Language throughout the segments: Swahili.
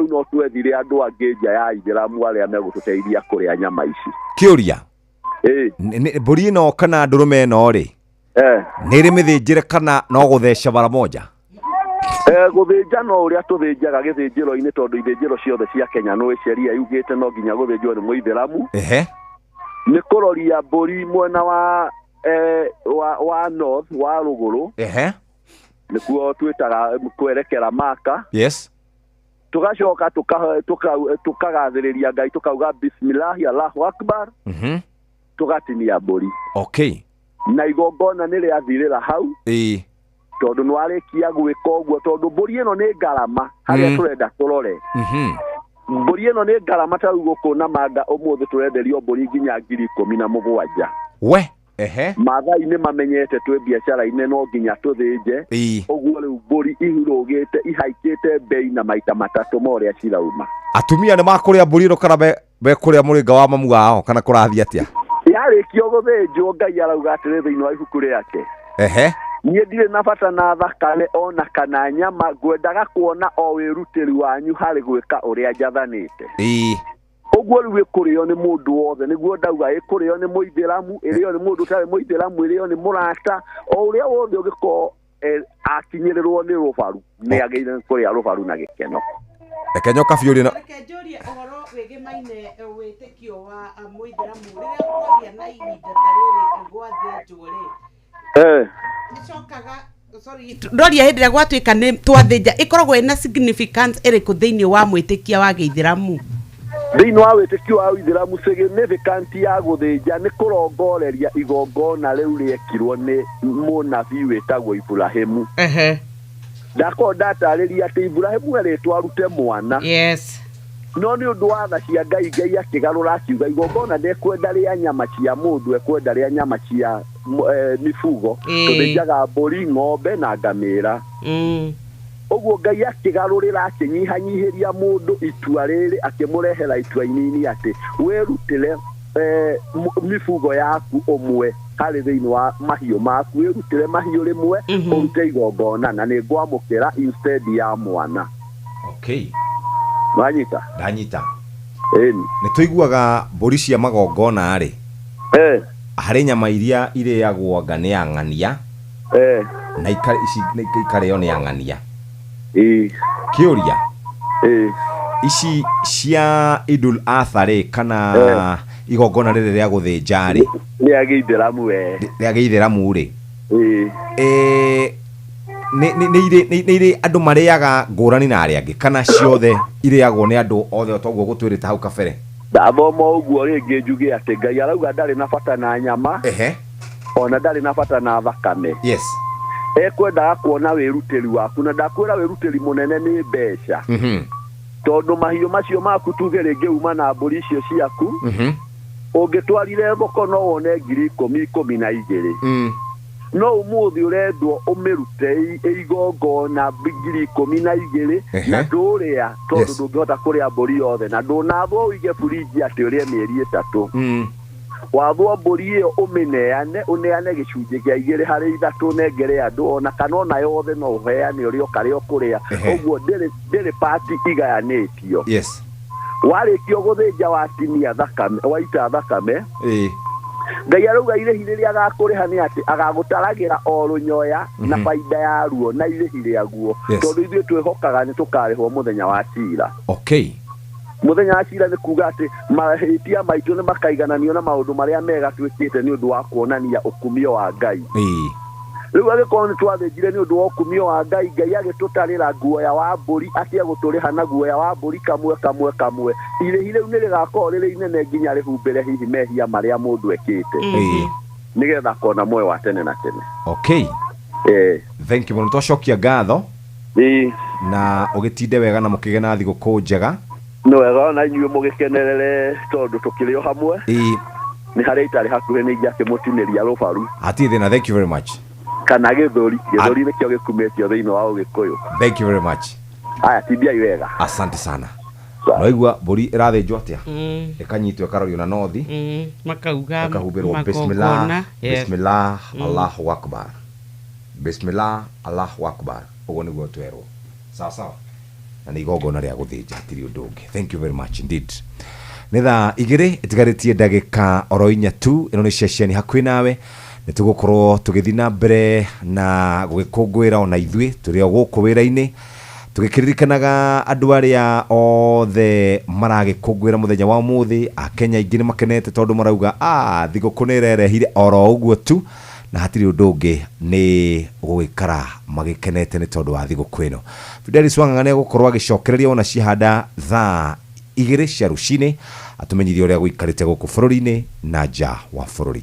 no twethire andu angi nja ya Ithiramu aria megututeithia kuria nyama ici. Kiuria mburi ino kana ndurume ino ri niri mithinjire kana no gutheca bara moja? Guthinja no uria tuthinjaga githinjiro-ini tondu ithinjiro ciothe cia Kenya no sheria yugite no nginya guthinjwo ni Muithiramu. Ni kuroria mburi mwena wa north wa ruguru. Nikuo twitaga kwerekera Maka. Yes. Tugacoka tukagathiriria Ngai tukauga bismillah Allahu akbar. Tugatinia mburi. Okay. Na igongona ni riathirira hau. Tondu nwarikia gwika uguo tondu mburi ino ni ngarama haria turenda turore. Mburi ino ni ngarama ta guku na manga umuthi turenderio mburi nginya 17,000. We Mathai ni mamenyete twe biashara ine no nginya tuthinje. Uguo riu mburi ihurugite ihaikite bei na maita matatu moria cirauma. Atumia ni makuria mburi ino kana be kuria muringa wa mamu wao kana kurathi atia? Yarikio guthinjwo Ngai arauga atiri thiini wa ibuku riake. Niĩ ndirĩ na bata na thakame ona kana nyama, ngwendaga kuona o wĩrutĩri wanyu harĩ gwĩka ũrĩa njathanĩte. Ũguo rĩu ĩkũrĩo nĩ mũndũ wothe, nĩguo ndauga ĩkũrĩo nĩ Mũithĩramu, ĩrĩo nĩ mũndũ ũtarĩ Mũithĩramu, ĩrĩo nĩ mũrata, o ũrĩa wothe ũngĩkorwo akinyĩrĩrwo nĩ rũbaru nĩ agĩrĩire kũrĩa rũbaru na gĩkeno. Reke nyoka biũria reke njũrie ũhoro wĩgĩmaine wĩtĩkio wa Mũithĩramu rĩrĩa ũkũgĩa na ihinda ta rĩrĩ gwathĩnjwo rĩ. Ndoria hĩndĩ ĩrĩa gwatuĩka nĩ twathinja ĩkoragwo ĩna significance ĩrĩkũ thĩinĩ wa mwĩtĩkia wa Gĩithĩramu? Thĩinĩ wa wĩtĩkio wa Gĩithĩramu significance ya gũthĩnja nĩ kũrongoreria igongona rĩu rĩekirwo nĩ mũnabii wĩtagwo Ibrahimu. Ndakorwo ndatarĩria atĩ Ibrahimu arĩtwarute mwana. No nĩ ũndũ wa tha cia Ngai, Ngai akĩgarũra akiuga igongona ndekwenda rĩa nyama cia mũndũ, ekwenda rĩa nyama cia mifugo. Tũthĩnjaga mbũri, ng'ombe na ngamĩra. Ũguo Ngai akĩgarũrĩra akĩnyihanyihĩria mũndũ itua rĩrĩ, akĩmũrehera itua inini atĩ wĩrutĩre mifugo yaku ũmwe harĩ thĩinĩ wa mahiũ maku, wĩrutĩre mahiũ rĩmwe ũrute igongona na nĩ ngwamũkĩra instead ya mwana. Wanyita? Ndanyita. Nĩ tũiguaga mbũri cia magongona rĩ. Harĩ nyama iria irĩagwo anga nĩ ang'ania. Na ikarĩo nĩ ang'ania. Kĩũria. Ici cia Idul Adha rĩ kana igongona rĩrĩ rĩa gũthĩnja rĩ. Rĩa Gĩithĩramu rĩa Gĩithĩramu rĩ. Nĩ irĩ andũ marĩaga ngũrani na arĩa angĩ kana ciothe irĩagwo nĩ andũ othe toguo gũtwĩrĩte hau kabere? Ndathoma ũguo rĩngĩ njuge atĩ Ngai arauga ndarĩ na bata na nyama, ona ndarĩ na bata na thakame. Ekwendaga kuona wĩrutĩri waku, na ndakwĩra wĩrutĩri mũnene nĩ mbeca. Tondũ mahiũ macio maku tuge rĩngĩ uma na mbũri icio ciaku, ũngĩtwarire thoko no wone 10,000-12,000. No ũmũthĩ ũrendwo ũmĩrute igongona 12,000 na ndũrĩa tondũ ndũngĩhota kũrĩa mbũri yothe, na ndũnathwo ũige buriji atĩ ũrĩe mĩeri 3. Wathwo mbũri ĩyo ũneane gĩcunjĩ gĩa 2 harĩ 3 nengere andũ, ona kana ona yothe no ũheane ũrĩa ũkarĩa ũkũrĩa. Ũguo ndĩrĩ pati igayanĩtio. Warĩkio gũthĩnja watinia thakame, waita thakame, Ngai arauga irĩhi rĩrĩa agakũrĩha nĩ atĩ agagũtaragĩra o rũnyoya na baida ya ruo na irĩhi rĩaguo, tondũ ithuĩ twĩhokaga nĩ tũkarĩhwo mũthenya wa cira. Mũthenya wa cira nĩ kuga atĩ mahĩtia maitũ nĩ makaigananio na maũndũ marĩa mega twĩkĩte nĩ ũndũ wa kuonania ũkumio wa Ngai. Rĩu agĩkorwo nĩ twathĩnjire nĩ ũndũ wa ũkumio wa Ngai, Ngai agĩtũtarĩra guoya wa mbũri, atigũtũrĩha na guoya wa mbũri kamwe. Irĩhi rĩu nĩ rĩgakorwo rĩrĩ inene nginya rĩhumbĩre hihi mehia marĩa mũndũ ekĩte, nĩgetha kona muoyo wa tene na tene. Thank you mũno, twacokia ngatho na ũgĩtinde wega na mũkĩgĩa na thigũkũ njega. Nĩ wega ona inyuĩ mũgĩkenerere tondũ tũkĩrĩ o hamwe. Nĩ harĩa itarĩ hakuhĩ nĩ ingĩakĩmũtinĩria rũbaru. Hatirĩ thĩna, thank you very much. Kana gĩthũri nĩkĩo gĩkumĩtio thĩinĩ wa Ũgĩkũyũ. Thank you very much. Aya tindiai wega. Asante sana. Waigua mbũri ĩrathĩnjwo atĩa? Ĩkanyitwo ĩkarorio na nothi. Makahumbĩrwo bismillah, bismillah, Allahu akbar. Bismillah, Allahu akbar. Ũguo nĩguo twerwo. Sawa sawa. na igongona ria guthinja tiri undu ungi. Thank you very much indeed. Netha igire itigaretie ndagika oro 4 tu ino ni ceceni hakuhi nawe nitugukorwo tugithina mbere na gugikungwira ona ithwi turi o guku wira-ini tugikiririkanaga andu aria othe maragikungwira muthenya wa muthi a Kenya ingine makenete tondu marauga thiguku ni rerehire oro uguo tu na hatiri undu ungi ni gugikara magikenete ni tondu wa thiguku ino. Fidelis Wang'ang'a ni gukorwo agicokereria ona cihanda thaa 2 cia rucini atumenyirie uria guikarite guku bururi-ini na nja wa bururi.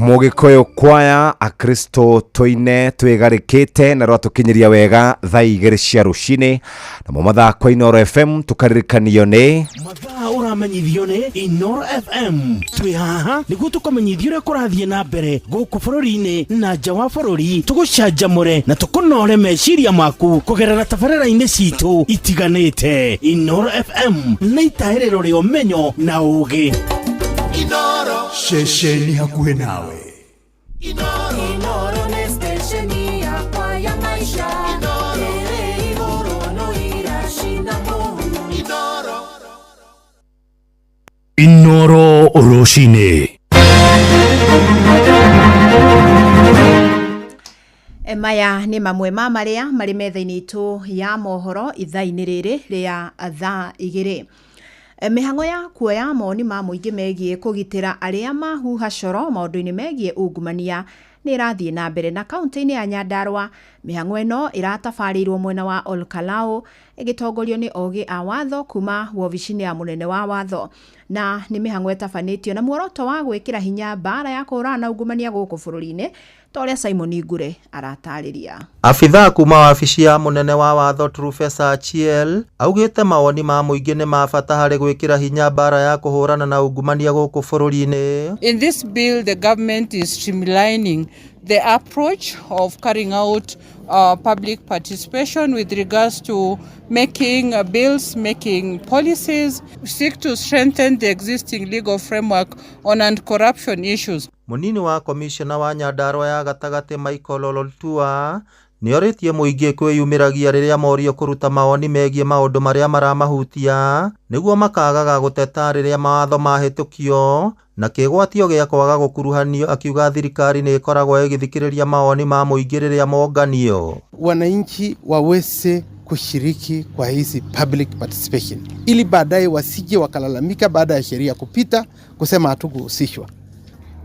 Mugikoyo kwaya akristo toine twegarikite na rwatukinyiria wega thaa 2 cia rucini na mumatha kwa Inoro FM tukaririkanio ni mathaa uramenyithio ni Inoro FM twi haha niguo tukomenyithio ria kurathie na mbere guku bururi-ini na nja wa bururi tugucanjamure na tukunore meciria maku kugerera tabarĩra-inĩ citu itiganite. Inoro FM na itahiriro ria umenyo na ugi. Inoro ceceni hakuhi nawe. Inoro ni stesheni yakwa ya maisha. Ere igoro no irashinda Mungu. Inoro rucini. Maya ni mamwe ma maria mari metha-ini itu ya mohoro ithaa-ini riri ria thaa 2. Mihango ya kuoya moni ma muingi megie kugitira aria mahuha coro maundu-ini megie ungumania nĩ ĩrathiĩ na mbere na kaunti-inĩ ya Nyandarua. Mĩhang'o ĩno ĩratabarĩirwo mwena wa Olkalau ĩgĩtongorio nĩ ogĩ a watho kuma wobici-inĩ ya mũnene wa watho, na nĩ mĩhang'o ĩtabanĩtio na muoroto wa gwĩkĩra hinya mbara ya kũhũrana na ungumania gũkũ bũrũri-inĩ, torĩa Simon Ngure aratarĩria. Afithaa kuma wabici ya mũnene wa watho Professor Achiel augĩte mawoni ma mũingĩ nĩ ma bata harĩ gwĩkĩra hinya mbara ya kũhũrana na ungumania gũkũ bũrũri-inĩ. In this bill, the government is streamlining the approach of carrying out public participation with regards to making bills, making policies, seek to strengthen the existing legal framework on anti-corruption issues. Munini wa komishona wa Nyandarua ya gatagatĩ Michael Ololtua nĩorĩtie mũingĩ kwĩyumĩragia rĩrĩa morio kũruta mawoni megiĩ maũndũ marĩa maramahutia nĩguo makagaga gũteta rĩrĩa mawatho mahĩtũkio na kĩgwatio gĩa kwaga gũkuruhanio, akiuga thirikari nĩ ĩkoragwo ĩgĩthikĩrĩria mawoni ma mũingĩ rĩrĩa monganio. Wananchi waweze kushiriki kwa hizi public participation ili baadaye wasije wakalalamika baada ya sheria kupita kusema hatukuhusishwa.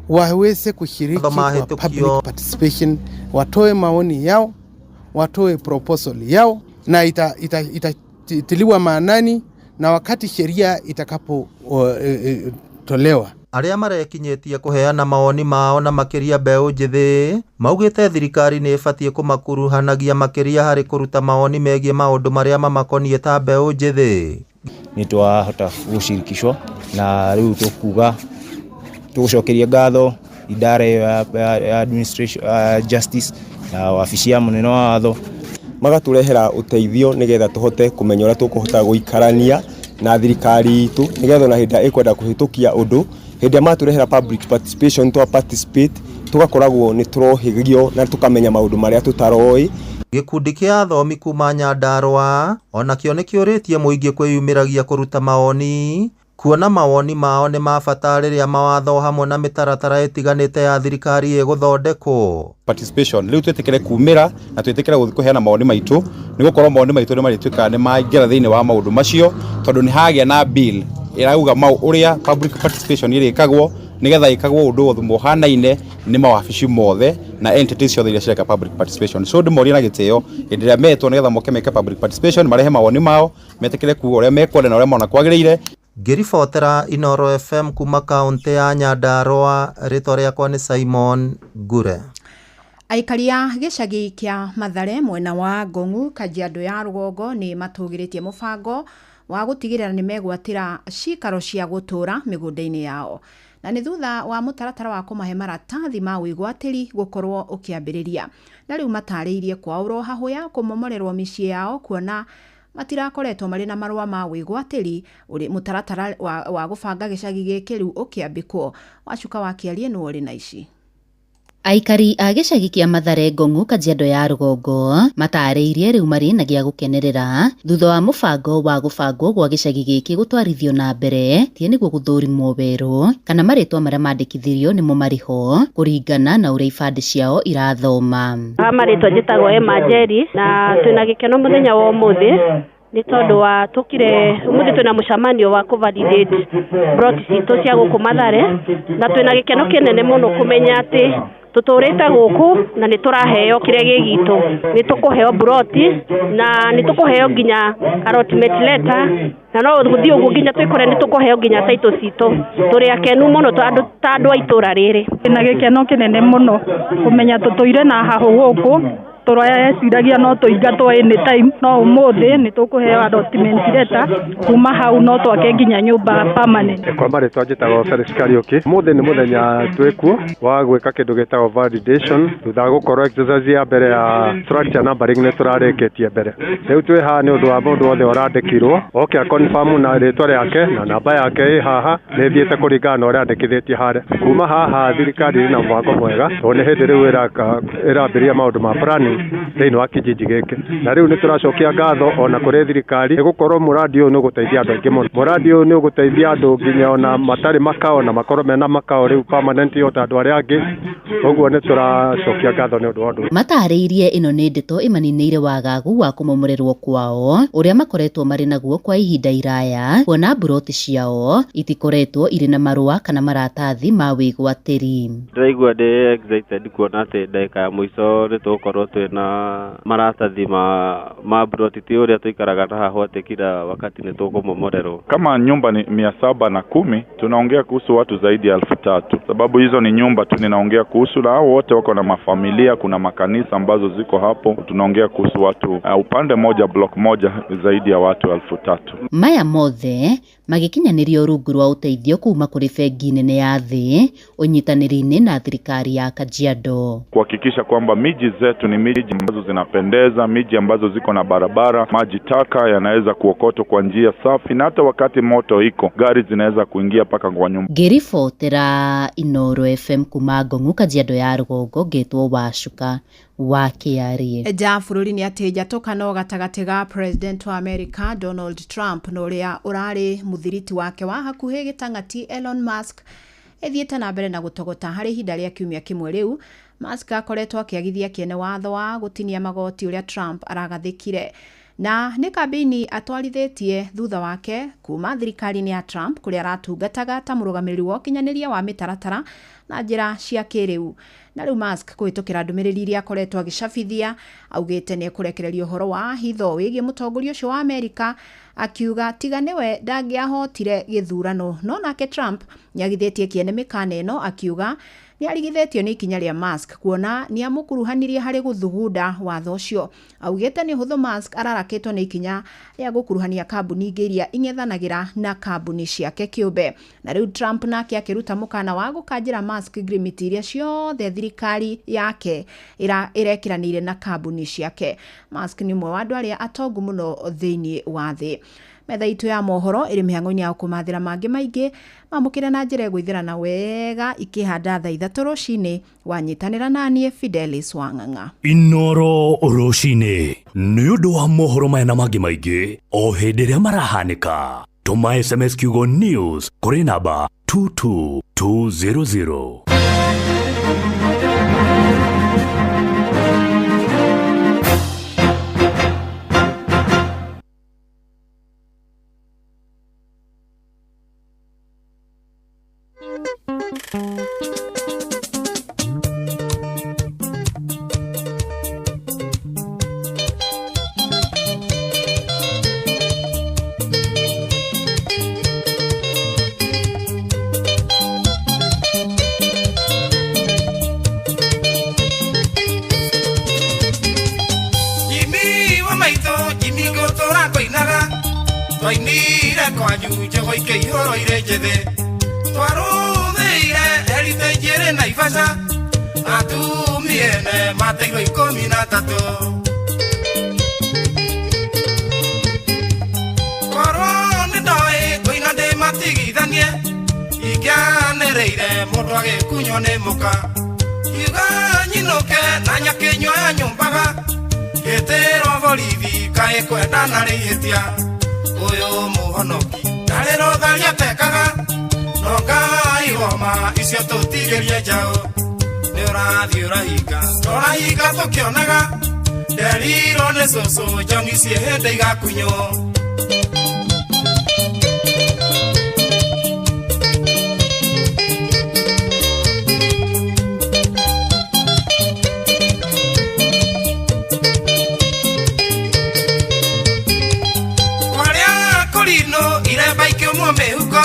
Waweze kushiriki kwa public participation, watoe maoni yao, watoe proposal yao na itatiliwa maanani na wakati sheria itakapo tolewa. Arĩa marekinyĩtie kũheana mawoni mao na makĩria mbeũ njĩthĩ maugĩte thirikari nĩ ĩbatiĩ kũmakuruhanagia makĩria harĩ kũruta mawoni megiĩ maũndũ marĩa mamakoniĩ ta mbeũ njĩthĩ. Nĩ twahota gũcirikishwo na rĩu tũkuga tũgũcokeria ngatho idara ya administration justice na wabici ya mũnene wa watho magatũrehera ũteithio nĩgetha tũhote kũmenya ũrĩa tũkũhota gũikarania na thirikari itũ nĩgetha na hĩndĩ ĩkwenda kũhĩtũkia ũndũ hĩndĩ matũrehera public participation to participate tugakoragwo nĩ tũrohĩgio na tũkamenya maũndũ marĩa tũtaroĩ. Gĩkundi kĩa athomi kuma Nyandarua onakĩo nĩkĩũrĩtie mũingĩ kwĩyumĩragia kũruta mawoni, kuona mawoni mao nĩ ma bata rĩrĩa mawatho hamwe na mĩtaratara ĩtiganĩte ya thirikari ĩgũthondekwo. Participation rĩu twĩtĩkĩre kumĩra na twĩtĩkĩre gũthiĩ kũheana mawoni maitũ nĩgũkorwo mawoni maitũ nĩ marĩtuĩkaga nĩ maingĩra thĩinĩ wa maũndũ macio tondũ nĩ hagĩa na bill ĩrauga ũrĩa public participation ĩrĩkagwo nĩgetha ĩkagwo ũndũ wothe mũhanaine nĩ mawabici mothe na entities ciothe iria cireka public participation. So ndĩmoria na gĩtĩo hĩndĩ ĩrĩa metwo nĩgetha moke meke public participation marehe mawoni mao metĩkĩre kuuga ũrĩa mekwenda na ũrĩa mona kwagĩrĩire. Ngĩribotera Inooro FM kuma kaunti ya Nyandarua, rĩtwa rĩakwa nĩ Simon Ngure. Aikari a gĩcagi kĩa Mathare mwena wa Ngong'u, Kajiado ya rũgongo nĩ matũgĩrĩtie mũbango wa gũtigĩrĩra nĩ megwatĩra cikaro cia gũtũra mĩgũnda-inĩ yao, na nĩ thutha wa mũtaratara wa kũmahe maratathi ma wĩgwatĩri gũkorwo ũkĩambĩrĩria, na rĩu matarĩirie kwaũrwo hahũ ya kũmomorerwo mĩciĩ yao kuona matirakoretwo marĩ na marũa ma wĩgwatĩri ũrĩ mũtaratara wa gũbanga gĩcagi gĩkĩ rĩu ũkĩambĩkwo. Wacuka wakĩarie nĩ ũrĩ na ici. Aikari a gĩcagi kĩa Mathare Ngong'u, Kajiado ya rũgongo matarĩirie rĩu marĩ na gĩa gũkenerera thutha wa mũbango wa gũbangwo gwa gĩcagi gĩkĩ gũtwarithio na mbere tie nĩguo gũthũrimwo werũ kana marĩtwa marĩa mandĩkithirio nĩmo marĩho kũringana na ũrĩa ibandĩ ciao irathoma. Marĩtwa njĩtagwo Emma Njeri na twĩna gĩkeno mũthenya wa ũmũthĩ nĩ tondũ wa tukire umuthi twina mũcemanio wa kũvalidate plot citũ cia gũkũ Mathare na twina gĩkeno kĩnene mũno kũmenya atĩ tutũrĩte gũkũ na nĩ tũraheo kĩrĩa gĩgitũ, nĩ tũkũheo ploti na nĩ tũkũheo nginya allotment letter na no gũthiĩ ũguo nginya twĩkore nĩ tũkũheo nginya title citũ. Tũrĩ akenu mũno ta andũ a itũra rĩrĩ. Na gĩkeno kĩnene mũno kũmenya tũtũire na hahũ gũkũ tũrayeciragia no tũingatwo anytime, no ũmũthĩ nĩ tũkũheo allotment letter kuma hau no twake nginya nyũmba permanent. Kwa marĩtwa njĩtagwo Felix Kariuki. Ũmũthĩ nĩ mũthenya twĩkuo wa gwĩka kĩndũ gĩtagwo validation thutha wa gũkorwo exercise ya mbere ya structure numbering nĩ tũrarĩkĩtie mbere. Rĩu twĩ haha nĩ ũndũ wa mũndũ wothe ũrandĩkirwo oke a confirm na rĩtwa rĩake na namba yake ĩ haha nĩ thiĩte kũringana na ũrĩa andĩkithĩtie harĩa. Kuma haha thirikari ĩna mũbango mwega tondũ nĩ hĩndĩ rĩu ĩrambĩrĩria maũndũ ma planning thĩinĩ wa kijiji gĩkĩ na rĩu nĩ tũracokia ngatho ona kũrĩ thirikari nĩ gũkorwo mũradi ũyũ nĩ ũgũteithia andũ aingĩ mũno mũradi ũyũ nĩ ũgũteithia andũ nginya ona matarĩ makao na makorwo mena makao rĩu permanent yota andũ arĩa angĩ ũguo nĩ tũracokia ngatho nĩ ũndũ wa ũndũ matarĩirie ĩno nĩ ndeto ĩmaninĩire wagagu wa kũmomorerwo kwao ũrĩa makoretwo marĩ naguo kwa ihinda iraya kuona mburoti ciao itikoretwo irĩ na marũa kana maratathi ma wĩgwatĩri. Ndĩraigua ndĩ excited kuona atĩ ndagĩka ya mũico nĩ tũgũkorwo twĩna maratathi ma mburoti ti ũrĩa tũikaraga na haha atĩ kila wakati ni tũkũmomorerwo. Kama nyumba ni 710 tunaongea kuhusu watu zaidi ya 3000 sababu hizo ni nyumba tu ninaongea kuhusu na hao wote wako na mafamilia kuna makanisa ambazo ziko hapo tunaongea kuhusu watu upande moja block moja zaidi ya watu 3000. Maya mothe magikinyanĩrio rungu rwa ũteithio kuma kũrĩ bengi nene ya thĩ ũnyitanĩri-inĩ na thirikari ya Kajiado kuhakikisha kwamba miji zetu ni miji ambazo zinapendeza miji ambazo ziko na barabara maji taka yanaweza kuokotwa kwa njia safi na hata wakati moto iko gari zinaweza kuingia paka kwa nyumba. Ngĩribotera Inooro FM kuma Ngong'u Kajiado ya rũgongo ngetwo Wacuka wa Kĩarie. Ja bũrũri nĩ atĩ njatũkano gatagatĩ ga President wa America Donald Trump na ũrĩa ũrarĩ mũthiriti wake wa hakuhĩ gĩtang'ati Elon Musk ethiĩte na mbere na gũtogota harĩ ihinda rĩa kiumia kĩmwe rĩu. Musk akoretwo akĩagithia kĩene watho wa gũtinia magoti ũrĩa Trump aragathĩkire na nĩ kambĩini atwarithĩtie thutha wake kuma thirikari-inĩ ya Trump kũrĩa aratungataga ta mũrũgamĩrĩri wa ũkinyanĩria wa mĩtaratara na njĩra cia kĩrĩu. Na rĩu Musk kũhĩtũkĩra ndũmĩrĩri iria akoretwo agĩcabithia augĩte nĩ ekũrekereria ũhoro wa hitho wĩgiĩ mũtongoria ũcio wa Amerika akiuga tiga nĩwe ndangĩahotire gĩthurano no nake Trump nĩagithĩtie kĩene mĩkana ĩno akiuga nĩarigithĩtio nĩ ikinya rĩa Musk kuona nĩamũkuruhanirie harĩ gũthugunda watho ũcio. Augĩte nĩ hũthũ Musk ararakĩtwo nĩ ikinya rĩa gũkuruhania kambuni ingĩ iria ing'ethanagĩra na kambuni ciake kĩũmbe. Na rĩu Trump nake akĩruta mũkana wa gũkanjĩra Musk ngirimiti iria ciothe thirikari yake ĩrekiranĩire na kambuni ciake. Musk nĩ ũmwe wa andũ arĩa atongu mũno thĩinĩ wa thĩ. Metha itu ya mohoro ĩrĩ mĩhang'o-inĩ ya kũmathĩra mangĩ maingĩ mamũkĩre na njĩra gwĩthĩrana wega ikĩhanda thaa 3 rũcinĩ wanyitanĩra naniĩ Fidelis Wang'ang'a. Inooro rũcinĩ nĩ ũndũ wa mohoro maya na mangĩ maingĩ o hĩndĩ ĩrĩa marahanĩka tũma SMS kiugo news kũrĩ namba 22200. So jangi si hende ga kunyo Kwaria kolino ile baike mwombe huko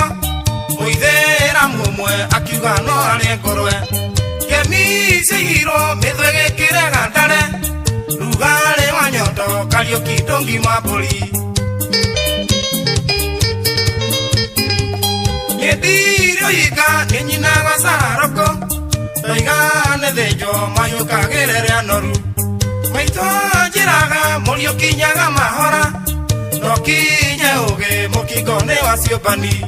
Muithera mumwe akiuga no ari ngorwe Kemi sihiro medwege kirega ndare Rugale wanyoto Karioki dongi maboli Nedirio yika Nenyina wasaroko Toiga nedejo Mayuka gerere anoru Maito jiraga Molio kinyaga mahora No kinye uge Mokigone wasiobani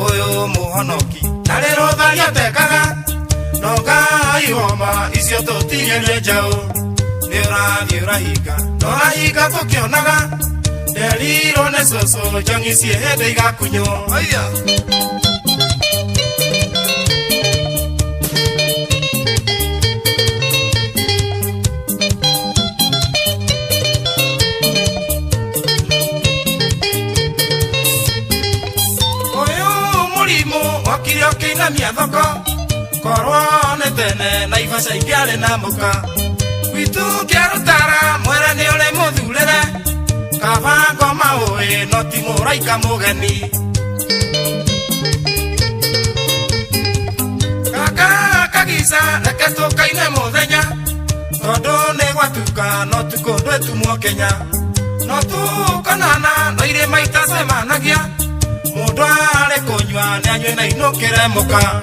Oyo muhonoki Narero dhalia tekaga Noga iwoma Isio totige lejao Urahiga Norahiga tukionaga Deliro ne soso Jangi sie hede iga kunyo Aya Kina miathoko Korwa netene na ifasa ingiale na muka Witu kiarutara mwere ni ole muthurere Kavango maoe no timuraika mugeni Kaka kagisa reke tukaine muthenya Tondu ni gwatuka no tukundwe tumwo Kenya No tukonana no ire maita semanagia Mundu ari kunywa ni anywe na inukire muka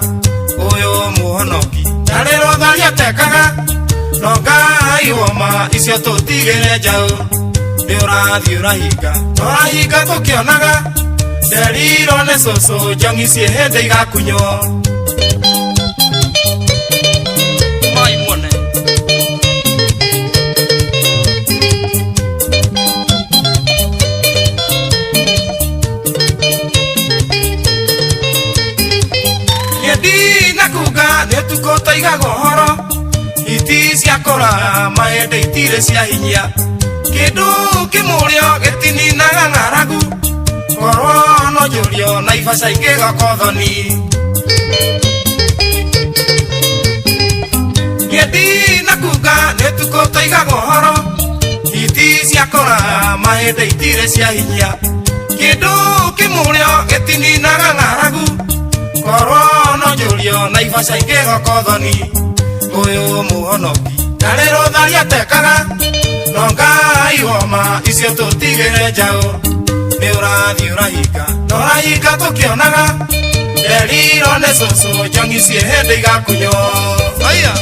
Uyu muhonoki Narero tharia tekaga No Ngai woma icio tutigire njau Ni urathi urahinga Urahinga tukionaga Nderiro ni cucu njongi cie hindi igakunywo Mai mwone Netuko taiga gohoro Iti ciakora maende itire cia hinya Kindu kimurio gitini na ng'aragu Korwo no jurio na ifasa ikigokothoni Ngedi na kuga netuko taiga gohoro Iti ciakora maende itire cia hinya Kindu kimurio gitini na ng'aragu Korwo no jurio na ifasa ikigokothoni Uyu muhonoki Narero tharia tekaga No Ngai woma icio tutigire njau Ni urathi urahinga Norahinga tukionaga Nderiro ni cucu njongi cie hindi igakunywo Aya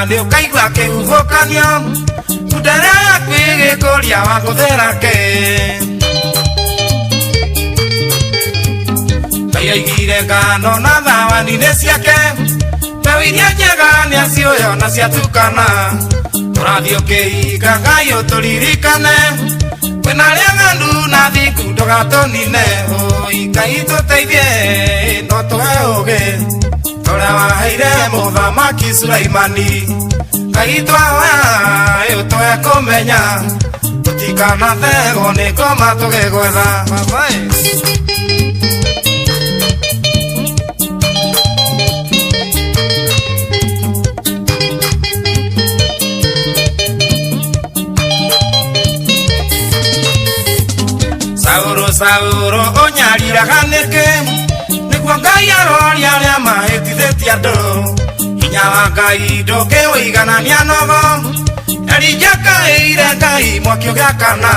Ni ukaigua kihuhukanio Kudere kwigikuria wa kutherake Ngai aigire ngano na thawani-inĩ ciake Mbeu iria njega nĩ acioyo na ciatukana Tũrathiĩ ũkĩhinga Ngai ũtũririkane Kwĩna arĩa ng'andu na thingu ndũgatũnine Ngai tũteithie no tũhe ũũgĩ Tora waheire mũthamaki Sulaimani Ngai twahoya tũhe kũmenya Tũtikanathegwo nĩ ngoma tũgĩgwetha Sauro ũnyariraga nĩkĩ Nĩguo Ngai aroria arĩa mahĩtithĩtie andũ Hinya wa Ngai ndũkĩwĩiganania nogo Elija kaĩire Ngai mwaki ũgĩakana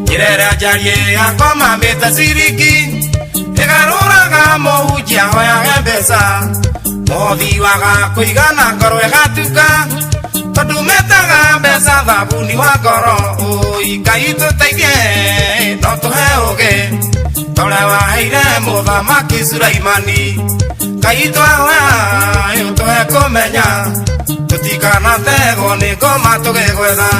Nyerere njarie akoma mĩte ciringi Ĩgarũraga mũhunjia hoyage mbeca Mũhothi waga kũigana ngoro ĩgatuka Tondu metaga mbeca thabuni wa ngoro Ngai tũteithie no tũhe ũũgĩ Tũrĩa waheire mũthamaki Sulaimani Ngai twahoya tũhe kũmenya Tũtikanathegwo nĩ ngoma tũgĩgwetha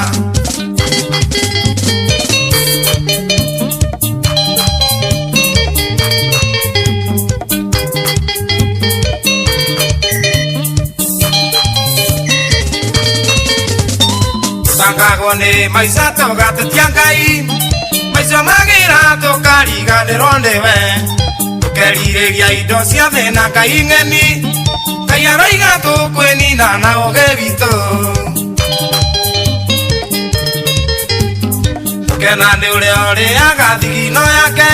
nĩ maica tũgatĩtia Ngai maica magira tũkariganĩrwo nĩwe tũkerirĩria indo ciothe na Ngai ng'eni Ngai aroiga tũkwĩnina na ũũgĩ witũ tũkena nĩ ũrĩa ũrĩaga thigino yake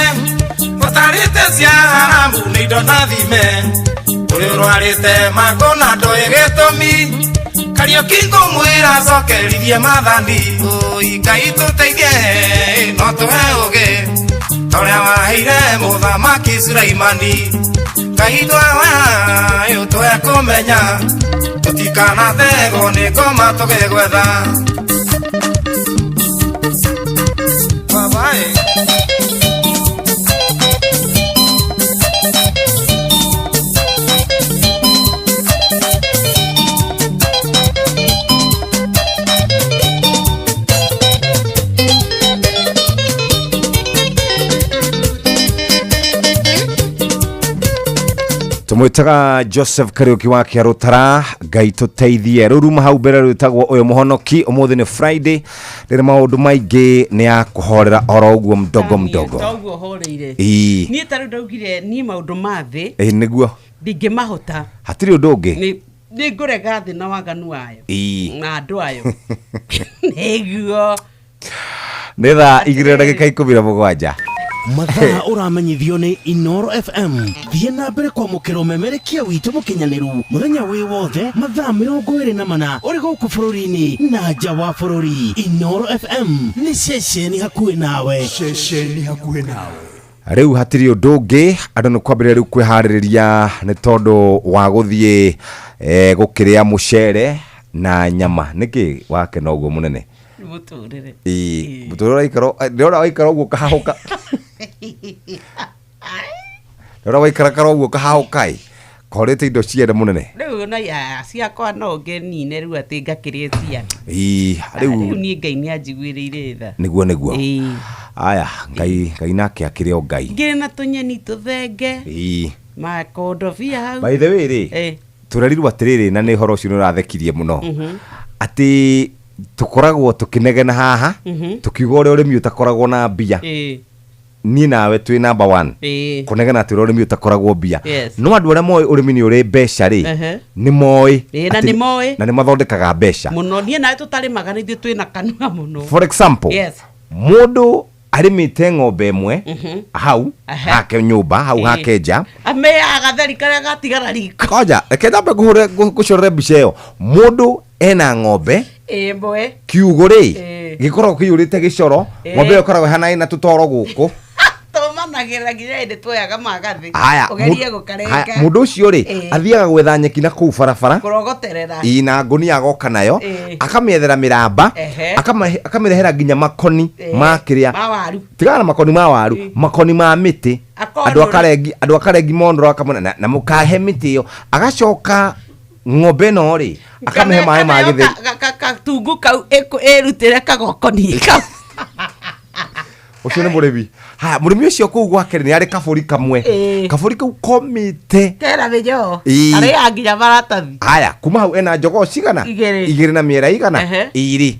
ũtarĩte cia haramu nĩ indo na thime ũrĩa ũrwarĩte mako na ndoĩ gĩtũmi Kariuki ngũmwĩra cokerithie mathani Ngai tũteithie no tũhe ũũgĩ ũrĩa waheire mũthamaki Sulaimani Ngai twawe tũhe kũmenya tũtikanathegwo nĩ ngoma tũgĩgwetha Tumwitaga Joseph Kariuki wa Kiarutara Ngai tuteithie ruruma hau mbere rutagwo uyu muhonoki umuthi ni Friday rire maundu maingi ni ya kuhorera oro uguo mdogo mdogo toguo horeire ni taru ndaugire ni maundu mathi niguo ndingimahota hatiri undu ungi ni ngurega thi na waganu wayo na andu ayo niguo netha igire ndagika 17 mathaa uramenyithio ni Inoro FM thie na mbere kwa mukiro memerekia witu mukinyaniru muthenya wi wothe mathaa 24 uri guku bururi-ini na nja wa bururi Inoro FM ni ceceni hakuhi nawe riu hatiri undu ungi andu ni kwambire riu kwihaririria ni tondu wa guthie gukiria mucere na nyama niki wake no guo munene muturire muturire ikaro ndora waikaro guo kahahuka ndora waikara karo guo kahahukai korete indo ciende munene riu na ya ciakwa no ngenine riu ati ngakirie ciana riu ni Ngai ni anjiguirire tha niguo aya Ngai nake akire o Ngai ngire na tunyeni tuthenge makondobia hau by the way ri turarirwo atiriri na ni horo ucio urathekirie muno ati tukoragwo tukinegena haha tukiuga uri urimi utakoragwo na mbia ni nawe twi number 1 kunegena ati urimi utakoragwo mbia no andu aria moi urimi ni uri mbeca ri ni moi na ni mathondekaga mbeca muno nie nawe tutarimaga ni twi na kanua muno for example mundu arimite ng'ombe imwe hau hake nyumba hau hake nja ameaga theri karia gatigara riko koja rekenda nguhure gucorere mbica iyo mundu ena ng'ombe mbwe kiugo ri gikoragwo kiyurite gicoro ng'ombe iyo koragwo hana ina tutoro guku tomanagira nginya inde twoyaga magathi ugerie gukarenga mundu ucio ri athiaga gwetha nyeki na kuu barabara kurogoterera na nguni agoka nayo akamiethera miramba akamirehera nginya makoni ma kiria tigana makoni ma waru makoni ma miti andu akarengi mondoro akamuna na mukahe miti iyo agacoka ng'ombe no ri akamehe mai ma githeri katungu kau erutire kagokoni kau ucio ni muribi ha murimi ucio kuu gwake ni ari kaburi kamwe kaburi kau komite kera bejo ari anginya maratathi haya kuma hau ena njogo cigana igiri na miera igana iri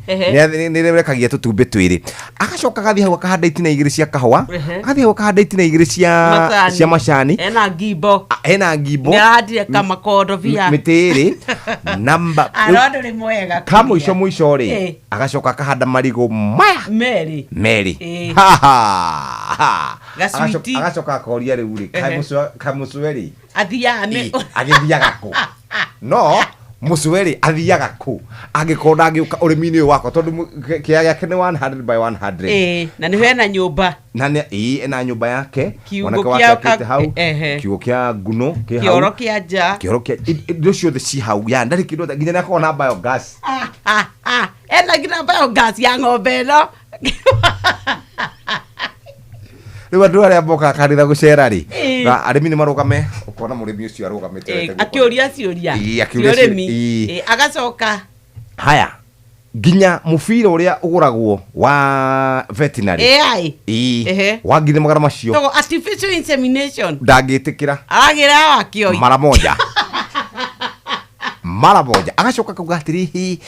ni rekagia tutumbe twiri agacoka gathi hau akahanda itina igiri cia kahwa gathi hau akahanda itina igiri cia macani ena ngimbo ni ahandire kamakondo via mitiri namba arondo ri mwega muico ri agacoka akahanda marigo maya meri gaswiti agacoka akoria riu ri kamucweri athiaga ku no mucweri athiaga ku agikonda agiuka urimi-ini uyu wakwa tondu kia yake ni 100 by 100 na ni hena nyumba na ni ena nyumba yake onake wake akite hau kiugo kia nguno kioro kia nja indo ciothe ci hau ya ndari kindo nginya nako na biogas ena nginya biogas ya ng'ombe no riu andu aria moka kanitha gucera ri arimi ni marugame ukona murimi ucio arugamite akiuria ciuria urimi agacoka haya ginya mufira uria uguragwo wa veterinary wa ngiri magana macio to artificial insemination ndangitikira aragira wakio mara moja mara moja agacoka kuga atirihi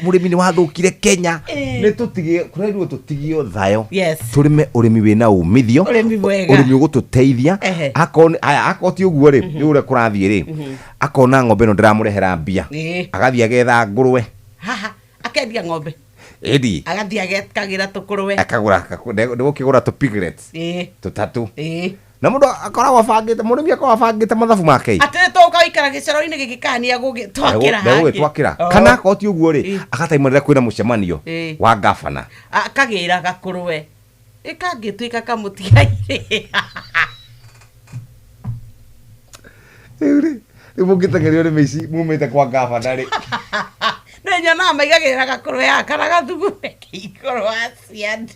murimi ni wathukire Kenya ni tutigie kurairuo tutigio thayo turime urimi wina umithio urimi ugututeithia akoti uguo ri ni ure kurathie ri akona ng'ombe no ndiramurehera mbia agathia getha ngurwe akendia ng'ombe edi agathia agekagira tukurwe akagura ndio kigura tu piglets tutatu na mundu akoragwo bangite murimi akoragwo bangite mathabu make atete toka ikara gicero-ini gigikania gugitwakira twakira kana koti uguo ri agataimanira kwina mucemanio wa gavana akagira gakurwe ikangituika kamutigaire uri mungitagerio ri meici mumite kwa gavana ri nenya maigagira gakurwe akara gathugume kikorwa ciandi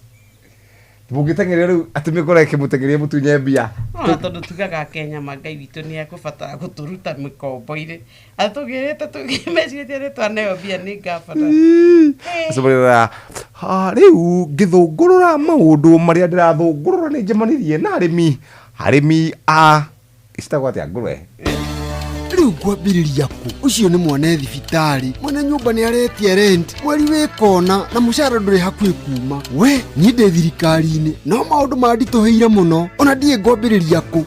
mungitagerio ri atime kora kimutegeria mutunye mbia tondu tugaga Kenya magai witu ni akubatara guturuta mikombo-ire atugirite tugimecirie ri twaneo mbia ni gavana asoborera riu ngithungurura maundu maria ndirathungurura ni njemanirie na arimi a istagwate ngurwe riu kwambiriria ku ucio ni mwone thibitari mwene nyumba ni aretie rent mweri wikona na mushara nduri hakwi kuma we ni ndi thirikari-ini no maundu mandituheire muno ona ndie ngwambiriria ku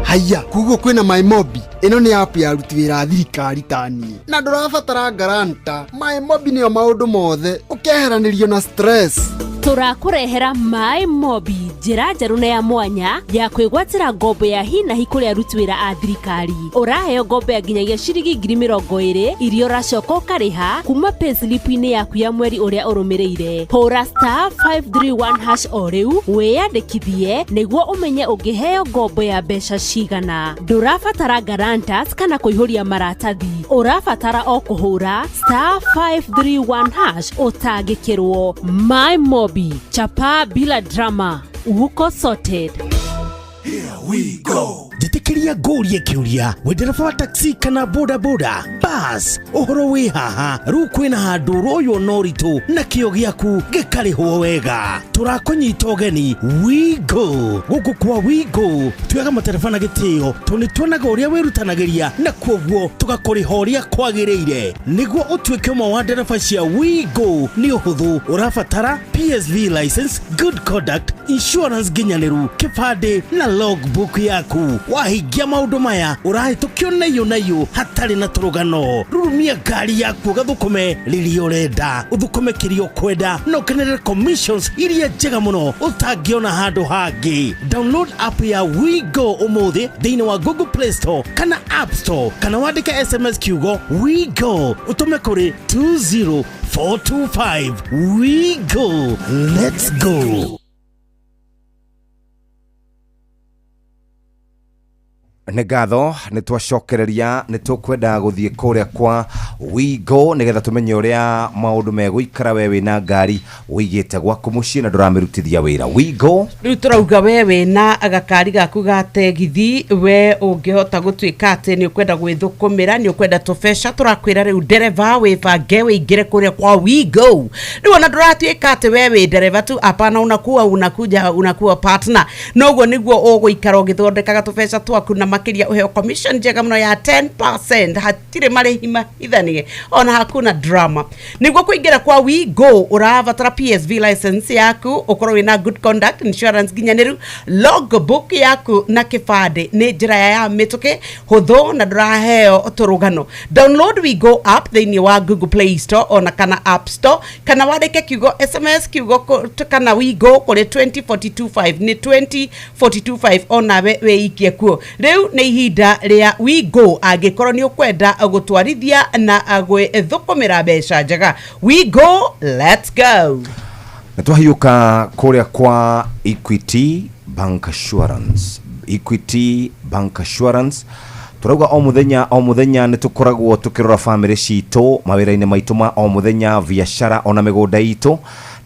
haya kuguo kwina MyMobi ino ni app ya ruti wira thirikari tani na ndurabatara garanta MyMobi niyo maundu mothe ukeheranirio na stress turakurehera MyMobi njira njeru na ya mwanya ya kwigwatira ngombo ya hina hi kuria aruti wira a thirikari uraheo ngombo ya nginyagia ciringi 20,000 irio racoka ukariha kuma payslip-ini yaku ya mweri uria urumireire hura *531# o riu wiyandikithie niguo umenye ungiheo ngombo ya mbeca cigana ndurabatara guarantors kana kuihuria maratathi urabatara o kuhura *531# utangikirwo MyMobi chapa bila drama uko sorted. Here we go. Jitikiria ngũrie kiuria wendereba wa taxi kana boda boda bas uhoro wi haha riu kwina handu royo noritu na kio giaku gikarihwo wega turakunyita ugeni Wigo guku kwa Wigo tuyaga materefona gitio tuni tuonaga uria wirutanagiria na kwoguo tugakurihoria kwagiriire niguo utuike umwe wa ndereba cia Wigo ni uhuthu urabatara PSV license, good conduct, insurance ginyaniru, kibande na logbook yaku wahingia maundu maya urahitukio nayo hatari na turugano rurumia ngari yaku gathukume riri urenda uthukume kirio kwenda no kenere commissions iria njega muno utangiona handu hangi download app ya Wigo umuthi thiini wa Google Play Store kana App Store kana wandike SMS kiugo Wigo utume kuri 20425 Wigo let's go. Nĩ ngatho nĩ twacokereria nĩ tũkwenda gũthiĩ kũrĩa kwa Wigo nĩgetha tũmenye ũrĩa maũndũ megũikara we wĩna ngari ũigĩte gwaku mũciĩ na ndũramĩrutithia wĩra Wigo rĩu tũrauga we wĩna agakari gaku ga tegithi we ũngĩhota gũtuĩka atĩ nĩ ũkwenda gwĩthũkũmĩra nĩ ũkwenda tũbeca tũrakwĩra rĩu ndereva wĩbange wĩingĩre kũrĩa kwa Wigo rĩu ona ndũratuĩka atĩ we wĩ ndereva tu hapana unakuwa partner noguo nĩguo ũgũikara ũgĩthondekaga tũbeca twaku na makiria uheo commission njega muno ya 10% hatire marĩhi mahithanie ona hakuna drama niguo kuingira kwa Wigo urabatara PSV license yaku ukorwo wina good conduct insurance ginyaniru logbook yaku na kibande ni njira ya mituke huthu na nduraheo turugano download Wigo app thiini wa Google Play Store ona kana App Store kana wandike kiugo SMS kiugo kana Wigo kuri 20425 ni 20425 ona we ikie kuo riu ni ihinda ria Wigo angikorwo ni ukwenda gutwarithia na gwithukumira mbeca njega Wigo let's go. Natwahiuka kuria kwa Equity Bank Assurance turauga o muthenya ni tukoragwo tukirora family citu mawira-ini maitu ma o muthenya biashara ona migunda itu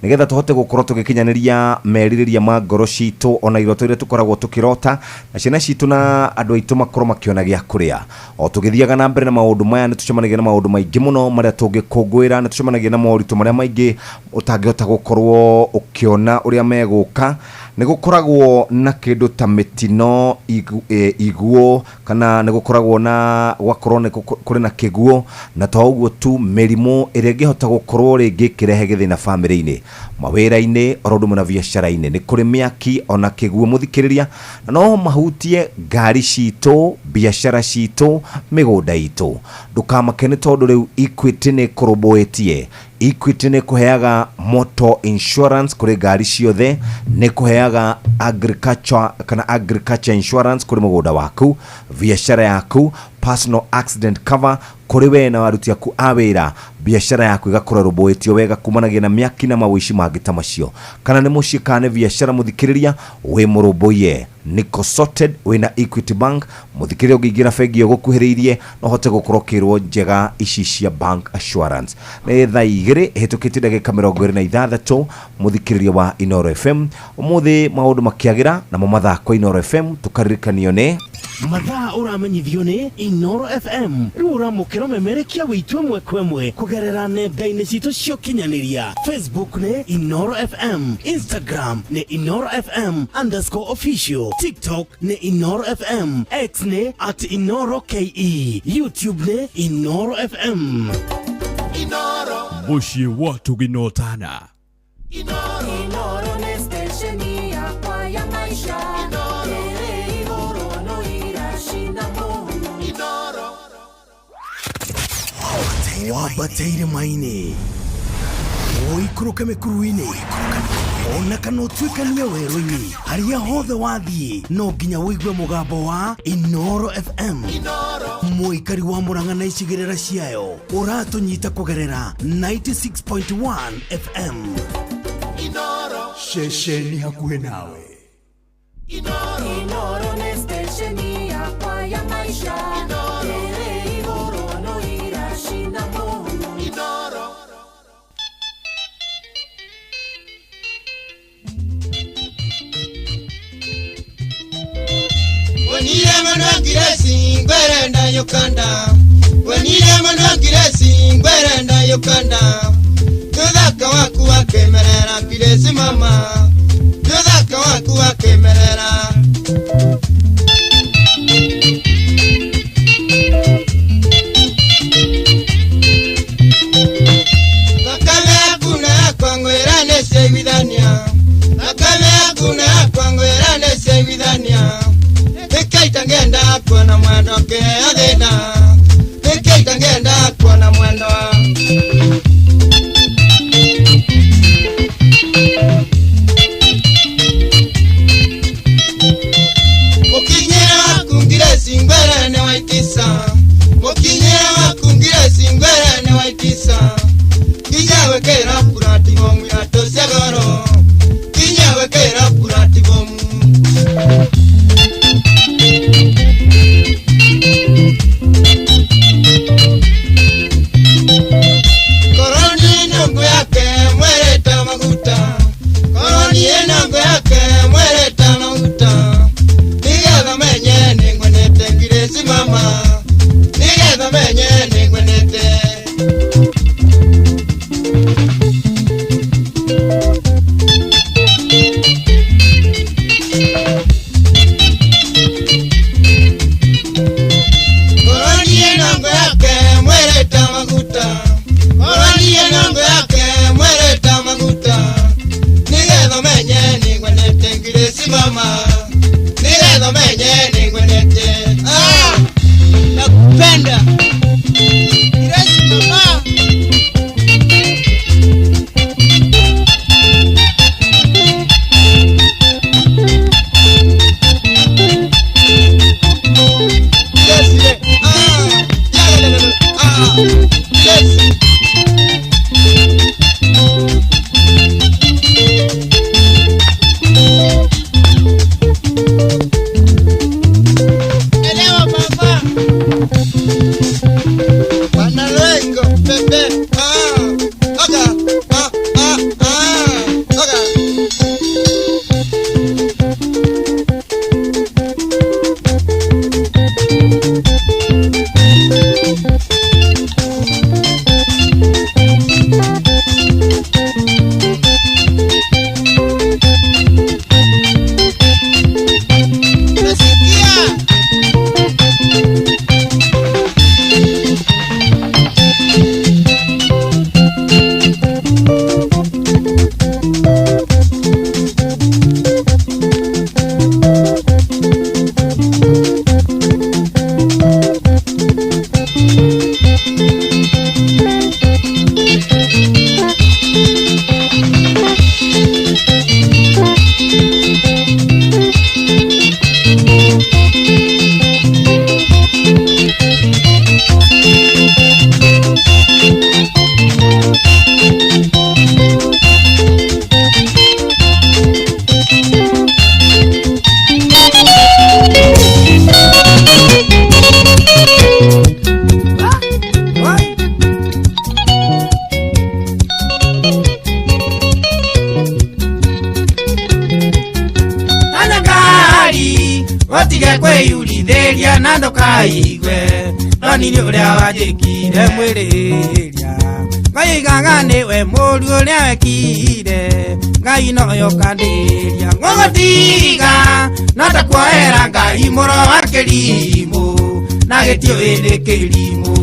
nigetha tuhote gukorwo tugikinyaniria meririria ma ngoro citu ona iroto iria tukoragwo tukirota na ciana citu na andu aitu makorwo makiona gia kuria o tugithiaga na mbere na maundu maya ni tucemanagia na maundu maingi muno maria tungikungwira ni tucemanagia na mauritu maria maingi utangihota gukorwo ukiona uria meguka nigukoragwo na kindu ta mitino iguo kana nigukoragwo na gwakorwo kuri na kiguo na to uguo tu merimu ire ngihota gukorwo ringi kirehe githina family-ini mawira-ini orondu na biashara-ini ni kuri miaki ona kiguo muthikiriria na no mahutie ngari cito biashara cito migunda itu ndukamakene tondu riu Equity ni kuroboetie Equity ni kuheaga motor insurance kuri ngari ciothe ni kuheaga agriculture insurance kuri mugunda waku biashara yaku personal accident cover kuri we na waruti yaku awira biashara yaku igakora roboetio wega kumanagia na miaki na mawishi magita macio kana ni mushikane biashara muthikiriria we muroboye niko sorted we na Equity Bank muthikiriria ugigira fegi yogukuhiriirie no hote gukorokirwo njega ici cia bank assurance ne thaigire hetukite ndagika 26 muthikiriria wa Inoro FM umuthi maundu makiagira na mathako Inoro FM tukaririkanio ne mathaa uramenyithio ni Inoro FM riu uramukira memerekia witwe mwekwemwe kugerera nenda-ini citu cio kinyaniria Facebook ni Inoro FM, Instagram ni Inoro FM_official, TikTok ni Inoro FM, X ni @InoroKE, YouTube ni Inoro FM. Inoro Bushi watu ginotana Inoro ni station yakwa ya maisha wabateire maine oikuruke mikuruine ona kana utwikania werũ-inĩ haria hothe wathiĩ no nginya wĩigue mũgambo wa Inoro FM mũikari wa Mũrang'a na icigĩrĩra ciayo ũratũnyita kũgerera 96.1 FM Inoro ceceni hakuhĩ nawe Inoro ni station yakwa ya maisha Wenire mano giresi ngwerenda yokanda Wenire mano giresi ngwerenda yokanda Tuthaka waku wakemerera giresi mama Tuthaka waku wakemerera Thakame yakuna kwangwera nesevithania Thakame yakuna kwangwera nesevithania Ngenda kuona mwendo kea thina ngenda kuona mwendo Mukinyira wakungire singwere ne waitisa Mukinyira wakungire singwere ne waitisa Kinyawe kera purati bomu ya tosegoro Kinyawe kera purati bomu Koroni nongo yake mweleta maguta Koroni nongo yake mweleta maguta Nigetha menye ningwenete ngiresi mama Nigetha menye ningwenete Koroni nongo yake mweleta maguta Koroni nongo yake mweleta maguta Nigetha menye ningwenete ngiresi mama Nigetha menye ningwenete nakupenda ngiresi mama Arari otige kwiyurithiria na ndukaigwe noni ni uria wanjikire mwiriria Ngai gaga niwe mũru uria wekire Ngai noyo kandiria ngogotiga na takwahera Ngai mũro wa kĩrimũ na gĩtio ĩrĩ kĩrimũ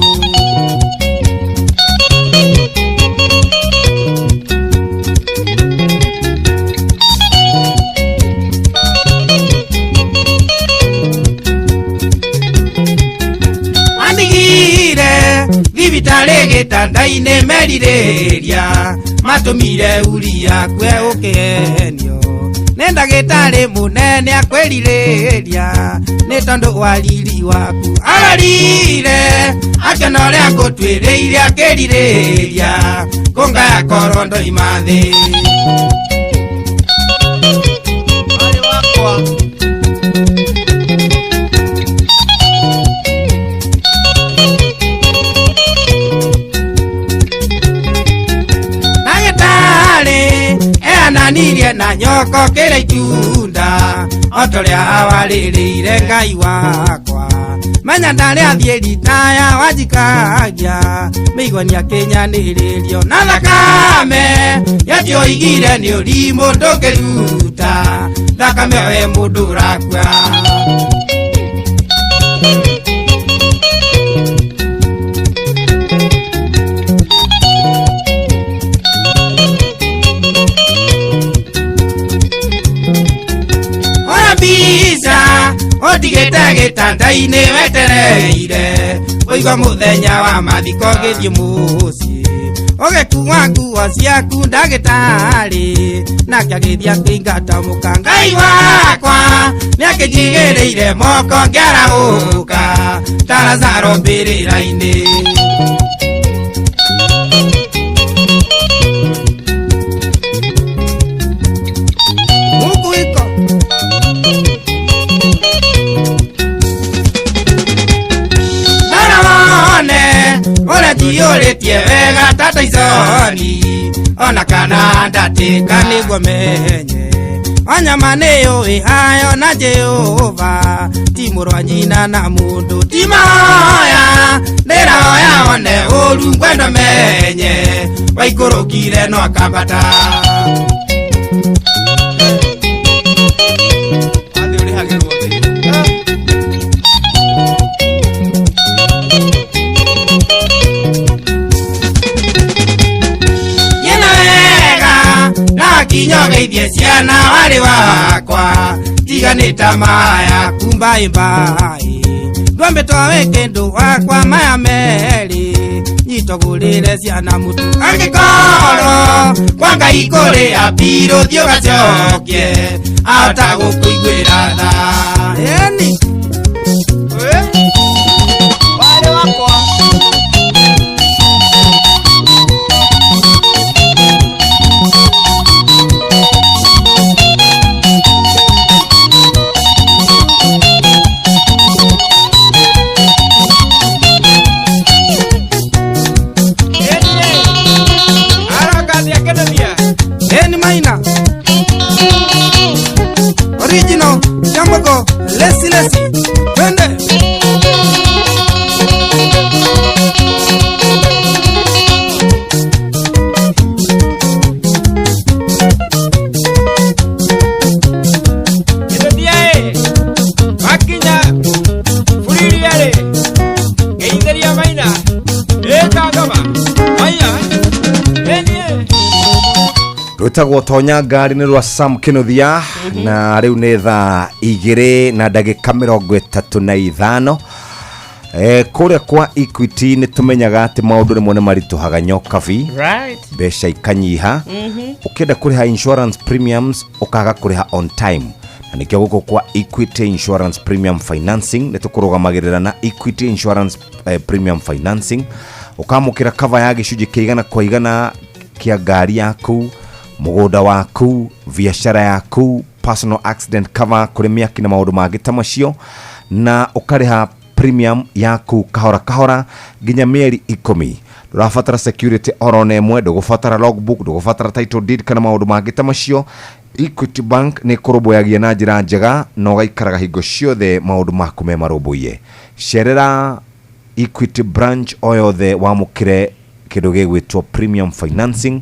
Thibitari gĩtanda-inĩ merirĩria matũmire uria kwe ũkenio nĩ ndagĩtarĩ mũnene akwĩrirĩria nĩ tondũ wa riri waku ararire akĩona ũrĩa ngũtuĩrĩire akĩrirĩria kũngaya korwo ndoima thĩ Arĩ wakwa Nirie na nyoko kĩrĩa itunda otorĩa awarĩrĩire Ngai wakwa menya ndarĩa thiĩ ritaya wanjikagia mĩigua kĩnyanĩrĩrio na thakame yatio igire nĩ ũrimũ ndũngĩruta thakame we mũndũ ũrakua Otigete gĩtanda-inĩ wetereire ũigua mũthenya wa mathiko gĩthiĩ mũciĩ ũgĩkuua nguo ciaku ndagĩtarĩ nake agĩthiĩ akĩingata mũka Ngai wakwa nĩakĩnjigĩrĩire moko ngĩarahũka ta Lazaro mbĩrĩra-inĩ Yũrĩtie wega ta Tyson ona kana ndatĩka nĩguo menye Wanyama nĩyũĩ hayo na Jehova ti mũrũ wa nyina na mũndũ ti mahoya ndĩrahoya one ũru ngwendo menye waikũrũkire no akambata Kinyo geithie ciana warĩ wakwa tiganĩta maya kumbai mbai ndwambĩtwo wĩ kĩndũ wakwa maya merĩ nyitũgũrĩre ciana mũtu angĩkorwo kwa Ngai kũrĩ apirũ thiĩ ũgacokie ahota gũkũiguĩra tha ĩni warĩ wakwa Original, Jambogo, Lesi, Wende. Idodiae, Makinya, Furiare, Geinderia Maina, Eka Gama, Maya, Enie. Rwĩtagwo tonya ngari nĩ rwa Sam Kĩnuthia na rĩu nĩ thaa 2 na ndagĩka 35 kũrĩa kwa Equity nĩ tũmenyaga atĩ maũndũ rĩmwe nĩ maritũhaga nyokabi mbeca ikanyiha ũkĩenda kũrĩha insurance premiums ũkaga kũrĩha on time na nĩkĩo gũkũ kwa Equity Insurance Premium Financing nĩ tũkũrũgamagĩrĩra na Equity Insurance Premium Financing ũkamũkĩra cover ya gĩcunjĩ kĩigana kwa igana kĩa ngari yaku mũgũnda waku biacara yaku personal accident cover kũrĩ mĩaki na maũndũ mangĩ ta macio na ũkarĩha premium yaku kahora kahora nginya mĩeri 10 ndũrabatara security oro na ĩmwe ndũgũbatara logbook ndũgũbatara title deed kana maũndũ mangĩ ta macio Equity Bank nä kå rå mbåyagia na njä ra njega na å gaikaraga hingo ciothe maå ndå maku me marå mbåiye. Cerera Equity branch o yothe wamå kä re kä ndå gä gwä two premium financing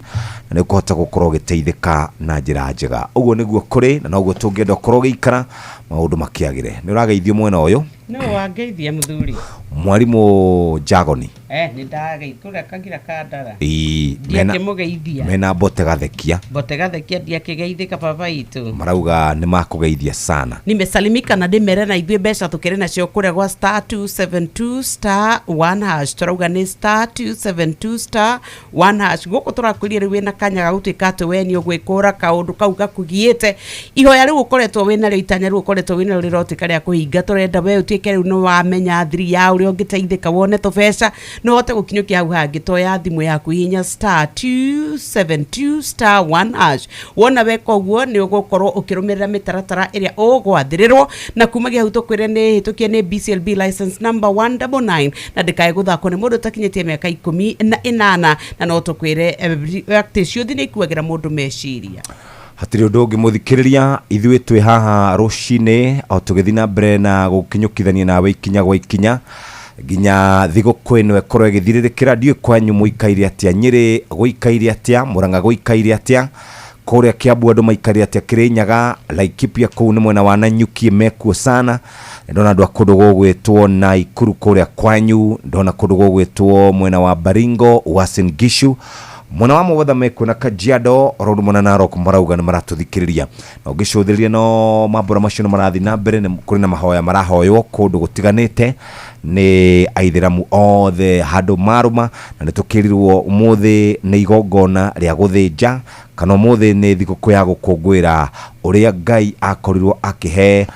na nä å kå hota gå korwo å gä teithä ka na njä ra njega. Å guo nä guo kå rä na noguo tå ngä enda å korwo å gä ikara maå ndå makä agä re. Nä å rageithio mwena å yå no wangeithia muthuri mwarimå Jagoni nä ndageithia kagira kandara mena Bote Gathekia ndiakigeithika baba itu marauga nä makå geithia sana. Nimesalimika na ndimere na ithuĩ mbeca tũkĩrĩ nacio kũrĩa gwa *272*1# tũrauga nĩ *272*1# gũkũ tũrakwĩria rĩu wĩna kanya ga gũtuĩka atĩ we nĩ ũgwĩkũra kaũndũ kau gakũgiĩte. Ihoya rĩu ũkoretwo wĩna rĩo, itanya rĩu ũkoretwo wĩna rĩo rĩrotuĩka rĩa kũhinga. Tũrenda we ũtuĩke rĩu nĩ wamenya thiri ya ũrĩa ũngĩteithĩka wone tũbeca no hote gũkinyũkia hau hangĩ toya thimũ yaku hihinya *272*1#. Wona weka ũguo nĩ ũgũkorwo ũkĩrũmĩrĩra mĩtaratara ĩrĩa ũgwathĩrĩrwo na kumagia hau tũkwĩre nĩ hĩtũkie nĩ BCLB license number 199 na ndĩkae gũthakwo nĩ mũndũ ũtakinyĩtie mĩaka 18 na no tũkwĩre actĩ ciothe nĩ ikuagĩra mũndũ meciria. Hatirĩ ũndũ ũngĩ mũthikĩrĩria, ithuĩ twĩ haha rũcinĩ o tũgĩthiĩ na mbere na gũkinyũkithania nawe ikinya gwa ikinya nginya thigũkũ ĩno ĩkorwo ĩgĩthirĩrĩkĩra. Ndiũĩ kwanyu mũikaire atĩa, Nyĩrĩ gũikaire atĩa, Mũrang'a gũikaire atĩa, kũrĩa Kiambu andũ maikaire atĩa, Kĩrĩnyaga, Laikipia kũu nĩ mwena wa Nanyuki mekuo sana. Ndona andũ a kũndũ gũgwĩtwo Naikuru kũrĩa kwanyu, ndona kũndũ gũgwĩtwo mwena wa Baringo, Uasin Gishu, mwena wa Mũgotha mekuo na Kajiado, Road mwena Narok marauga nĩ maratũthikĩrĩria. Na ũngĩcũthĩrĩria no mambũra macio nĩ marathiĩ na mbere, kũrĩ na mahoya marahoywo kũndũ gũtiganĩte nĩ aithĩramu othe handũ marũma, na nĩ tũkĩrirwo ũmũthĩ nĩ igongona rĩa gũthĩnja kana ũmũthĩ nĩ thigũkũ ya gũkũngũĩra ũrĩa Ngai akorirwo akĩhe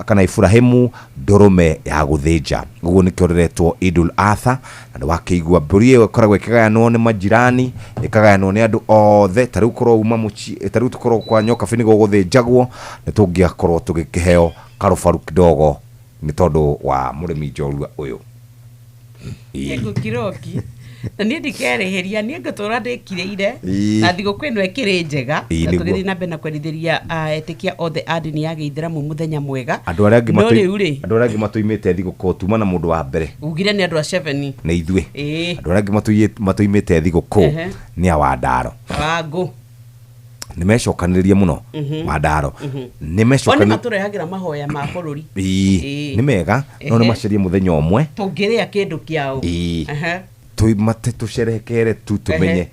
kana Ibrahimu ndũrũme ya gũthĩnja. Ũguo nĩ kĩoreretwo Idul Adha, na nĩ wakĩigua mbũri ĩyo ĩkoragwo ĩkĩgayanwo nĩ majirani, ĩkagayanwo nĩ andũ othe. Ta rĩu korwo uma mũciĩ, ta rĩu tũkorwo kwa nyoka bini gũgũthĩnjagwo, nĩ tũngĩakorwo tũgĩkĩheo karũbaru kidogo nĩ tondũ wa mũrĩmi njorua ũyũ. Yego kiroki na niĩ ndikerĩhĩria, niĩ ngũtũra ndĩkirĩire na thigũkũ ĩno ĩkĩrĩ njega, na tũgĩthiĩ na mbere na kwendithĩria etĩkia othe a ndini ya Gĩithĩramu mũthenya mwega. Andũ arĩa angĩ matoimĩte thigũkũ tuma na mũndũ wa mbere ugire nĩ andũ a Cheveni nĩ ithuĩ. Andũ arĩa angĩ matoimĩte thigũkũ nĩ a Wandaro Wangũ nĩ mecokanĩrĩrie mũno. Wandaro nĩ mecokanĩrĩrie, matũrehagĩra mahoya ma bũrũri nĩ mega, no nĩ macarie mũthenya ũmwe tũngĩrĩa kĩndũ kĩao tuimate tucerekere tu tumenye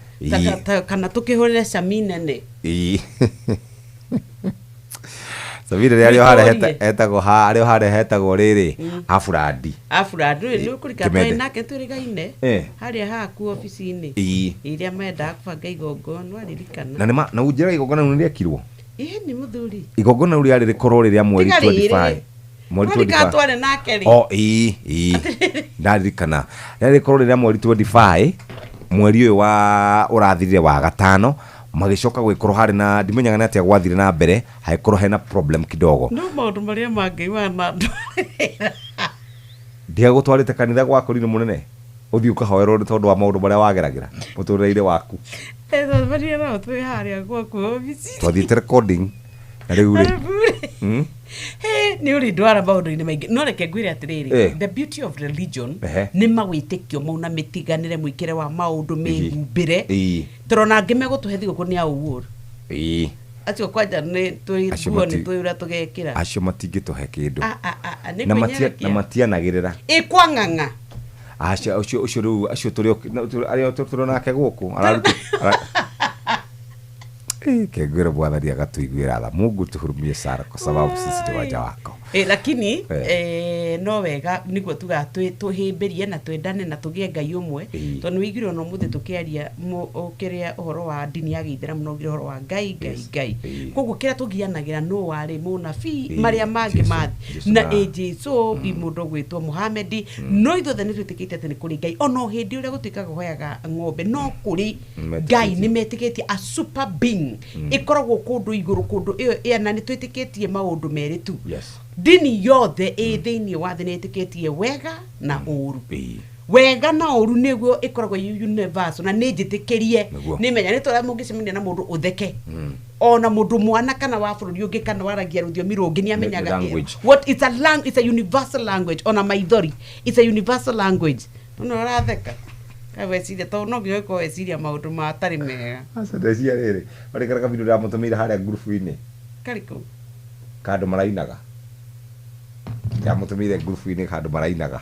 kana tukihurire cami nene Savire rĩarĩo harehetago harehetago rĩrĩ Afuradi nĩ ũkũrikana nake tũrĩgaine harĩa haku ofici-inĩ iria mendaga kũbanga igongona waririkana na ũnjĩra igongona nĩ rĩekirwo nĩ mũthuri igongona rĩu rĩarĩ rĩkorwo rĩrĩa mweri 25 ndaririkana rĩarĩ rĩkorwo rĩrĩa mweri 25 mweri ũyũ wa ũrathirire wa gatano magĩcoka gwĩkorwo harĩ na ndimenyaga nĩ atĩa gwathire na mbere hagĩkorwo hena problem kidogo no maũndũ marĩa mangĩiwana ndiagũtwarĩte kanitha gwakorire mũnene ũthiĩ ũkahoerwo nĩ tondũ wa maũndũ marĩa wageragĩra mũtũrĩre-inĩ waku twathiĩte recording na rĩu rĩ nĩ ũrĩ ndwara maũndũ-inĩ maingĩ no reke ngwĩre atĩrĩrĩ the beauty of religion nĩ mawĩtĩkio mauna mĩtiganĩre mũikĩre wa maũndũ mĩhumbĩre tũrona angĩ megũtũhe thigũkũ nĩ aũguo acio kwanja nĩ twĩguo nĩ twĩ ũrĩa tũgekĩra acio matingĩtũhe kĩndũ na matianagĩrĩra kwa ng'ang'a acio rĩu acio arĩa tũronake gũkũ araruta kengwĩra Bwana agatuiguĩra tha Mungu tuhurumie Sara kwa sababu sisi ni waja wako lakini no wega niguo tuhĩmbĩrie na twendane na tũgĩe Ngai ũmwe tondũ wĩigire ona mũthĩ tũkĩaria ũkĩrĩa ũhoro wa ndini ya Gĩithĩramu no ũgire ũhoro wa Ngai koguo kĩrĩa tũgianagĩra no warĩ mũnabii marĩa mangĩ mathi na Jesũ mũndũ gwĩtwo Muhammad no ithuothe nĩ twĩtĩkĩte atĩ nĩ kũrĩ Ngai ona hĩndĩ ũrĩa gũtuĩkaga hoyaga ng'ombe no kũrĩ Ngai nĩ metĩkĩtie a super being ikoragwo kũndũ igũrũ kũndũ ĩyo na nĩ twĩtĩkĩtie maũndũ merĩ tu dini yothe thĩinĩ wa thĩ nĩ ĩtĩkĩtie wega na ũru wega na ũru nĩguo ĩkoragwo universal na nĩ njĩtĩkĩrie nĩ menya nĩ tũrĩa mũngĩcemania na mũndũ ũtheke ona mundu mwana kana wa bururi ungi kana waragia rũthiomi rũngĩ ni amenyaga what it's a universal language ona maithori it's a universal language no ratheka kaweciria to no gyo ko weciria maundu matari mega asa decia rere bari karaga video ya mutumira haria group-ini kariko kando marainaga ya mutumire group-ini kando marainaga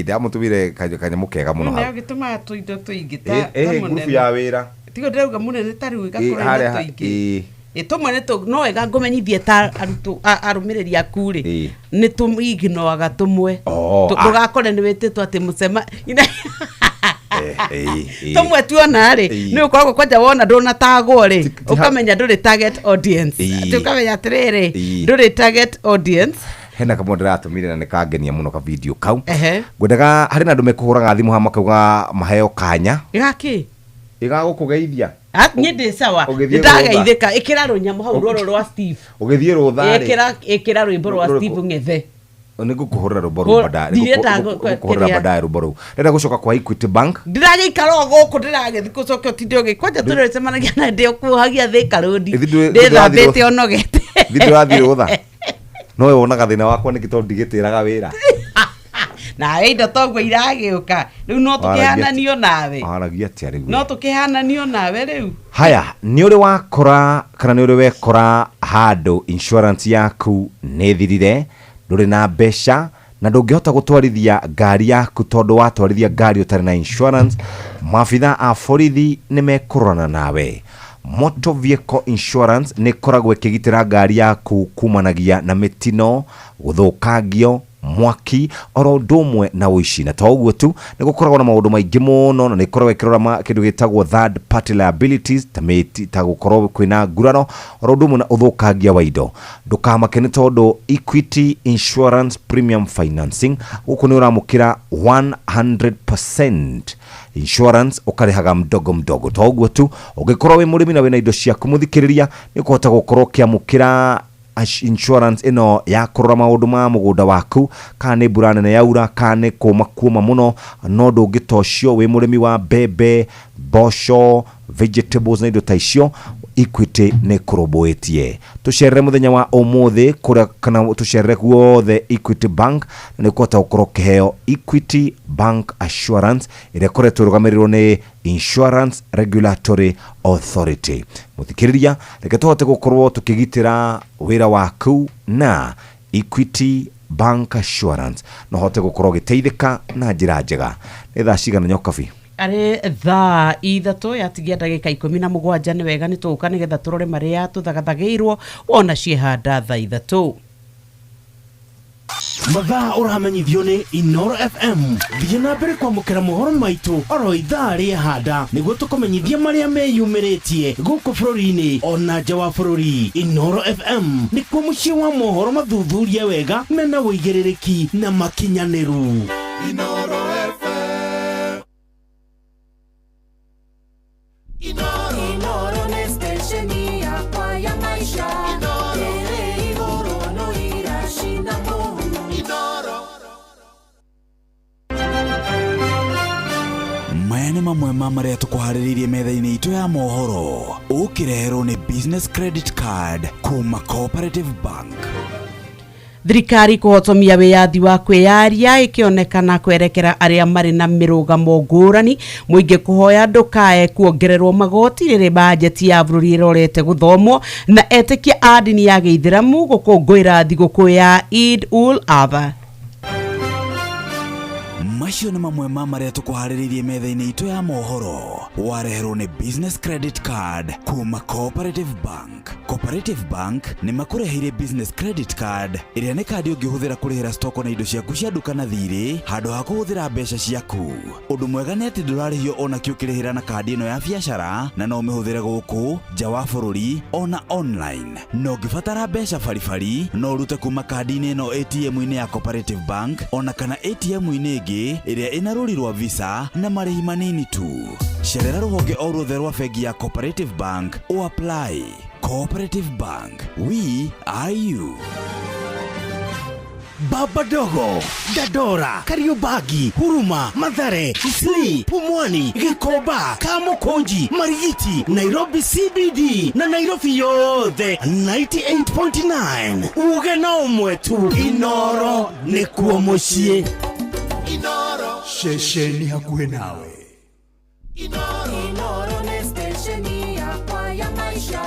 ya mutumire kanya mukega muno ha gituma tuindo tuingita group ya wira tigo ndauga munene tari wika kura tuingi tumwe ne to no ega ngomenyithie ta arutu arumiriri akuri ni tumiginoaga tumwe tugakore ni wititwo ati mucema tumwe tuona ri ni ukoragwo kwanja wona ndona tagwo ri ukamenya nduri target audience tukamenya atiriri nduri target audience hena kamwe ndiratumire na nikangenia muno ka video kau ngwendaga hari na andu mekuhuraga thimu ha makauga maheo kanya igaki igagukugeithia ni ndi sawa ndagaithika ikira runyamu hau roro rwa Steve ugithie ruthari ikira rwimbo rwa Steve ngethe nigukuhurira rumbo ru badari gukuhurira badari rumbo ru ndenda gucoka kwa Equity Bank ndiraje ikaro guku ndiragethi gucoka utinde ugikwanja turecemanagia na ndio kuhagia thika rodi ndithambite onogete video yathi rutha no wonaga thina wakwa nikito ndigitiraga wira na indo togwo iragiuka riu no tukihananio nawe aragia tia riu no tukihananio nawe riu haya ni uri wakora kana ni uri wekora handu insurance yaku nithirire nduri na besha na ndungihota gutwarithia ngari yaku tondu watwarithia ngari utari na insurance mafitha a borithi ni mekurana nawe Motor Vehicle Insurance ni koragwo ikigitira ngari yaku kumanagia na mitino guthukangio mwaki oro ndumwe na uici na to uguo tu ni gukoragwo na maundu maingi muno na ni koragwo ikirora kindu gitagwo third party liabilities tamiti ta gukorwo kwina ngurano oro ndumwe na uthukangia wa indo ndukamake ni tondu Equity Insurance Premium Financing guku ni uramukira 100% insurance ukarihaga mdogo to uguo tu ugikorwo wi murimi na wina indo ciaku muthikiriria ni kuhota gukorwo kiamukira insurance ino ya kurora maundu ma mugunda waku kana mbura nene yaura kana kuma muno no ndungitocio wi murimi wa bebe bosho vegetables na indo ta icio Equity ne kuroboetie tucerere muthenya wa umuthi kura kana tucerere guothe Equity Bank ne kota ukoro keheo Equity Bank Assurance ire koretwo rugamirirwo ni Insurance Regulatory Authority muthikiriria reke tuhote gukorwo tukigitira wira waku na Equity Bank Assurance no hote gukorwo giteithika na njira njega ni thaa cigana nyokabi ari thaa ithatu yatigia ndagika 17 ni wega ni tuka ni getha turore maria tuthagathagiirwo wona ciehanda thaa ithatu mathaa uramenyithio ni Inoro FM thiĩ na mbere kwamũkĩra mohoro maitũ oro ithaa rĩehanda nĩguo tũkũmenyithia marĩa meyumĩrĩtie gũkũ bũrũri-inĩ ona nja wa bũrũri. Inoro FM nĩkuo mũciĩ wa mohoro mathuthurie wega mena wũigĩrĩrĩki na makinyanĩru. Inoro FM Inoro ni station yakwa ya maisha ere iguru no irashinda mu Inoro. Maya nĩ mamwe ma marĩa tũkũharĩrĩirie metha-inĩ itũ ya mohoro ũkĩreherwo nĩ Business Credit Card kuma Cooperative Bank. Thirikari kuhotomia wiyathi wa kwiyaria ikionekana kwerekera aria mari na mirugamo ngurani muingi kuhoya ndukae kuongererwo magoti riri bajeti ya bururi irorete guthomwo na etikia adini ya Gĩithĩramu gũkũngũĩra thigũkũ ya Eid ul Adha. Macio nĩ mamwe ma marĩa tũkũharĩrĩirie metha-inĩ itũ ya mohoro wareherwo nĩ Business Credit Card kuma Cooperative Bank. Cooperative Bank nĩ makũreheire Business Credit Card ĩrĩa nĩ kandi ũngĩhũthĩra kũrĩhĩra stoko na indo ciaku cia nduka na thirĩ handũ ha kũhũthĩra mbeca ciaku. Ũndũ mwega nĩ atĩ ndũrarĩhio ona kĩ ũkĩrĩhĩra na kandi ĩno ya biacara na no ũmĩhũthĩre gũkũ nja wa bũrũri ona online. No ũngĩbatara mbeca baribari no ũrute kuma kandi-inĩ ĩno ATM-inĩ ya Cooperative Bank ona kana ATM-inĩ ĩngĩ ĩrĩa ĩna rũri rwa Visa na marĩhi manini tu. Cerera rũhonge o ruothe rwa bengi ya Cooperative Bank o apply. Cooperative Bank, we are you. Baba Dogo, Dadora, Kariobangi, Huruma, Mathare, Isli, Pumwani, Gikoba, Kamukonji, Marigiti, Nairobi CBD na Nairobi yothe 98.9. Ugena umwetu Inoro nikuo mucie. Inoro shesheni hakuhe nawe. Inoro ne stesheni yakwa ya maisha.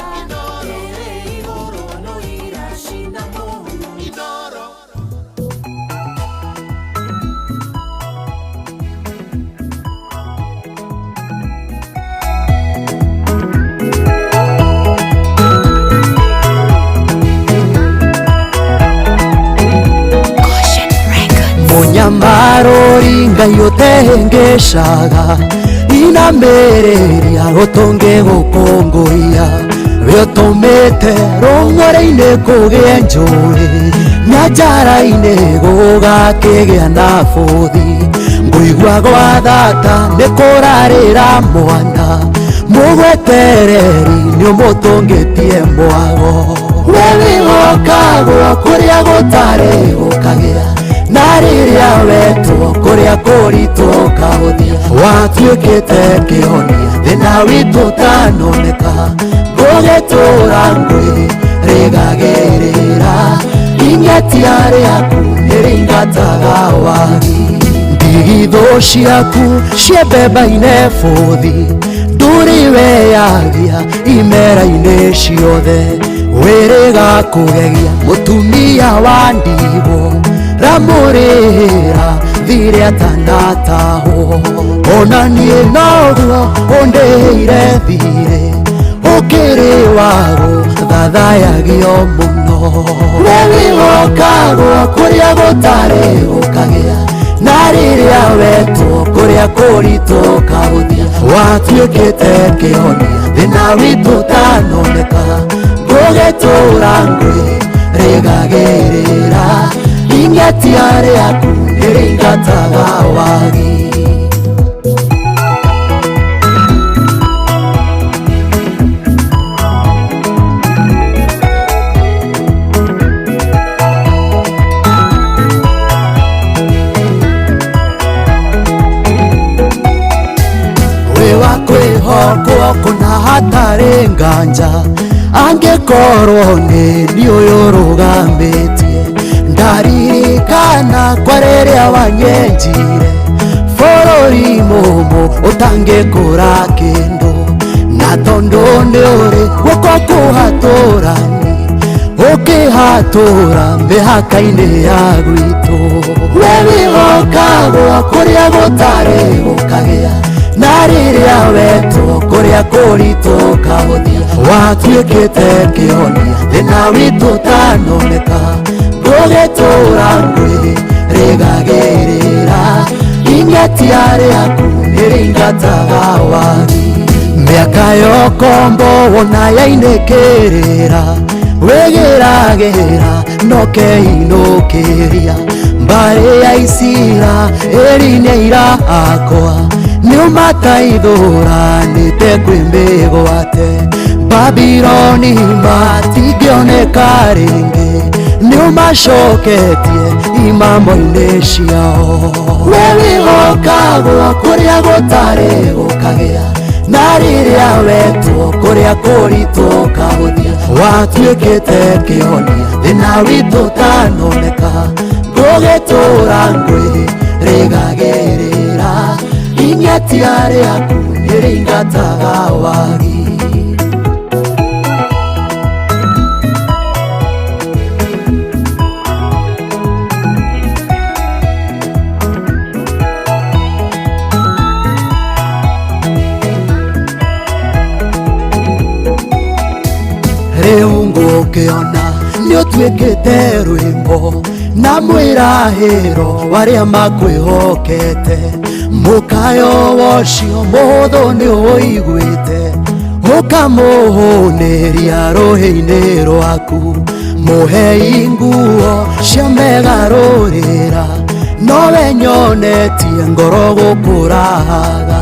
Ere igoro no irashinda mo. Inoro Munyamarori ngayotengeshaga inamereria gotonge gukongoia biotomete rongore-ine kugia njuri nyajara-ine gugakigea na bothi nguigua gwa thata nikurarira mwana mugwetereri niumutungitie mwago wewigokagwo kuria gutari gukagia na riria wetwo kuria kuritwo kahuthia watuikite kionia thina witu tanoneka gugitura ngwiri rigagirira ingetia riaku niringataga wagi ndigitho ciaku ciembemba-ine buthi nduriweyagia imera-ine ciothe wiriga kugegia mutumia wa ndigwo ramurira thire atanataho ona nie noguo undeire thire ukiri wago thathayagio muno wewigokagwo kuria gutari gukagia na riria wetwo kuria kuritwo kahuthia watuikite kionia thina witu tanoneka gugitura ngwiri rigagirira ingetia riaku niringataga wagi wiwa kwihokwo kuna hatari nganja angikorwo ni uyu rugambitie ndaririkana kwa riria wanyenjire bururi mumu utangikura kindu na tondu ni uri guko kuhaturani ukihatura mihaka-ini ya gwitu wewigokagwo kuria gutari gukagia na riria wetwo kuria kuritwo kahuthia watuikite kionia thina witu tanoneka gugitura ngwiri rigagirira ingetia riaku niringataga wagi miaka yokombo wona yainikirira wigiragira nokeinukiria mbari ya isira eri-ine irakwa niumataithuranite kwimigwate Babironi matingioneka ringi niumacoketie imamo-ini ciao wewigokagwo kuria gutari gukagia na riria wetwo kuria kuritwo kahuthia watuikite kionia thina witu tanoneka gugitura ngwiri rigagirira ingetia riaku niringataga wagi riu ngukiona niutuikite rwimbo na mwirahiro waria makwihokete mukayo wocio muhuthu ni uiguite ukamuhuniria ruhi-ini rwaku muhei nguo cia megarurira nowe nyonetie ngoro gukuraga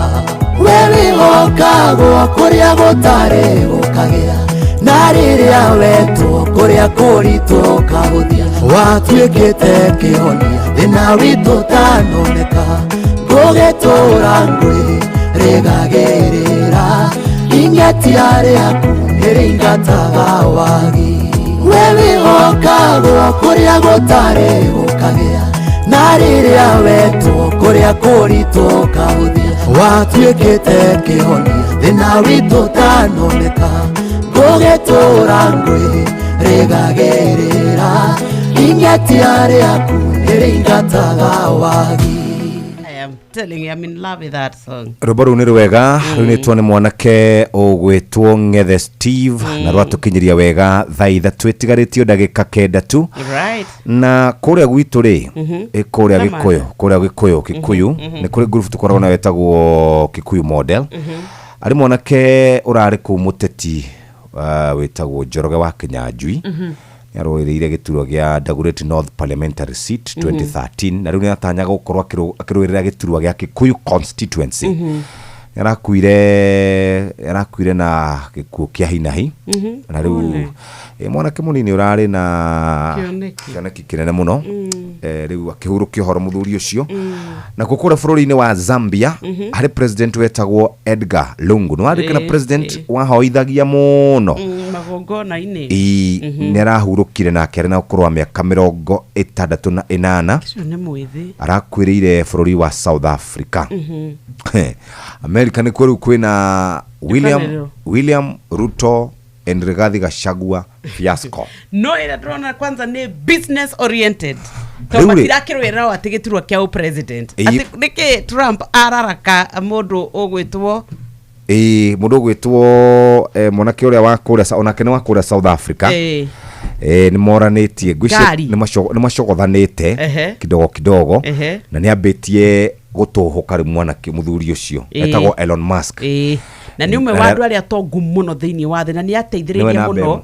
wewigokagwo kuria gutari gukagia na riria wetwo kuria koria kuritoka guthia watuikite kihonia thina witu tanoneka ngugitura ngwi rigagirira ingetiari yaku niringataga wagi wewe hokagwo kuria gutari gukagia na riria wetu kuria kuritoka guthia watuikite kihonia thina witu tanoneka ngugitura ngwi rigagirira ingetiari yaku niringataga wagi. Telling you, I'm in love with that song. Robaru ni rwega runitwo ni mwanake ugwitwo Ngethe Steve na rwatukinyiria wega thaitha twitigaritio ndagika kenda tu na kuria gwitu ri kuria gikuyu kikuyu ni kuri group tukoragwo na wetagwo Kikuyu Model ari mwanake urari ku muteti wetagwo Njoroge wa Kinyanjui yaroireire gituro gia Dagoretti North Parliamentary Seat 2013 na riu ni atanya gukorwo akiroirira gituro gia Kikuyu constituency yarakuire na gikuo kia hinahi na riu mwanake munini urari na kioneki kinene muno riu akihurukio horo muthuri ucio na gukura bururi-ini wa Zambia hari president wetagwo Edgar Lungu no ari kana president wahoithagia muno magongona-ini ni arahurukire na kere na ukorwa miaka 68 cio ni mwithi arakwiriire bururi wa South Africa America ni kweru kwina William Ruto and Rigathi Gachagua fiasco no ira drona kwanza ni business oriented to matirakirwira atigiturwa kia president ati niki Trump araraka mundu ugwitwo mundu ugwitwo mwanake uria wa kuria onake ni wa kuria South Africa ni moranitie ngwici ni macogothanite kidogo na ni ambitie gutuhuka ri mwanake muthuri ucio etagwo Elon Musk na ni umwe wa andu aria tongu muno thiini wa thi na ni ateithiririe muno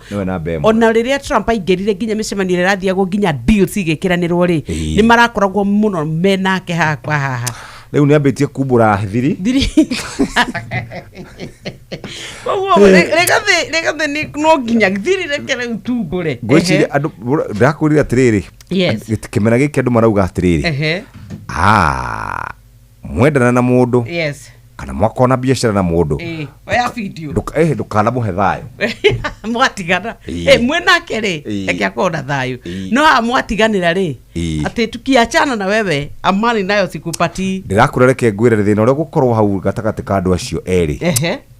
ona riria Trump aingirire nginya micemanio irathia nginya deals igikiranirwo ri ni marakoragwo muno menake haha riu ni ambitie kumbura thiri regathe ni no nginya thiri rekere utumbure ngwici andu ndakurira atiriri kimera giki andu marauga atiriri mwendana na mundu kana mwakona biashara na mundu oya video ndukana muhe thayo mwatigana mwenake ri ekiakona thayo no mwatiganira ri ati tukiachana na wewe amani nayo sikupati ndirakurereke ngwire thina uria gukorwo hau gatagati ka andu acio eri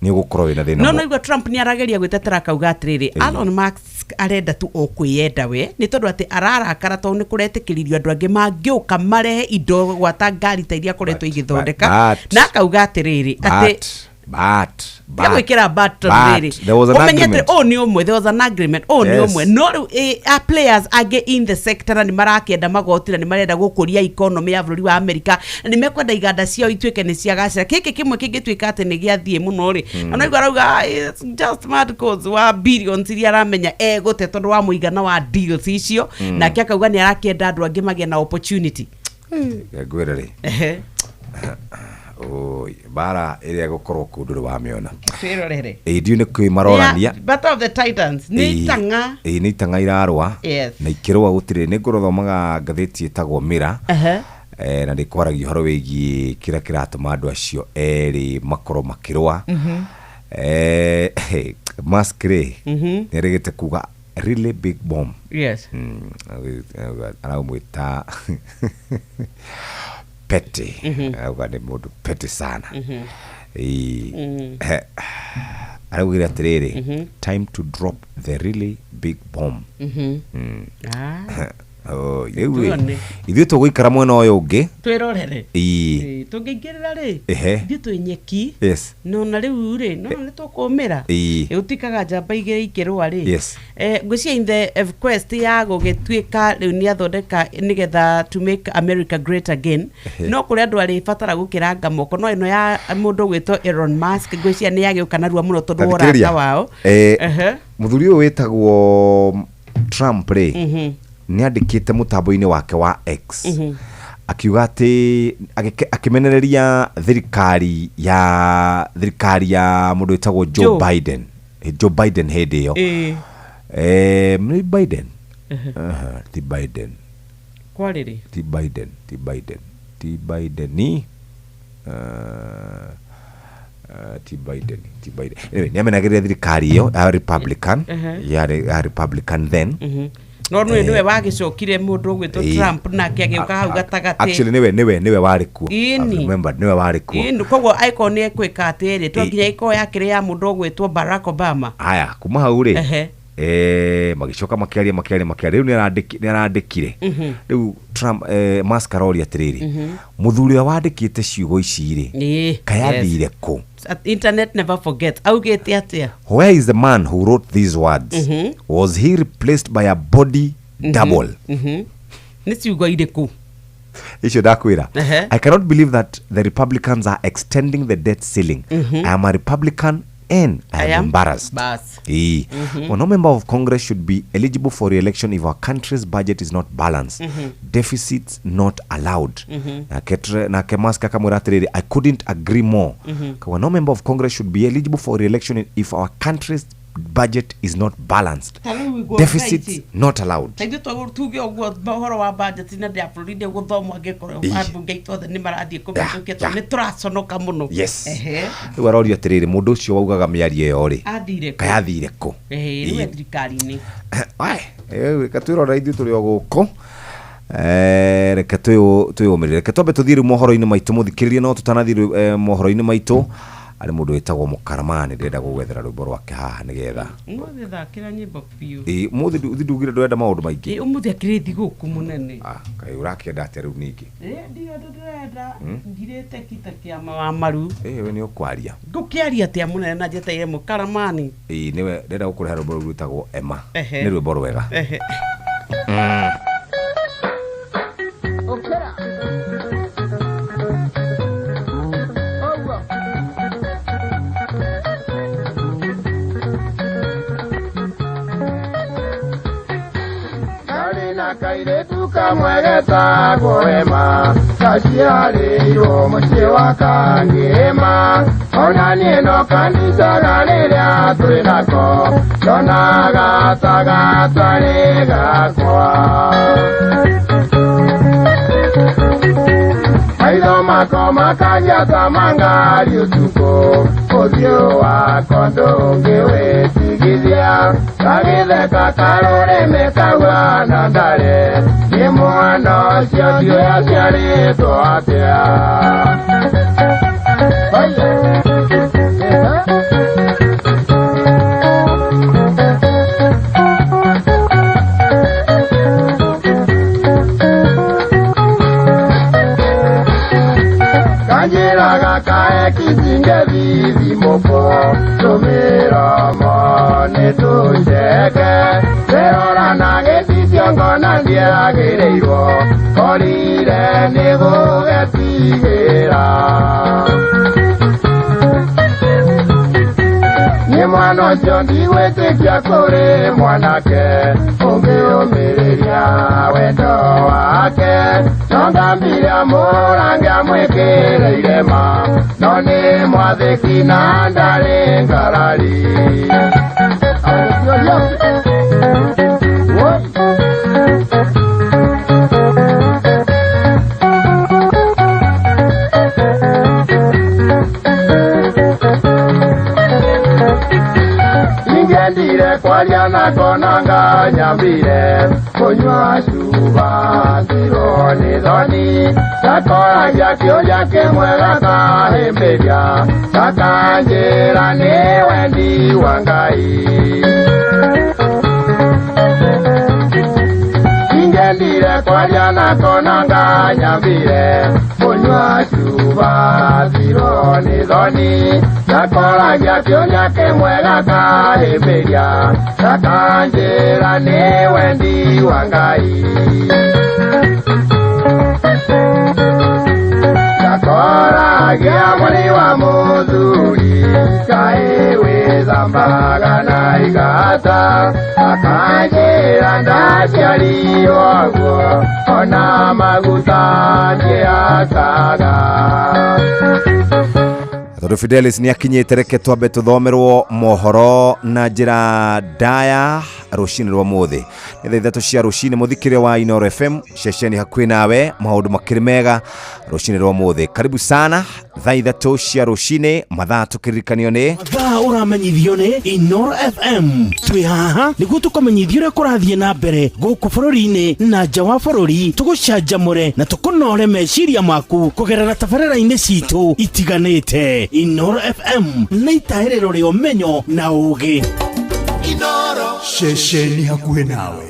ni gukorwo wina thina no igwa Trump ni arageria gwitetera kauga atiriri Elon Musk arenda tu okwiyenda we ni tondu ati ararakara to ni kuretikiririo andu angi mangiuka marehe indo gwata ngari ta iria koretwo igithondeka na kauga atiriri ati there was an agreement. There was an agreement. No players age in the sector na ni marakenda magoti na ni marenda gukuria economy ya bururi wa America na ni mekwenda iganda ciao itweke ni cia gacira kiki kimwe kingitwika ati ni giathie muno ri na igwa rauga it's just mad cause wa billions iria aramenya gute tondu wa muigana wa deals icio na kiakauga ni arakenda andu angi magie na opportunity ngwirere bara iria gukorwo kundu wa miona twirorere ndio ni kwimarorania Battle of the Titans ni tanga ni tanga irarwa na ikirwa gutire ni ngorothomaga ngatheti etagwo Mira na ndikoragio horo wigi kira kiratuma andu acio eri makoro makirwa Maskre ni regete kuga really big bomb aramwita petty ni mundu petty sana araugire atiriri time to drop the really big bomb ithuĩ tũgũikara mwena ũyũ ũngĩ twĩrorere tũngĩingĩrĩra rĩ ithuĩ twĩ nyeki no na rĩu rĩ no nĩ tũkũmĩra gũtikaga njamba igĩrĩ ikĩrũa rĩ ngwĩciria in the quest ya gũgĩtuĩka rĩu nĩ athondeka nĩgetha to make America great again no kũrĩ andũ arĩbatara gũkĩranga moko no ĩno ya mũndũ gwĩtwo Elon Musk ngwĩciria nĩ yagĩũka narua mũno tondũ wa ũrata wao mũthuri ũyũ wĩtagwo Trump rĩ ni andikite mutambo-ini wake wa X akiuga ati akimenereria thirikari ya mundu wetagwo Joe Biden hindi iyo Biden. Ti Biden. Kwariri. Ti Biden ni Ti Biden. Anyway, niamenageria thirikari iyo Republican. Ya Republican then. No niwe wagicokire mundu gwitwo Trump na kiageuka hau gatagati. Actually niwe wari kuo. Remember niwe wari kuo. Koguo icon ekwika atiri twanginya iko yakire ya mundu gwitwo Barack Obama. Aya kuma hau ri. Magicoka makiaria riu ni arandikire. Riu Trump maskarori atiriri. Muthuri wandikite ciugo ici ri. Kayathire ku. Internet never forgets. Augete atia. Where is the man who wrote these words? Was he replaced by a body double? Ni ciugo iriku. Icio dakwira. I cannot believe that the Republicans are extending the debt ceiling. I am a Republican and I am embarrassed. Well, no member of Congress should be eligible for re-election if our country's budget is not balanced. Deficits not allowed. I couldn't agree more. No member of Congress should be eligible for re-election if our country's budget is not balanced. Deficits not allowed. Yes. Waroria tiriri mundu ucio waugaga miarie yo ri. Kayathire ku. Niwe thirikari-ini. Reka twirora ithu turi o guku. Reka twiyumirire. Reka twambe tuthire mohoro-ini maitu muthikiririe no tutanathire mohoro-ini maitu. Ari mundu wetagwo Mukaramani ndenda gugwethera rwimbo rwake haha nigetha muthi thakira nyimbo piu muthi ndugire ndwenda maundu maingi umuthi akiri thiguku munene kai urakenda atia riu ningi ndio ndenda ngirete kita kia maru we ni ukwaria ngukiaria atia munene na jeteire Mukaramani niwe ndenda gukureha rwimbo rwitagwo Ema ni rwimbo rwega Kairetu kamwegeta goema kaciarĩirwo mũciĩ wa Kangĩma ona niĩ no kanithaga rĩrĩa twĩ nako ndonaga ta gatarĩ gakwa maitho makwa makagia ta mangari ũtukũ ũthiũ wakwa ndũngĩwĩtigithia gagĩtheka karũrĩmĩ kaua na ndarĩ nĩ mwana ũcio ndiũĩ aciarĩtwo atĩa kanjĩraga kae kicinge thithi mũko tũmĩromo nĩ tũceke twerora na gĩcicio ngona ndiagĩrĩirwo korire nĩ gũgetigĩra nĩ mwana ũcio ndigwĩtĩkia kũrĩ mwanake ũngĩũmĩrĩria wendo wake no ngambire amũrange amwĩkĩre irema no nĩ mwathĩki na ndarĩ ngarari ingendire kwaria na konanga nyambire kunywa cuba thirwo nĩ thoni gakoragia kĩũria kĩmwe gakahĩmbĩria gakanjĩra nĩ wendi wa Ngai ingendire kwaria na konanga nyambire kunywa cuba thirwo nĩ thoni gakoragia kĩũria kĩmwe gakahĩmbĩria gakanjĩra nĩ wendi wa Ngai gakoragia mũrĩ wa mũthuri kaĩ wĩthambaga na igata gakanjĩra ndaciarirwo guo ona maguta ndiakaga Tondu Fidelis ni akinyite reke twambe tuthomerwo mohoro na njira ndaya rucini rwa muthi ni thaa 3 cia rucini muthikire wa Inoro FM ceceni hakuhi nawe maundu makiri mega rucini rwa muthi karibu sana thaa 3 cia rucini mathaa tukirikanio ni mathaa uramenyithio ni Inoro FM twi haha niguo tukomenyithio ria kurathie na mbere guku bururi-ini na nja wa bururi tugucanjamure na tukunore meciria maku kugerera tabarĩra-inĩ citu itiganĩte. Inoro FM na itaherero ria umenyo na ugi. Inoro ceceni hakuhi nawe.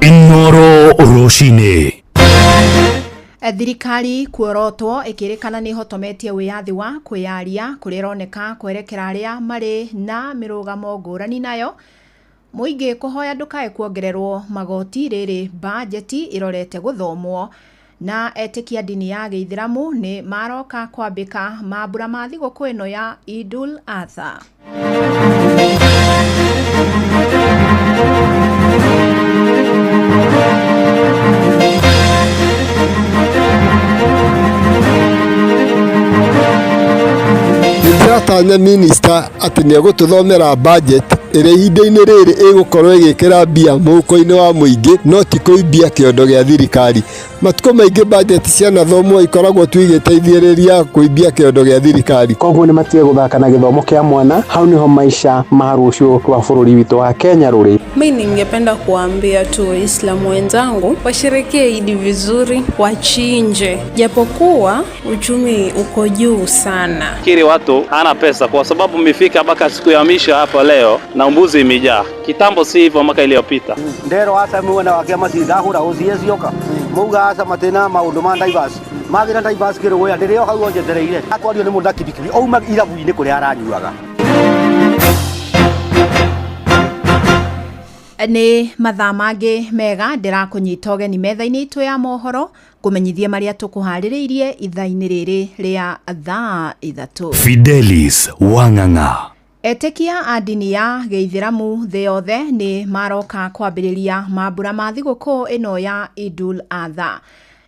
Inoro rucini. Thirikari kuorotwo ikirikana ni hotometie wiyathi wa kwiyaria kurironeka kwerekera aria mari na mirugamo ngurani nayo muingi kuhoya ndukae kuongererwo magoti riri bajeti irorete guthomwo na etikia dini ya Gĩithĩramu ni maroka kwambika mambura ma thigũkũ ĩno ya Idul Adha. Nĩndĩratanya minister atĩ nĩegũtũthomera budget ĩrĩa ihinda-inĩ rĩrĩ ĩgũkorwo ĩgĩkĩra mbia mũhuko-inĩ wa mũingĩ no ti kũimbia kĩondo gĩa thirikari. Matukũ maingĩ budget cianathomwo ikoragwo tu igĩteithĩrĩria kũimbia kĩondo gĩa thirikari. Koguo nĩ matige gũthaka na gĩthomo kĩa mwana, hau niho maisha ma rũciũ rwa bũrũri witũ wa Kenya rũrĩ. Mimi ningependa kuambia tu Waislamu wenzangu washerekee Idi vizuri, wachinje, japokuwa uchumi uko juu sana. Kiri watu hana pesa kwa sababu mmefika mpaka siku ya misha hapa leo na mbuzi imejaa. Kitambo si hivyo mwaka iliyopita. Ndero hasa mwana wake masiga hura uziesioka. Muga hasa matena maundu ma diverse. Magira diverse kiro goya ndireo hau onjetereire. Akwario ni mundaki bikiri. Ouma irabu-ini kuria aranyuaga. Ni mathaa mangi mega ndirakunyita ũgeni metha-inĩ itũ ya mohoro kumenyithia maria tukuharĩrĩirie ithaa-inĩ rĩrĩ rĩa thaa 3. Fidelis Wang'ang'a. Etekia a dini ya Gĩithĩramu thĩ yothe ni maroka kwambĩrĩria mambura ma thigũkũ ĩno ya Idul Adha.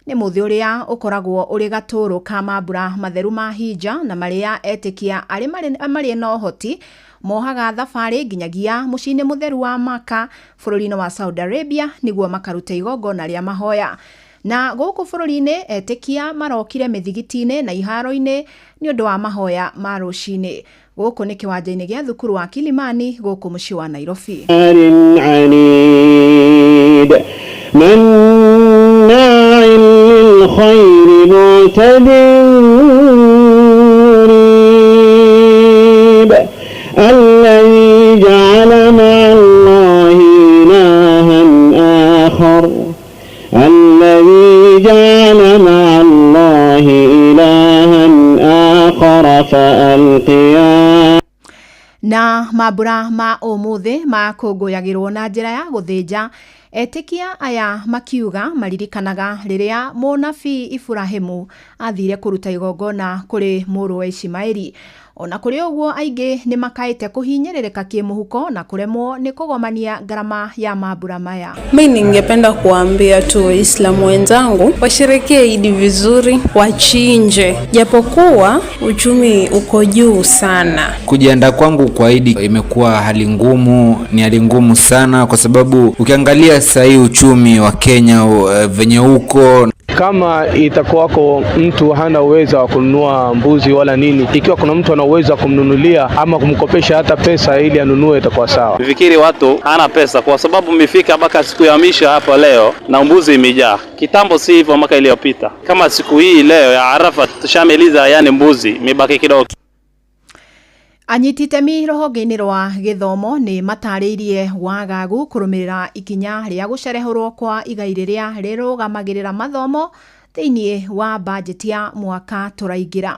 Ni muthi uria ukoragwo uri gatũrũ ka mambura matheru ma hija na maria etekia arĩ na ũhoti mohaga thabarĩ nginyagia mũciĩ-inĩ mũtheru wa Maka bũrũri-inĩ wa Saudi Arabia niguo makaruta igongona rĩa mahoya. Na gũkũ bũrũri-inĩ etekia marokire mĩthigiti-inĩ na iharo-inĩ nĩ ũndũ wa mahoya ma rũcinĩ. Gũkũ nĩ kĩwanja-inĩ gĩa thukuru wa Kilimani gũkũ mũciĩ wa Nairobi. الذي جعل مع الله إلها آخر الذي جعل مع الله إلها آخر فألقياه. Na mambura ma ũmũthĩ makũngũyagĩrwo na njĩra ya gũthĩnja. Etekia aya makiuga maririkanaga rĩrĩa mũnabii Ibrahimu athire kũruta igongona kũrĩ mũrũ wa Ishimaeli. Ona kuri ũguo aingĩ nĩ makaĩte kũhinyĩrĩrĩka kĩmũhuko na kuremwo nĩ kũgomania gharama ya mambura maya. Mimi ningependa kuambia tu Waislamu wenzangu washerekee Idi vizuri, wachinje, japokuwa uchumi uko juu sana. Kujiandaa kwangu kwa Idi imekuwa hali ngumu, ni hali ngumu sana kwa sababu ukiangalia sasa hii uchumi wa Kenya venye uko. Kama itakuwako mtu hana uwezo wa kununua mbuzi wala nini, ikiwa kuna mtu ana uwezo wa kumnunulia ama kumkopesha hata pesa ili anunue itakuwa sawa. Fikiri watu hana pesa kwa sababu mmefika mpaka siku ya misha hapa leo na mbuzi imejaa. Kitambo si hivyo mwaka iliyopita. Kama siku hii leo ya Arafa tushameliza yani mbuzi imebaki kidogo. Anyititemi rũhonge-inĩ rwa gĩthomo nĩ matarĩirie wagagu kũrũmĩrĩra ikinya rĩa gũcerehũrwo kwa igai rĩrĩa rĩrũgamagĩrĩra mathomo thĩinĩ wa bajeti ya mwaka tũraingĩra.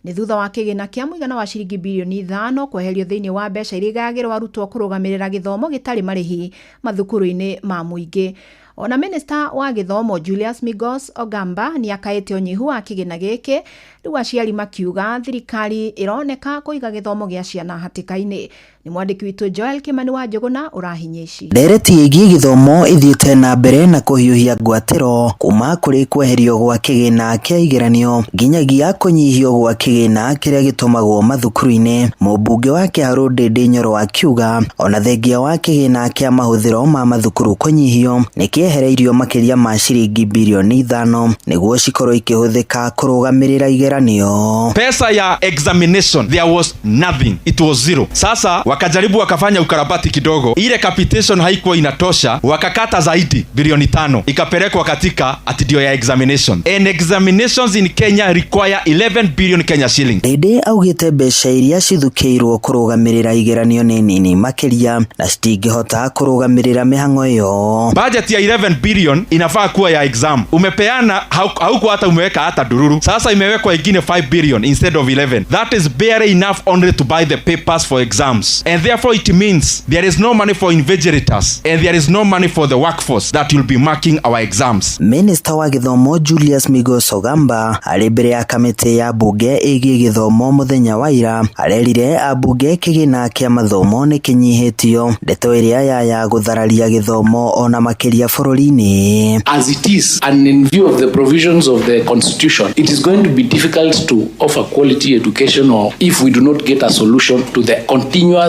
Nĩ thutha wa kĩgĩna kĩa mũigana wa ciringi bilioni 5 kweherio thĩinĩ wa mbeca iria igayagĩrwo arutwo kũrũgamĩrĩra gĩthomo gĩtarĩ marĩhi mathukuru-inĩ ma mũingĩ. Ona Minister wa gĩthomo Julius Migos Ogamba ni akaĩte ũnyihu wa kĩgĩna gĩkĩ riu aciari makiuga thirikari ironeka kuiga githomo gia ciana hatikaini. Ni mwandiki witu Joel Kimani wa Njuguna urahinyeci. Ndereti igi githomo ithiete na mbere na kuhiuhia ngwatiro kuma kuri kweherio gwa kigina kia igeranio nginyagia kunyihio gwa kigina kiria gitumagwo mathukuru-ini. Mubunge wa Kiharu Ndindi Nyoro akiuga ona thengia wa kigina kia mahuthiro ma mathukuru kunyihio nikiehereirio makiria ma ciringi bilioni 5 niguo cikorwo ikihuthika kurugamirira igeranio. Pesa ya examination there was nothing, it was zero. Sasa wakajaribu wakafanya ukarabati kidogo, ile capitation haikuwa inatosha, wakakata zaidi bilioni 5 ikapelekwa katika atidio ya examination. And examinations in Kenya require 11 billion Kenya shillings. Ndindi augite mbeca iria cithukiirwo kurugamirira igeranio ni nini makiria na citingihota kurugamirira mihango iyo. Budget ya 11 billion inafaa kuwa ya exam. Umepeana hauko hata umeweka hata dururu. Sasa imewekwa ingine 5 billion instead of 11. That is barely enough only to buy the papers for exams. And therefore it means there is no money for invigilators and there is no money for the workforce that will be marking our exams. Minister wa githomo Julius Migoso Gamba ari mbere ya kamiti ya bunge igi githomo muthenya wa ira arerire abunge kigina kia mathomo ni kinyihitio ndeto iria ya guthararia githomo ona makiria bururi-ini. As it is and in view of the provisions of the constitution, it is going to be difficult to offer quality education or if we do not get a solution to the continuous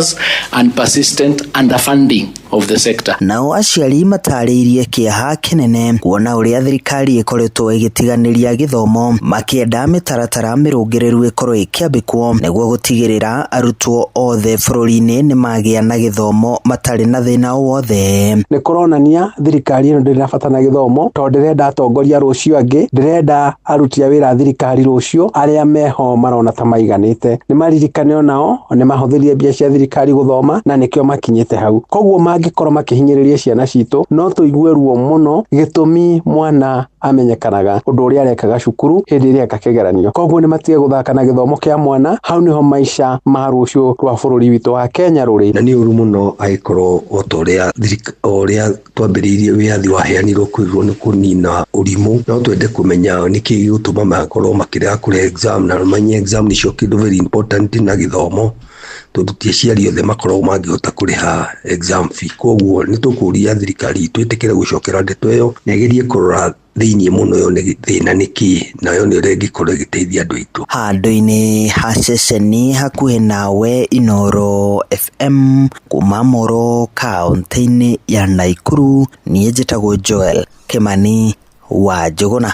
and persistent underfunding of the sector. Nao aciari matariirie kiaha kinene kuona uria thirikari ikoretwo igitiganiria githomo makienda mitaratara mirungireru ikorwo ikiambikwo niguo gutigirira arutwo othe bururi-ini ni magia na githomo matari na thina wothe. Ni kuronania thirikari ino ndirabatana githomo tondu ndirenda atongoria rucio angi, ndirenda aruti a wira thirikari rucio aria meho marona ta maiganite ni maririkane nao ni mahuthirie mbia cia thirikari guthoma na nikio makinyite hau. Koguo mangikorwo makihinyiriria ciana citu no tuigue ruo muno gitumi mwana amenyekanaga undu uria arekaga cukuru hindi iria akakigeranio. Koguo ni matige guthaka na githomo kia mwana, hau niho maisha ma rucio rwa bururi witu wa Kenya ruri. Na ni uru muno aikorwo otoria twambiriirie wiathi wa heanirwo kwirwo ni kunina urimu, no twende kumenya niki gituma makorwo makirega kure exam na manye exam nicio kindu very important na githomo tudutie ciari othe makorwo mangihota kuriha exam fee. Koguo ni tukuria thirikari twitikire gucokera ndeto iyo negerie kurora thiini muno yo ni thina niki na yo ni regi kore giteithia andu itu. Handu-ini ha ceceni hakuhe nawe Inoro FM kuma Moro kaunti-ini ya Naikuru. Nie njitagwo Joel Kimani wa Njuguna.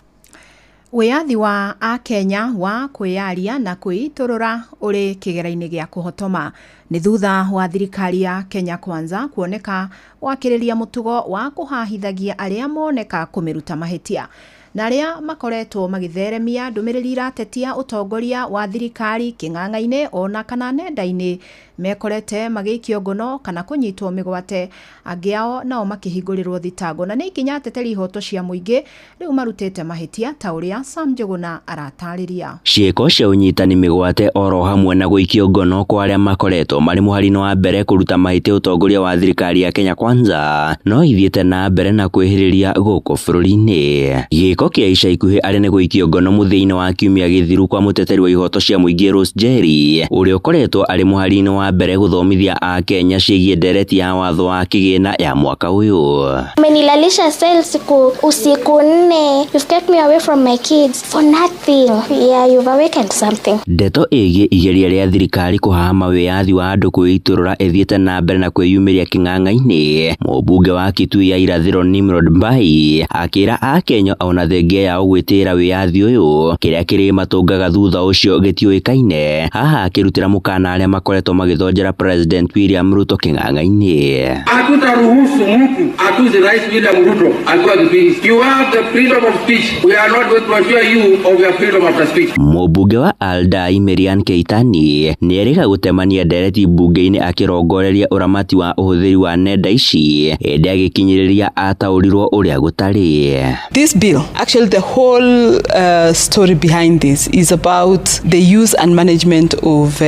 Wiyathi wa Akenya wa kwiyaria na kwiturura uri kigera-ini gia kuhotoma ni thutha wa thirikari ya Kenya Kwanza kuoneka wakiriria mutugo wa kuhahithagia aria moneka kumiruta mahitia na aria makoretwo magitheremia ndumiriri iratetia utongoria wa thirikari king'ang'a-ini ona kana nenda-ini mekorete magikio ngono kana kunyitwo migwate, angi ao nao makihingurirwo thitango na ni ikinya teteri ihoto cia muingi riu marutite mahitia ta uria Sam Njuguna aratariria. Cieko cia unyitani migwate oro hamwe na guikio ngono kwa aria makoretwo mari muharino wa mbere kuruta mahitia utongoria wa thirikari ya Kenya Kwanza no ithiete na mbere na kwihiriria guku bururi-ini. Giko kia ica ikuhi aria ni guikio ngono muthiini wa kiumia githiru kwa muteteri wa ihoto cia muingi Rose Njeri uria ukoretwo ari muharino wa mbere guthomithia Akenya ciigie ndereti ya watho wa kigina ya mwaka uyu. Menilalisha cell usiku 4. You've kept me away from my kids for nothing. Yeah, you've awakened something. Ndeto igie igeria ria thirikari kuhama wiyathi wa andu kwiturura ethiete na mbere na kwiyumiria king'ang'a-ini. Mubunge wa Kitui ya irathiro Nimrod Mbai akira Akenya ona thengia yao gwitira wiyathi uyu kiria kiri matungaga thutha ucio gitiuikaine, haha akirutira mukana aria makoretwo magithonjera President William Ruto king'ang'a-ini. Hatutaruhusu mtu atuze Rais William Ruto akiwa kipindi. You have the freedom of speech. We are not going to assure you of your freedom of speech. Mubunge wa Aldai Marian Keitani nierega gutemania ndereti bunge-ini akirongoreria uramati wa uhuthiri wa nenda ici ende agikinyiriria ataurirwo uria gutari. This bill, actually the whole story behind this is about the use and management of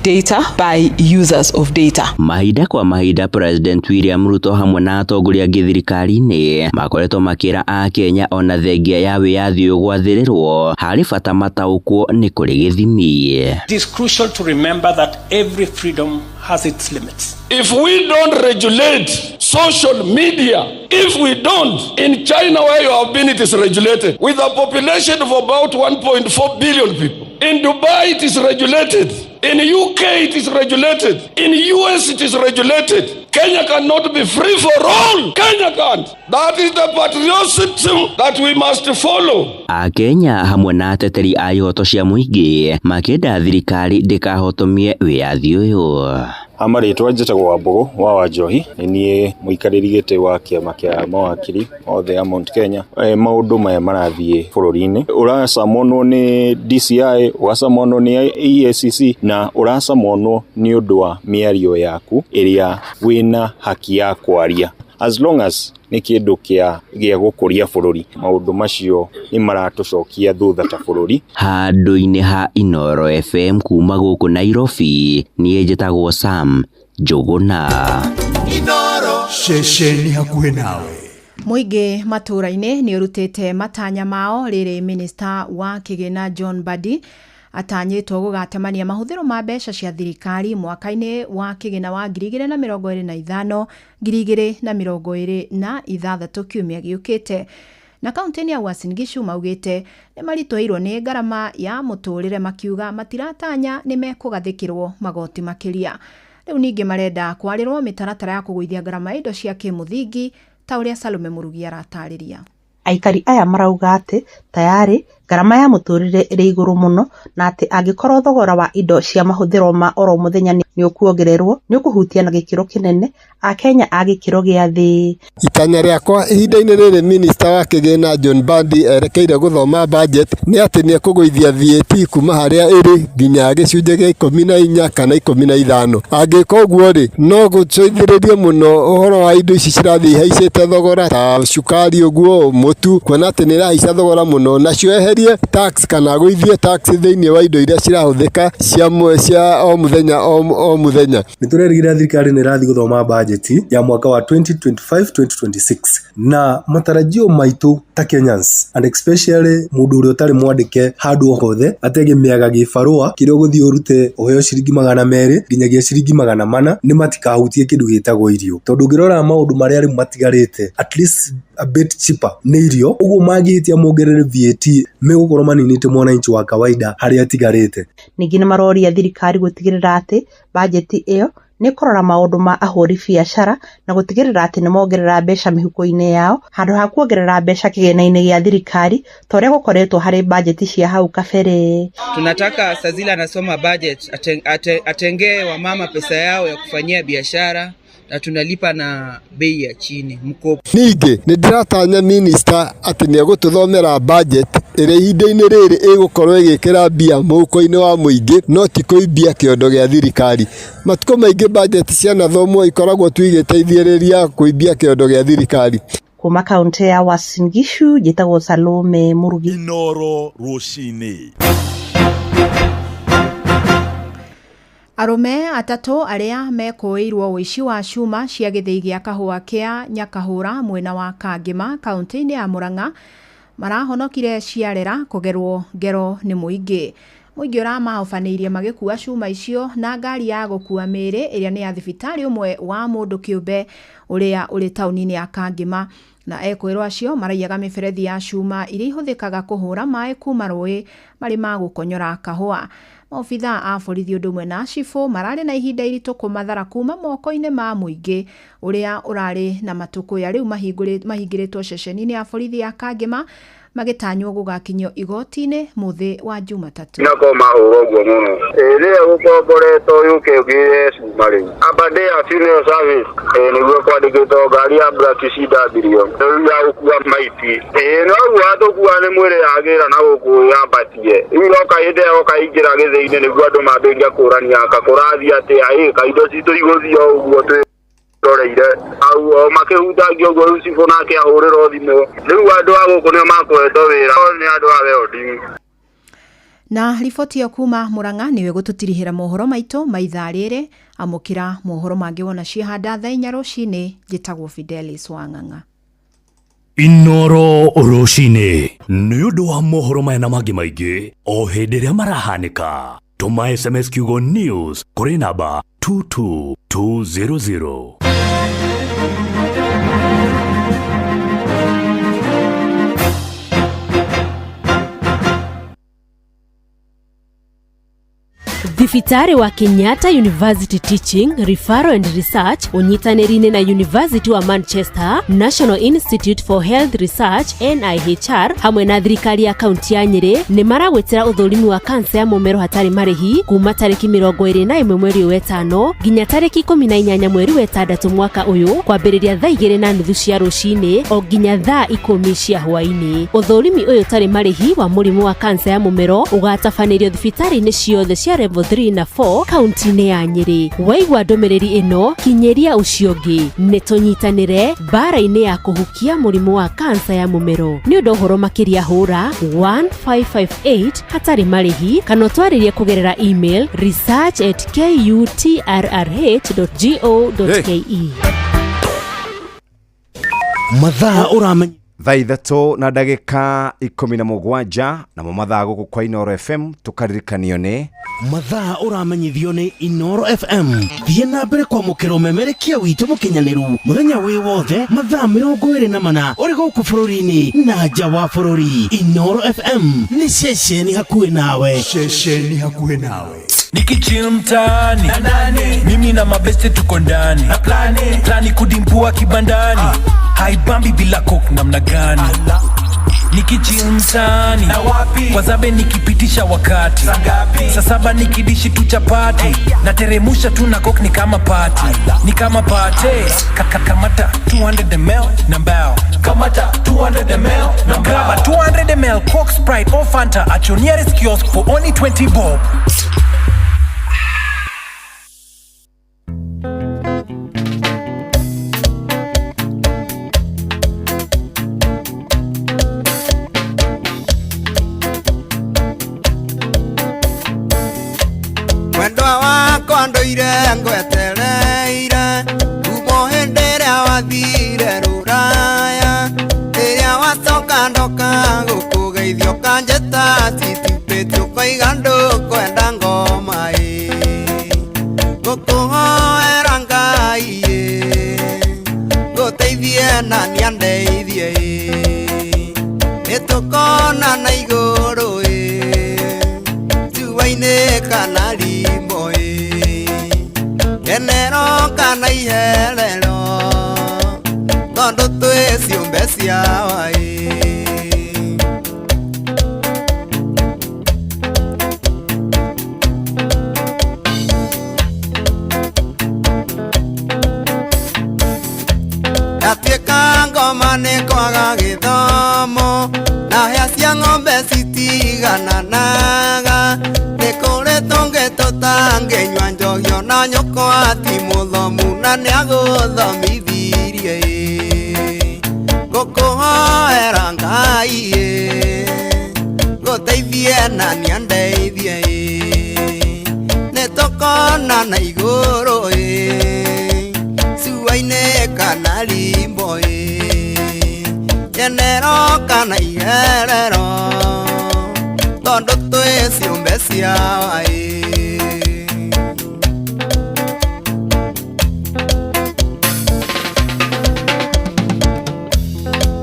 data by users of data. Mahinda kwa mahinda President William Ruto hamwe na atongoria githirikari-ini makoretwo makira a Kenya ona thengia ya wiyathi gwathĩrĩrwo harĩ bata mataũkwo nĩ kũrĩ gĩthimi. It is crucial to remember that every freedom has its limits. If we don't regulate social media, if we don't, in China where you have been, it is regulated with a population of about 1.4 billion people. In Dubai it is regulated. In UK it is regulated. In US it is regulated. Kenya cannot be free for all. Kenya can't. That is the patriotism that we must follow. A Kenya hamwe na ateteri a ihoto cia mũingĩ makĩenda thirikari ndĩkahotomie wĩyathi ũyũ. Amarĩtwa njĩtagwo Wambũgũ wa Wanjohi, niĩ mũikarĩri gĩtĩ wa kĩama kĩa mawakiri othe a Mount Kenya. Maũndũ maya marathiĩ bũrũri-inĩ, ũracamonwo nĩ DCI, ũgacamonwo nĩ EACC na ũracamonwo nĩ ũndũ wa mĩario yaku ĩrĩa wĩna haki ya kwaria. As long as nĩ kĩndũ gĩa gũkũria bũrũri, maũndũ macio nĩ maratũcokia thutha ta bũrũri. Handũ-inĩ ha Inoro FM kuma gũkũ Nairobi, niĩ njĩtagwo Sam Njũgũna. Inoro ceceni hakuhĩ nawe. Mũingĩ matũra-inĩ nĩ ũrutĩte matanya mao rĩrĩ Minister wa Kĩgĩna John Mbadi atanyĩtwo gũgatemania mahũthĩro ma mbeca cia thirikari mwaka-inĩ wa Kĩgĩna wa 2025 2026 kiumia gĩũkĩte. Na kaunti ya Uasin Gishu maugĩte nĩ maritũirwo nĩ ngarama ya mũtũrĩre makiuga matiratanya nĩ mekũgathĩkĩrwo magoti makĩria. Rĩu ningĩ marenda kwarĩrwo mĩtaratara ya kũgũithia ngarama indo cia kĩmũthingi ta ũrĩa Salome Murugi aratarĩria. Aikari aya marauga atĩ tayari ngarama ya mũtũrĩre ĩrĩ igũrũ mũno na atĩ angĩkorwo thogora wa indo cia mahũthĩro ma oro mũthenya nĩ ũkuongererwo nĩ ũkũhutia na gĩkĩro kĩnene a Kenya a gĩkĩro gĩa thĩ. Itanya rĩakwa ihinda-inĩ rĩrĩ Minister wa Kĩgĩna John Mbadi erekeire gũthoma budget nĩ atĩ nĩ ekũgũithia VAT kuma harĩa ĩrĩ nginya gĩcunjĩ gĩa 14 kana 15. Angĩka ũguo rĩ no gũteithĩrĩrie mũno ũhoro wa indo ici cirathiĩ ihaicĩte thogora ta cukari ũguo mũtu, kuona atĩ nĩ ĩrahaica thogora mũno na eherie tax kana gũithie tax thĩinĩ wa indo iria cirahũthĩka cia o mũthenya o mũthenya. Nĩ tũrerĩgĩrĩra thirikari nĩ ĩrathiĩ gũthoma budget ya mwaka wa 2025-2026 na matarajio maitũ ta Kenyans and especially mũndũ ũrĩa ũtarĩ mwandĩke handũ hothe ategemeaga gĩbarũa kĩrĩa ũgũthiĩ ũrute ũheo ciringi 200 nginyagia ciringi 400 nĩ matikahutie kĩndũ gĩtagwo irio, tondũ ũngĩrora maũndũ marĩa rĩu matigarĩte at least a bit cheaper nĩ irio, ũguo mangĩhĩtia mongerere VAT megũkorwo maninĩte mwananchi wa kawaida harĩa atigarĩte. Ningĩ nĩ maroria thirikari gũtigĩrĩra atĩ budget ĩyo nĩ kũrora maũndũ ma ahũri biacara na gũtigĩrĩra atĩ nĩ mongerera mbeca mĩhuko-inĩ yao handũ ha kuongerera mbeca kĩgĩna-inĩ gĩa thirikari ta ũrĩa gũkoretwo harĩ budget cia hau kabere. Tunataka Sazila anasoma budget atengee wamama pesa yao ya kufanyia biashara na tunalipa na bei ya chini mkopo. Ningĩ nĩ ndĩratanya Minister atĩ nĩ egũtũthomera budget ĩrĩa ihinda-inĩ rĩrĩ ĩgũkorwo ĩgĩkĩra mbia mũhuko-inĩ wa mũingĩ no ti kũimbia kĩondo gĩa thirikari. Matukũ maingĩ budget cianathomwo ikoragwo tu igĩteithĩrĩria kũimbia kĩondo gĩa thirikari. Kuma kaunti ya Uasin Gishu njĩtagwo Salome Murugi. Inoro rũcinĩ. Arũme atatũ arĩa mekũĩirwo ũici wa cuma cia gĩthĩi gĩa kahũa kĩa Nyakahũra mwena wa Kangĩma kaunti-inĩ ya Murang'a marahonokire ciarera kũgerwo ngero nĩ mũingĩ. Mũingĩ ũramahobanĩirie magĩkua cuma icio na ngari ya gũkua mĩĩrĩ ĩrĩa nĩ ya thibitarĩ ũmwe wa mũndũ kĩũmbe ũrĩa ũrĩ taũni-inĩ ya Kangĩma. Na ekwĩrwo acio maraiyaga mĩberethi ya cuma iria ihũthĩkaga kũhũra maĩ kuma rũĩ marĩ ma gũkonyora kahũa. Maobitha a borithi ũndũ ũmwe na cibũ mararĩ na ihinda iritũ kũmathara kuma moko-inĩ ma mũingĩ ũrĩa ũrarĩ na matũkũya rĩu mahingĩrĩtwo ceceni-inĩ ya borithi ya Kangĩma magĩtanywo gũgakinyio igoti-inĩ mũthĩ wa Jumatatũ. Nako mahũra ũguo mũno. Rĩrĩa gũkomboretwo yũke ũgĩre cuma rĩu. Aberdare Funeral Service nĩguo kwandĩkĩtwo ngari ya Black Cedar Billion ya gũkua maiti. No ũguo atũkua nĩ mwĩrĩ yagĩra na gũkũ yambatie. Rĩu noka hĩndĩ ĩyo kaingĩra gĩthĩ-inĩ nĩguo andũ mambĩrĩria kũrania kakũrathi atĩa kaindo citũ igũthio ũguo roreire au makĩhutangio ũguo rĩu cibũ nake ahũrĩrwo thimũ. Rĩu andũ a gũkũ nĩo makũhetwo wĩra nĩ andũ a welding. Na riboti yo kuma Murang'a niwe gututirihira mohoro maito maitha riri amukira mohoro mangi wona cihanda thaa 4 rucini njitagwo Fidelis Wang'ang'a. Inoro rucini ni undu wa mohoro maya na mangi maingi o hindi ria marahanika. Tuma SMS kiugo news kuri namba 22200. Thibitari wa Kenyatta University Teaching, Referral and Research unyitanirine na University wa Manchester, National Institute for Health Research NIHR hamwe na thirikari ya kaunti ya Nyeri ni maragwetera uthurimi wa kansa ya mumero hatari marihi kuma tariki 21 mweri wa 5 nginya tariki 18 mweri wa 6 mwaka uyu kwambiriria thaa 2:30 cia rucini o nginya thaa 10 cia hwaini. Uthurimi uyu tari marihi wa murimu wa kansa ya mumero ugatafanirio thibitari-ini ciothe cia level 3 na 4 kaunti-ini ya Nyeri. Waigwa ndomereri ino kinyeria uciongi netonyitanire bara-ini ya kuhukia murimu wa kansa ya mumero. Ni undu horo makiria hura 1558 hatari marihi kana twaririe kugerera email research@kutrrh.go.ke. Mathaa uramenya thaa 3 na ndagika 17 na mathaa guku kwa Inoro FM tukaririkanio ni mathaa uramenyithio ni Inoro FM. Thie na mbere kwa mukiro memerekia witu mukinyaniru muthenya wi wothe mathaa 24 uri guku bururi-ini na nja wa bururi. Inoro FM ni shesheni hakuhi nawe, shesheni hakuhi nawe. Nikichill mtaani mimi na mabeste tuko ndani na plani kudimpua kibandani haibambi bila coke namna gani. Nikichill mtaani kwa zabe nikipitisha wakati saa 7 nikidishi tu chapati na teremusha tu na coke ni kama party kamata 200 ml na mbao kamata 200 ml na grab 200 ml Coke, Sprite or Fanta at your nearest kiosk for only 20 bob. Ngwetereire kumohendera wathire ruraya iria wacoka ndoka gukugeithio kanjeta titipetio kaigando kwenda ngoma gukuhoera Ngai guteithie na niandeithie nitukona na iguru juwaine kana limbo enero kana ihelelo tondo twe ciumbe ciawa atieka ngoma ni kwaga githomo na hea cia ng'ombe citigananaga nikuretwo ngetutangenywa njogio na nyoko ati muthomu na niaguthomithirie gukuhoera Ngai guteithie na niandeithie nitukona na iguru cuaine kana limbo enero kana iherero tondo twe ciumbe ciawa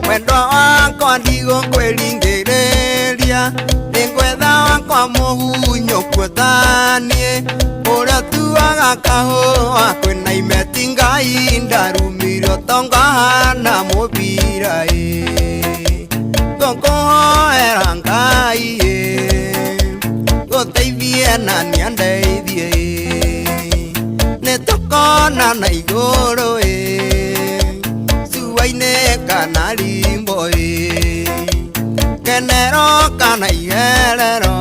wendo wakwa ndigũkwĩringĩrĩria nĩngwetha wakwa mũgunyo kuothanie ũrĩa tuaga kahũa kwĩna imeti Ngai ndarumirio tonga hana mũbira ngũkũhoera Ngai gũteithie na niandeithie nĩtũkona na igũrũ cuaine kana limbo kenero kana iherero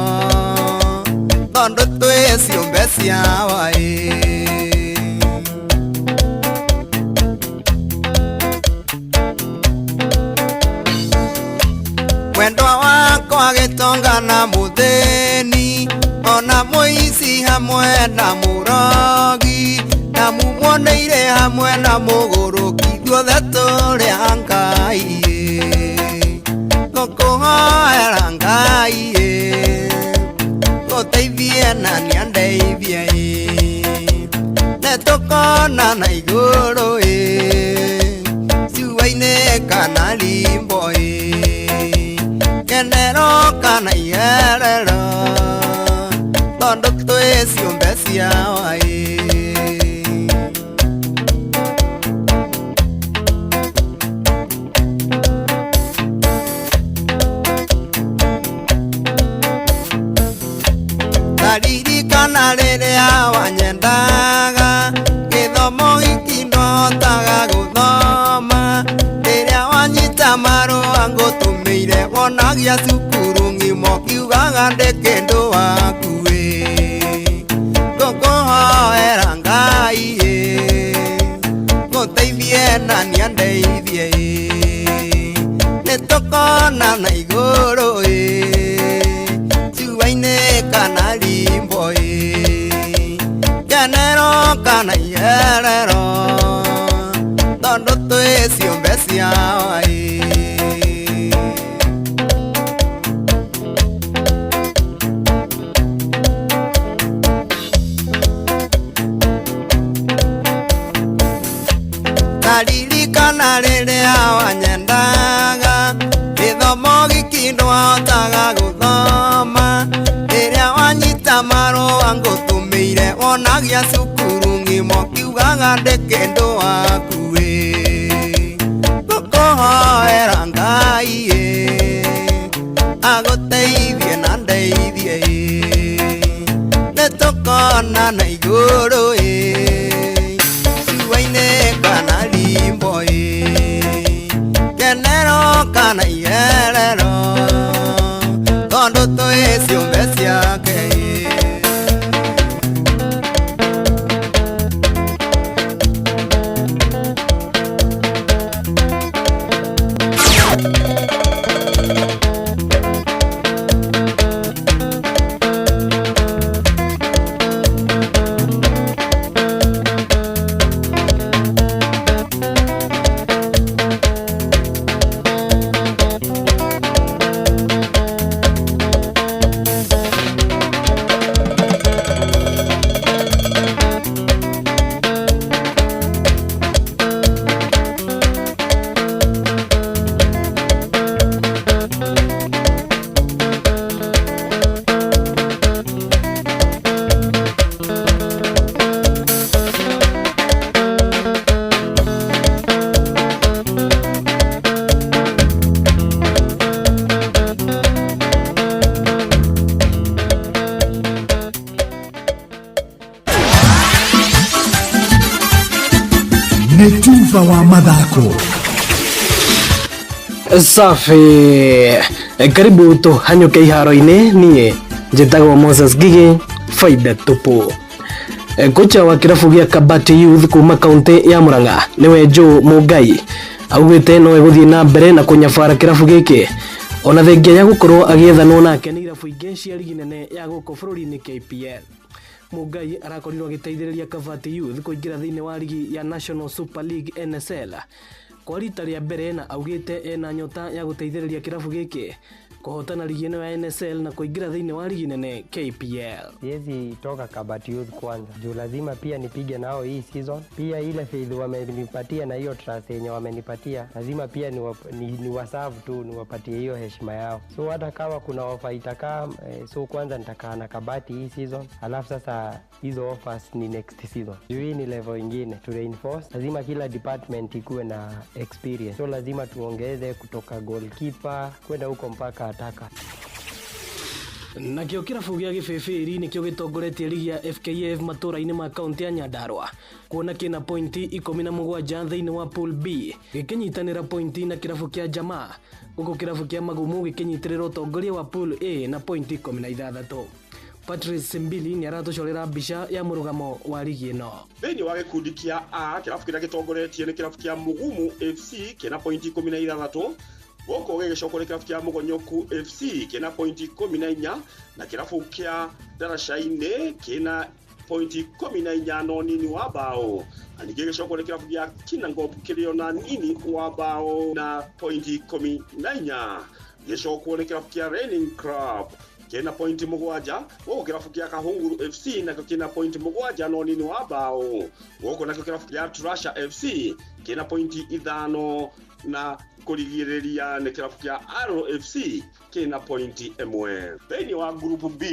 tondo twe ciumbe ciawa wendo wakwa gĩtongana mũthĩni Murogi hamwe na murogi na mumuoneire hamwe na mugoroki Thuothe tũrĩ a Ngai ngũkũhoera Ngai ngũteithie na nĩandeithie netũkona na igũrũ ciuainĩ kana limbo kenero kana iherero tondũ twĩ ciũmbe ciao Ndaririkana rĩrĩa wanyendaga gĩthomo gĩkĩ ndotaga gũthoma rĩrĩa wanyita marũa ngũtũmĩire wonagia cukuru ng'imo kiugaga ndĩ kĩndũ waku ngũkũhoera Ngai ngũteithie na nĩandeithie nĩtũkona na igũrũ ciuainĩ kana limbo kenero kana iherero tondũ twĩ ciũmbe ciao Ndaririkana rĩrĩa wanyendaga gĩthomo gĩkĩ ndotaga gũthoma rĩrĩa wanyita marũa ngũtũmĩire wonagia cukuru ng'imo kiugaga ndĩ kĩndũ waku ngũkũhoera Ngai agũteithie na ndeithie nĩtũkona na igũrũ ciuainĩ kana limbo kenero kana iherero tondũ twĩ ciũmbe ciake Netuva wa mathako safi karibu tuhanyuke iharo-inĩ niĩ njĩtagwo Moses Gigi faida tupu kocha wa kirabu gĩa Kabati Youth kuma kaunti ya Murang'a niwe Joe Mugai augĩte no egũthiĩ na mbere na kũnyabara kirabu gĩkĩ ona thengia ya gũkorwo agĩethanwo nake nĩ irabu ingĩ cia ligi nene ya gũkũ bũrũri-inĩ KPL. Mugai arakorirwo agĩteithĩrĩria Kabati Youth kũingĩra thĩinĩ wa ligi ya National Super League NSL kwa rita rĩa mbere na augĩte ena nyota ya gũteithĩrĩria kirabu gĩkĩ kuhotana ligi ino ya NSL na kuingira dhini wa ligi nene KPL. Siwezi toka Kabati Youth kwanza, juu lazima pia nipige nao hii season. Pia ile faith wamenipatia na hiyo trust yenye wamenipatia, lazima pia ni wasavu tu, niwapatie hiyo heshima yao. So hata kama kuna offer itakaa, so kwanza nitakaa na Kabati hii season, alafu sasa hizo offers ni next season. Juu hii ni level ingine to reinforce, lazima kila department ikuwe na experience. So lazima tuongeze kutoka goalkeeper kwenda huko mpaka ataka. Na kio kirabu gĩa Gĩbĩbĩri nĩkĩo gĩtongoretie ligi ya FKF matũra-inĩ ma kaunti ya Nyandarua kuona kĩna pointi 17 thĩinĩ wa pool B, gĩkĩnyitanĩra pointi na kirabu kĩa Jamaa, gũkũ kirabu kĩa Magumu gĩkĩnyitĩrĩra ũtongoria wa pool A na pointi 16. Patrice Mbili ni aratucorera mbica ya mũrugamo wa ligi ĩno. Thĩinĩ wa gĩkundi kĩa A, kirabu kĩrĩa gĩtongoretie nĩ kirabu kĩa Mugumu FC kĩna pointi 16, goko gĩgĩcoka kĩrabu kĩa Mũgonyoku FC kĩna pointi 14 na kĩrabu kĩa Darashaine kĩna pointi 14 no nini wa bao. Ningĩ gĩcoka kĩrabu kĩa Kinangop kĩrĩ na nini wa bao na pointi 14. Gĩcoka kĩrabu kĩa Raining Club kena pointi 7. Goko kĩrabu kĩa Kahunguru FC na kina pointi 7 no nini wa bao. Goko na kĩrabu kĩa Trasha FC kena pointi 5 na kurigiriria ni kirabu kĩa Arrow FC kina pointi 1. Thĩinĩ wa group B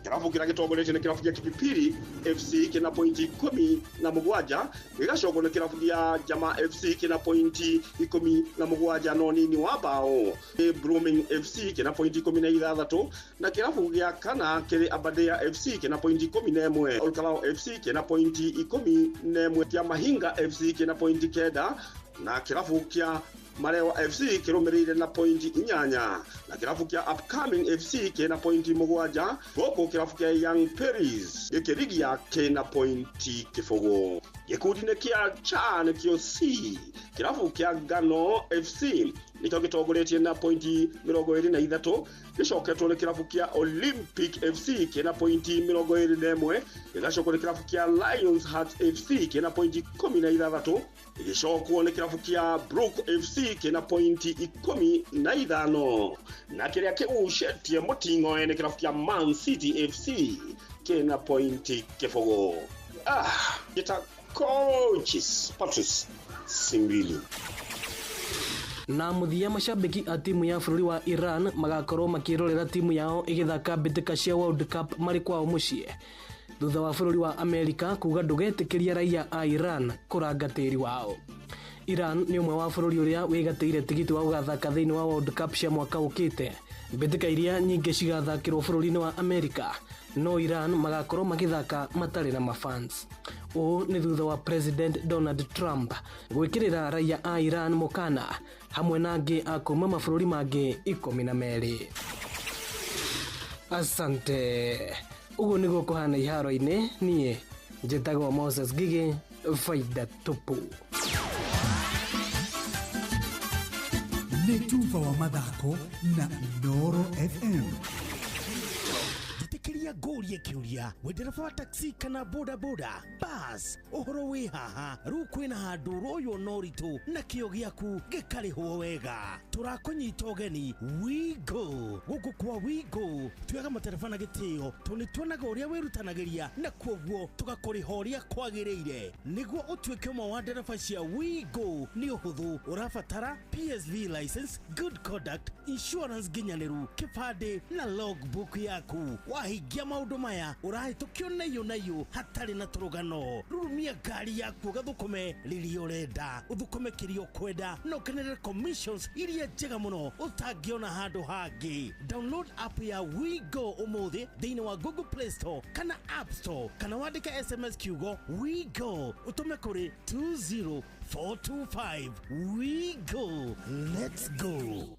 kirabu kĩrĩa gĩtongoretie ni kirabu kĩa Kipipiri FC kina pointi 17. Gĩgacoka ni kirabu kĩa Jama FC kina pointi 17 no nini wa bao. Blooming FC kina pointi 16 na kirabu gĩa kana kĩrĩ Aberdare FC kina pointi 11. Olkalao FC kina pointi 11. Kĩa Mahinga FC kina pointi 9 na kirabu kĩa Marewa FC kĩrũmĩrĩire na pointi 8 na kirabu kĩa Upcoming FC kĩna pointi 7. Goko kirabu kĩa Young Paris gĩkĩrigia kĩna pointi 4. Gĩkundi-inĩ kĩa cha nĩkĩo C kirabu kĩa Ngano FC nĩkĩo gĩtongoretie na pointi 23. Gĩcoketwo nĩ kirabu kĩa Olympic FC kĩna pointi 21. Gĩgacoka nĩ kirabu kĩa Lions Heart FC kĩna pointi 16. Gĩcokwo nĩ kirabu kĩa Brook FC kĩna pointi 15. Na kĩrĩa kĩgucĩtie mũting'oe nĩ kirabu kĩa Man City FC kĩna pointi 4. Gĩta coaches Patrice Simbili. Na muthia mashabiki a timu ya bũrũri wa Iran magakorwo makĩrorera timu yao igĩthaka mbĩtĩka cia World Cup marĩ kwao mũciĩ thutha wa bũrũri wa Amerika kuga ndũgetĩkĩria raia a Iran kũranga tĩri wao. Iran nĩ ũmwe wa bũrũri ũrĩa wĩgatĩire tigiti wa gũgathaka thĩinĩ wa World Cup cia mwaka ũkĩte. Mbĩtĩka iria nyingĩ cigathakĩrwo bũrũri-inĩ wa Amerika, no Iran magakorwo magĩthaka matarĩ na mafans. Ũũ nĩ thutha wa President Donald Trump gwĩkĩrĩra raia a Iran mũkana hamwe na angĩ a kuma mabũrũri mangĩ 12. Asante. Ũguo nĩguo kũhana iharo-inĩ. Niĩ njĩtagwo Moses Gigi, Faida Tupu. Nĩ Tuva wa mathako na Inooro FM. Gĩtĩkĩria ngũrie kĩũria wendereba wa taxi kana boda boda bas ũhoro wĩ haha rĩu kwĩna handũ royo no ritũ na kĩo gĩaku gĩkarĩhwo wega tũrakũnyita ũgeni Wigo gũkũ kwa Wigo tuoyaga matereba na gĩtĩo tondũ tuonaga ũrĩa wĩrutanagĩria na kwoguo tũgakũrĩha ũrĩa kwagĩrĩire nĩguo ũtuĩke ũmwe wa ndereba cia Wigo nĩ ũhũthũ ũrabatara PSV license, good conduct, insurance nginyanĩru, kĩbandĩ na logbook yaku. Wahingia maũndũ maya ũrahĩtũkio nayo hatarĩ na tũrũgano. Rurumia ngari yaku gathũkũme rĩrĩa ũrenda ũthũkũme kĩrĩa ũkwenda na ũkenerere commissions iria njega mũno ũtangĩona handũ hangĩ. Download app ya Wigo ũmũthĩ thĩinĩ wa Google Play Store kana App Store kana wandĩke SMS kiugo Wigo ũtũme kũrĩ 20425. Wigo, let's go.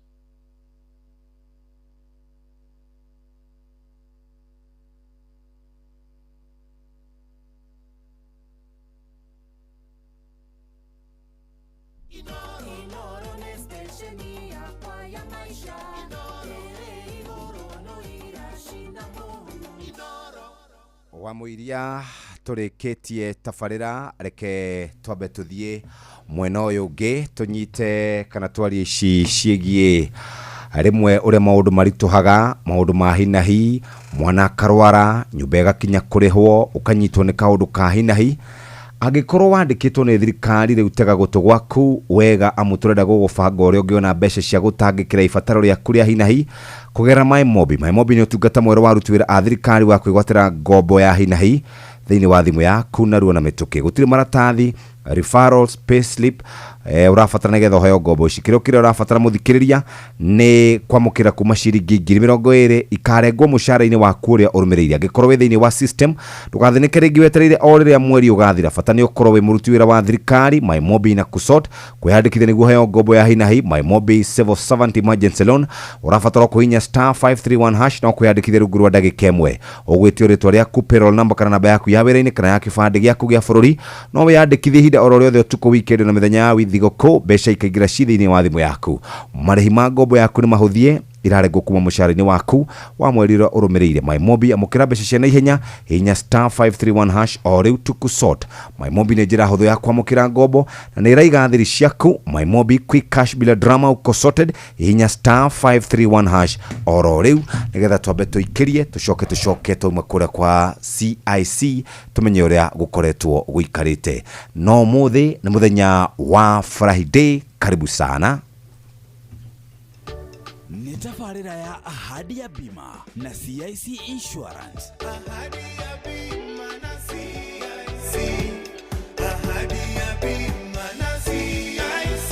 wa muiria turikitie tabarira reke twambe tuthie mwena uyu ungi tunyite kana twari ici ciegie rimwe uria maundu marituhaga maundu ma hinahi mwana karwara nyumba igakinya kurihwo ukanyitwo ni kaundu ka hinahi agikorwo wandikitwo ni thirikari riu tega gutu gwaku wega amuturenda gugubanga uria ungiona mbeca cia gutangikira ibataro ria kuria hinahi kugera MyMobi ni utungata mwero wa rutuwira a thirikari wa kwigwatira ngombo ya hinahi thiini wa thimu yaku na ruo na mituki gutiri maratathi referrals payslip urafatara nigetha hoyo ngombo ici kiro kire urafatara muthikiriria ni kwamukira kuma ciringi 20 ikarengwo mushara-ini waku uria urumireire angikorwo wi thiini wa system ndugathinike ringi wetereire o riria mweri ugathira bata ni ukorwo wi muruti wira wa thirikari MyMobi na kusort kwiyandikithia niguo hoyo ngombo ya hinahi MyMobi civil servant emergency loan urafatara kuhinya *531# na kwiyandikithia rungu rwa ndagika imwe ugwitio ritwa riaku payroll number kana namba yaku ya wira-ini kana ya kibandi giaku gia bururi no wiyandikithie hinda oro riothe utuko weekend na mithenya ya withi thigũkũ mbeca ikaingĩra ci thĩinĩ wa thimũ yaku. Marĩhi ma ngombo yaku nĩ mahũthie, irarengwo kuma mũcara-inĩ waku wa mweri ũrĩa ũrũmĩrĩire. MyMobi amũkĩra mbeca cia naihenya, hihinya *531# o rĩu tukusort. MyMobi nĩ njĩra hũthũ ya kwamũkĩra ngombo na nĩ ĩraiga thiri ciaku. MyMobi quick cash bila drama uko sorted, hihinya *531# o rĩu nĩgetha twambe tũikĩrie tũcoke tũma kũrĩa kwa CIC tumenye ũrĩa gũkoretwo gũikarĩte. No mũthĩ nĩ mũthenya wa Friday, karibu sana. Tafarira ya Ahadi ya Bima na CIC Insurance. Ahadi ya Bima na CIC. Ahadi ya Bima na CIC.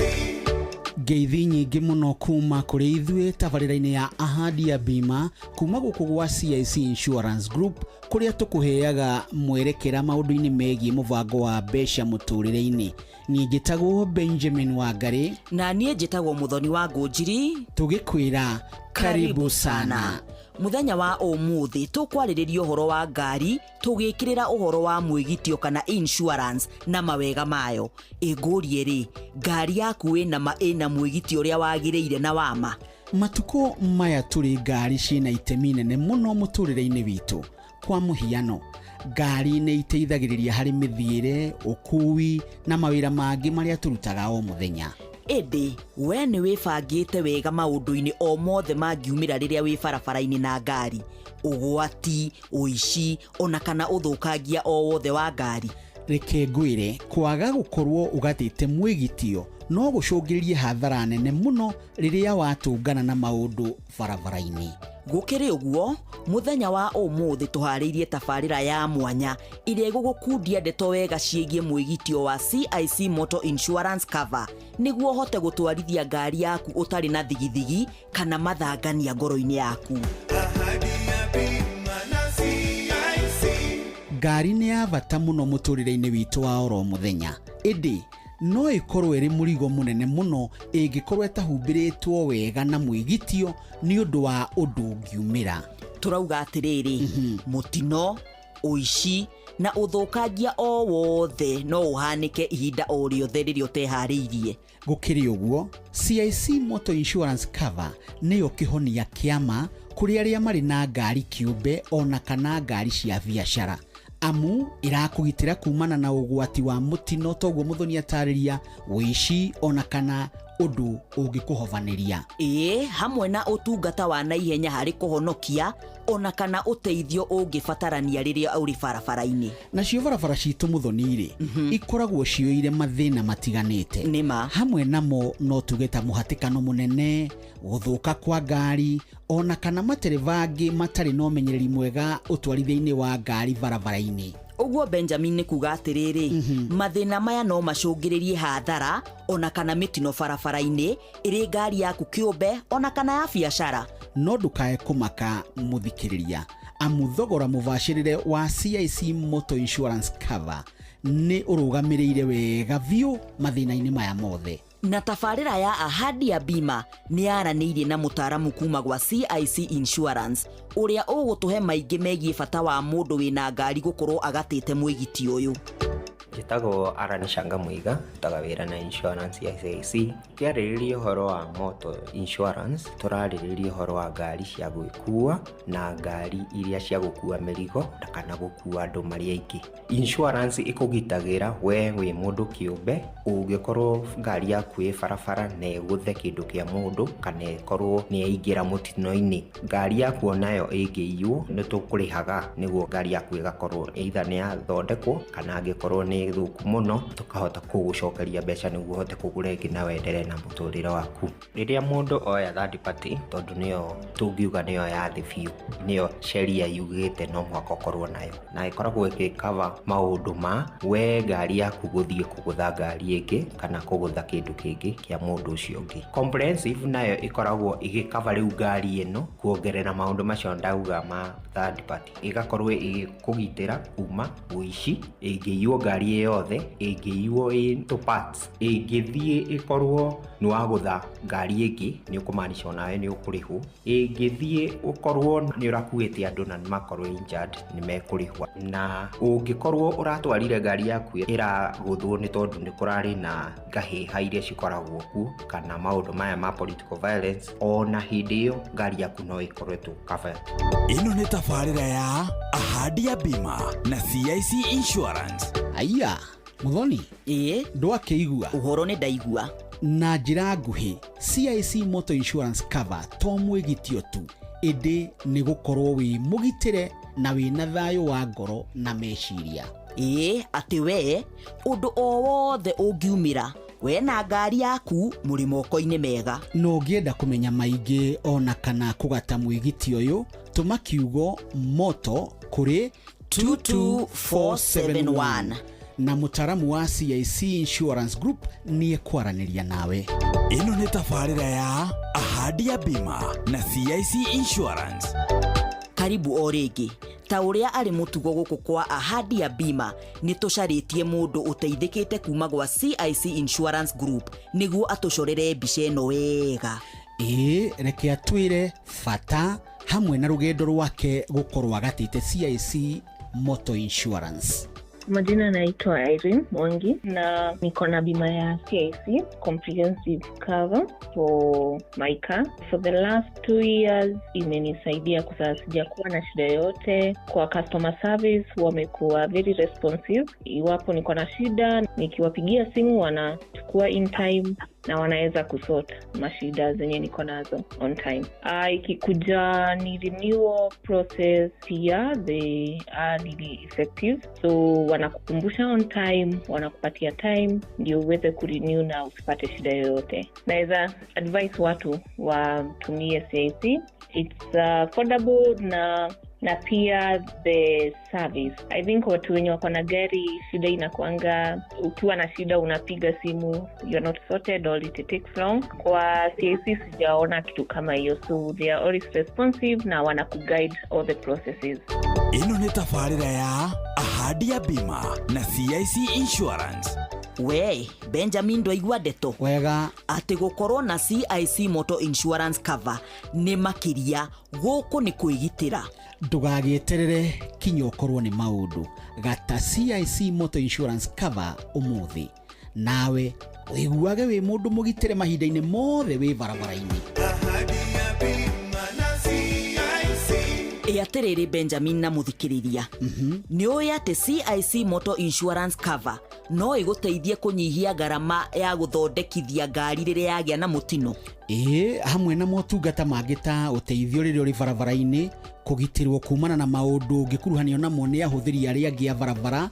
Ngeithi nyingĩ mũno kuma kũrĩ ithuĩ tafarira-inĩ ya Ahadi ya Bima kuma gũkũ gwa CIC Insurance Group, kũrĩa tũkũheaga mwerekera maũndũ-inĩ megiĩ mũbango wa mbeca mũtũrĩre-inĩ. Niĩ njĩtagwo Benjamin Wangari na niĩ njĩtagwo Muthoni wa Ngũnjiri, tũgĩkwĩra karibu sana. Muthenya wa ũmũthĩ tũkwarĩrĩria ũhoro wa ngari, tũgĩkĩrĩra ũhoro wa mwĩgitio kana insurance na mawega mayo. Ĩngũrie rĩ, ngari yaku ĩna mwĩgitio ũrĩa wagĩrĩire na wama? Matukũ maya tũrĩ ngari ciĩna itemi nene mũno mũtũrĩre-inĩ witũ. Kwa mũhiano, ngari nĩ iteithagĩrĩria harĩ mĩthiĩre, ũkui na mawĩra mangĩ marĩa tũrutaga o mũthenya. Ĩndĩ, we nĩ wĩbangĩte wega maũndũ-inĩ o mothe mangiumĩra rĩrĩa wĩ barabara-inĩ na ngari? Ũgwati, ũici, ona kana ũthũkangia o wothe wa ngari? Reke ngwĩre, kwaga gũkorwo ũgatĩte mwĩgitio no gũcũngĩrĩrie hathara nene mũno rĩrĩa watũngana na maũndũ barabara-inĩ. Gũkĩrĩ ũguo, mũthenya wa ũmũthĩ tũharĩirie tabarĩra ya mwanya ĩrĩa ĩgũgũkundia ndeto wega ciĩgiĩ mwĩgitio wa CIC Motor Insurance Cover nĩguo hote gũtwarithia ngari yaku ũtarĩ na thigithigi kana mathangania ngoro-inĩ yaku. Ngari nĩ ya bata mũno mũtũrĩre-inĩ witũ wa oro mũthenya. Ĩndĩ no ĩkorwo ĩrĩ mũrigo mũnene mũno ĩngĩkorwo ĩtahumbĩrĩtwo wega na mwĩgitio nĩ ũndũ wa ũndũ ũngiumĩra. Turauga atĩrĩrĩ, mũtino, ũici na ũthũkangia o wothe no ũhanĩke ihinda o rĩothe rĩrĩa ũteharĩirie. Gũkĩrĩ ũguo, CIC Motor Insurance Cover nĩyo kĩhonia kĩama kũrĩ arĩa marĩ na ngari kĩũmbe ona kana ngari cia biacara. Amu irakũgitĩra kumana na ũgwati wa mũtino toguo Muthoni atarĩria, ũici ona kana ũndũ ũngĩkũhobanĩria. Hamwe na ũtungata wa naihenya harĩ kũhonokia ona kana ũteithio ũngĩbatarania rĩrĩa ũrĩ barabara-inĩ. Nacio barabara citũ Muthoni-rĩ, ikoragwo cioire mathĩna matiganĩte. Nĩma. Hamwe namo no tuge ta mũhatĩkano mũnene, gũthũka kwa ngari ona kana matereba angĩ matarĩ na ũmenyereri mwega ũtwarithia-inĩ wa ngari barabara-inĩ. Ũguo Benjamin nĩ kuga atĩrĩrĩ, mathĩna maya no macũngĩrĩrie hathara ona kana mĩtino barabara-inĩ ĩrĩ ngari yaku kĩũmbe ona kana ya biacara. No ndũkae kũmaka mũthikĩrĩria, amu thogora mũbacĩrĩre wa CIC Motor Insurance Cover nĩ ũrũgamĩrĩire wega biũ mathĩna-inĩ maya mothe. Na tabarĩra ya Ahadi ya Bima nĩ yaranĩirie na mũtaaramu kuma gwa CIC Insurance ũrĩa ũgũtũhe maingĩ megiĩ bata wa mũndũ wĩna ngari gũkorwo agatĩte mwĩgiti ũyũ. Njĩtagwo Aran Shanga Muiga, ndutaga wĩra na insurance ya CIC. Tũarĩrĩria ũhoro wa motor insurance, tũrarĩrĩria ũhoro wa ngari cia gwĩkua na ngari iria cia gũkua mĩrigo kana gũkua andũ marĩ aingĩ. Insurance ĩkũgitagĩra we wĩ mũndũ kĩũmbe ũngĩkorwo ngari yaku ĩ barabara na ĩgũthe kĩndũ kĩa mũndũ kana ĩkorwo nĩ yaingĩra mũtino-inĩ. Ngari yaku onayo ĩngĩiywo nĩ tũkũrĩhaga nĩguo ngari yaku ĩgakorwo either nĩ yathondekwo kana angĩkorwo nĩ thũku mũno tukahota kũgũcokeria mbeca nĩguo uhote kũgũra ĩngĩ na wendelee na mũtũrĩre waku. Rĩrĩa mũndũ oya third party, tondũ nĩyo tũngiuga nĩyo ya thĩ biũ, nĩyo sheria yugĩte no mũhaka ũkorwo nayo, na ĩkoragwo ĩgĩcover maũndũ ma we ngari yaku gũthiĩ kũgũtha ngari ĩngĩ kana kũgũtha kĩndũ kĩngĩ kĩa mũndũ ũcio ũngĩ. Comprehensive nayo ĩkoragwo ĩgĩcover rĩu ngari ĩno kuongerera maũndũ macio ndauga ma third party, ĩgakorwo ĩgĩkũgitĩra kuma ũici, ĩngĩiywo ngari ngari yothe ĩngĩiywo into parts ĩngĩthiĩ ĩkorwo nĩ wagũtha ngari ĩngĩ nĩ ũkũmaanisha nawe nĩ ũkũrĩhwo ĩngĩthiĩ ũkorwo nĩ ũrakuĩte andũ na nĩ makorwo injured nĩ mekũrĩhwo na ũngĩkorwo ũratwarire ngari yaku ĩragũthwo nĩ tondũ nĩ kũrarĩ na ngahĩha iria cikoragwo kuo kana maũndũ maya ma political violence ona hĩndĩ ĩyo ngari yaku no ĩkoretwo covered. Ĩno nĩ tabarĩra ya Ahadi ya Bima na CIC Insurance. Aya, Muthoni. Ndwakĩigua. Ũhoro nĩ ndaigua. Na njĩra nguhĩ, CIC Motor Insurance Cover to mwĩgitio tu, ĩndĩ nĩ gũkorwo wĩ mũgitĩre na wĩna thayũ wa ngoro na meciria. Atĩ we ũndũ o wothe ũngiumĩra we na ngari yaku mũrĩ moko-inĩ mega. No ũngĩenda kũmenya maingĩ ona kana kũgata mwĩgiti ũyũ, tũma kiugo moto kũrĩ 22471 na mũtaramu wa CIC Insurance Group nĩ ekwaranĩria nawe. Ĩno nĩ tabarĩra ya Ahadi ya Bima na CIC Insurance. Karibu o rĩngĩ. Ta ũrĩa arĩ mũtugo gũkũ kwa Ahadi ya Bima nĩ tũcarĩtie mũndũ ũteithĩkĩte kuma gwa CIC Insurance Group nĩguo atũcorere mbica ĩno wega. Reke atwĩre bata hamwe na rũgendo rwake gũkorwo agatĩte CIC Motor Insurance. Majina naitwa Irene Mwangi na niko na bima ya CIC comprehensive cover for my car. For the last 2 years imenisaidia kwa sijakuwa na shida yote. Kwa customer service wamekuwa very responsive. Iwapo niko na shida nikiwapigia simu wanachukua in time na wanaweza kusort mashida zenye niko nazo on time. Ikikuja ni renewal process pia they are really effective, so wanakukumbusha on time, wanakupatia time ndio uweze kurenew na usipate shida yoyote. Naweza advise watu watumie CIC. It's affordable na pia the service. I think watu wenye wako na gari shida inakuanga ukiwa na shida unapiga simu, you're not sorted or it takes long. Kwa CIC sijaona kitu kama hiyo, so they are always responsive na wanakuguide all the processes. Ĩno nĩ tabarĩra ya Ahadi ya Bima na CIC Insurance. We, Benjamin ndwaigua ndeto wega atĩ gũkorwo na CIC Motor Insurance Cover nĩ makĩria gũkũ nĩ kwĩgitĩra. Ndũgagĩeterere kinya ũkorwo nĩ maũndũ, gata CIC Motor Insurance Cover ũmũthĩ, nawe wĩiguage wĩ mũndũ mũgitĩre mahinda-inĩ mothe wĩ barabara-inĩ. Ahadi ya Bima na CIC. Atĩrĩrĩ Benjamin na mũthikĩrĩria, nĩ ũĩ atĩ CIC Motor Insurance Cover no ĩgũteithie kũnyihia garama ya gũthondekithia ngari rĩrĩa yagĩa na mũtino. Hamwe na motungata mangĩ ta ũteithio rĩrĩa ũrĩ barabara-inĩ, kũgitĩrwo kumana na maũndũ ũngĩkuruhanio namo nĩ ahũthĩri arĩa angĩ a barabara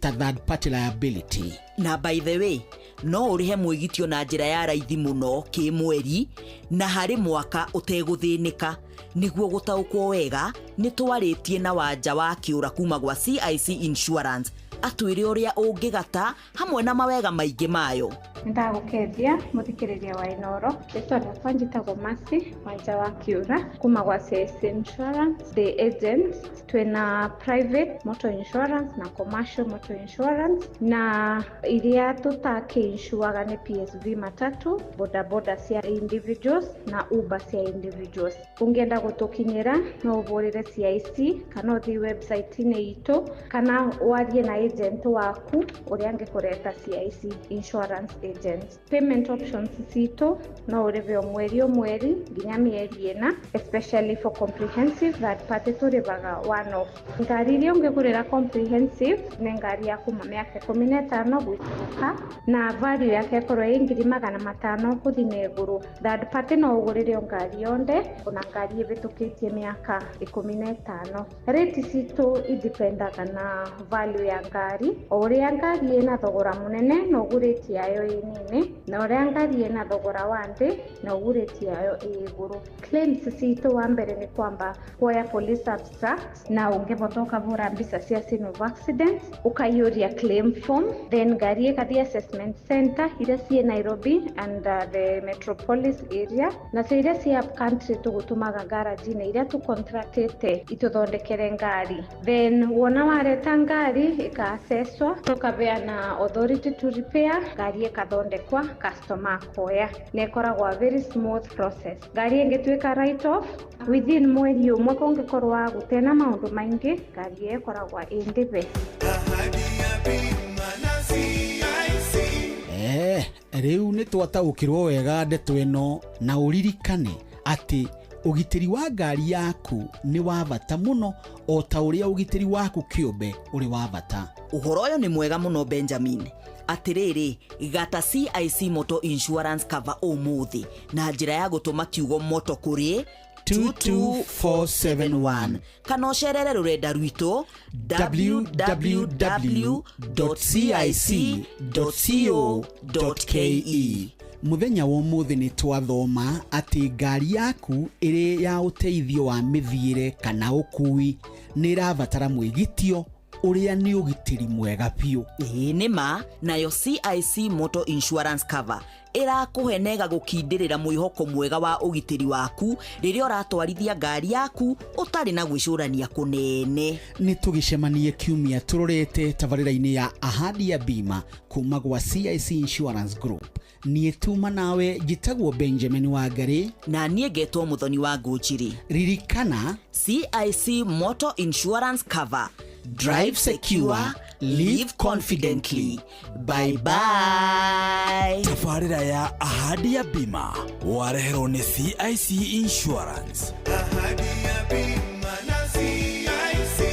ta third party liability. Na by the way, no ũrĩhe mwĩgitio na njĩra ya raithi mũno kĩmweri na harĩ mwaka ũtegũthĩnĩka. Nĩguo gũtaũkwo wega nĩ twarĩtie na wanja wa kĩũra kuma gwa CIC Insurance atwĩre ũrĩa ũngĩgata hamwe na mawega maingĩ mayo. Ndagũkethia mũthikĩrĩria wa Inoro, rĩtwa rĩakwa njĩtagwo Mercy Wanja wa Kĩũra kuma gwa CIC Insurance, the agents. Twĩna private motor insurance na commercial motor insurance, na iria tũtakĩinsuaga nĩ PSV matatu, bodaboda cia individuals na Uber cia individuals. Ũngĩenda gũtũkinyĩra no ũhũrĩre CIC kana ũthiĩ website-inĩ itũ kana warie na agent waku ũrĩa angĩkũreta CIC Insurance agent. Payment options citũ no ũrĩhe mweri o mweri nginya mĩeri ĩna, especially for comprehensive third party tũrĩhaga one off. Ngari iria ũngĩgũrĩra comprehensive nĩ ngari ya kuma mĩaka 15 gũikũrũka na value yake ĩkorwo ĩ 500,000 gũthiĩ na igũrũ. Third party no ũgũrĩre ngari yonde ona ngari ĩhĩtũkĩtie mĩaka 15. Rate citũ idipendaga na value ya ngari. O ũrĩa ngari ĩna thogora mũnene no ũgũrĩtie yayo ĩ nini na uria ngari ina thogora wa thi na uguriti yayo iguru. Claims citu wa mbere ni kwamba kuoya police abstract na ungevotoka vura mbisa cia scene of accident ukaiuria claim form, then ngari ikathie assessment center iria cie Nairobi and the metropolis area na cia cia up country tugutumaga garage na iria tu contractete ituthondekere ngari, then wona wareta ngari ika-assesswa tukabeana authority to repair, ngari ikathondekwa, customer akoya na ikoragwa very smooth process. Ngari ingituika write off within mweri umwe kungikorwa gutena maundu maingi, ngari ikoragwa indive. Riu ni twataukirwo wega ndeto ino na uririkane ati ugitiri wa ngari yaku ni wa bata muno o ta uria ugitiri waku kiumbe uri wa bata. Uhoro uyu ni mwega muno Benjamin. Atiriri gata CIC Motor Insurance Cover umuthi na njira ya gutuma kiugo moto kuri 22471 kana ucerere rurenda rwito www.cic.co.ke. Muthenya wa umuthi ni twathoma ati ngari yaku iri ya uteithio wa mithiire kana ukui ni irabatara mwigitio uria ni ugitiri mwega piu. Nima nayo CIC Motor Insurance Cover irakuhenega gukindirira mwihoko mwega wa ugitiri waku riria uratwarithia ngari yaku utari na gwicurania kunene. Ni tugicemanie kiumia turorete tabarira-ini ya Ahadi ya Bima kuma gwa CIC Insurance Group. Nie tuma nawe jitagwo Benjamin Wangari na nie getwo Muthoni wa Ngũnjiri. Ririkana CIC Motor Insurance Cover. Drive secure, live confidently. Bye bye. Tafarira ya Ahadi ya Bima wareherwo ni CIC Insurance. Ahadi ya Bima na CIC.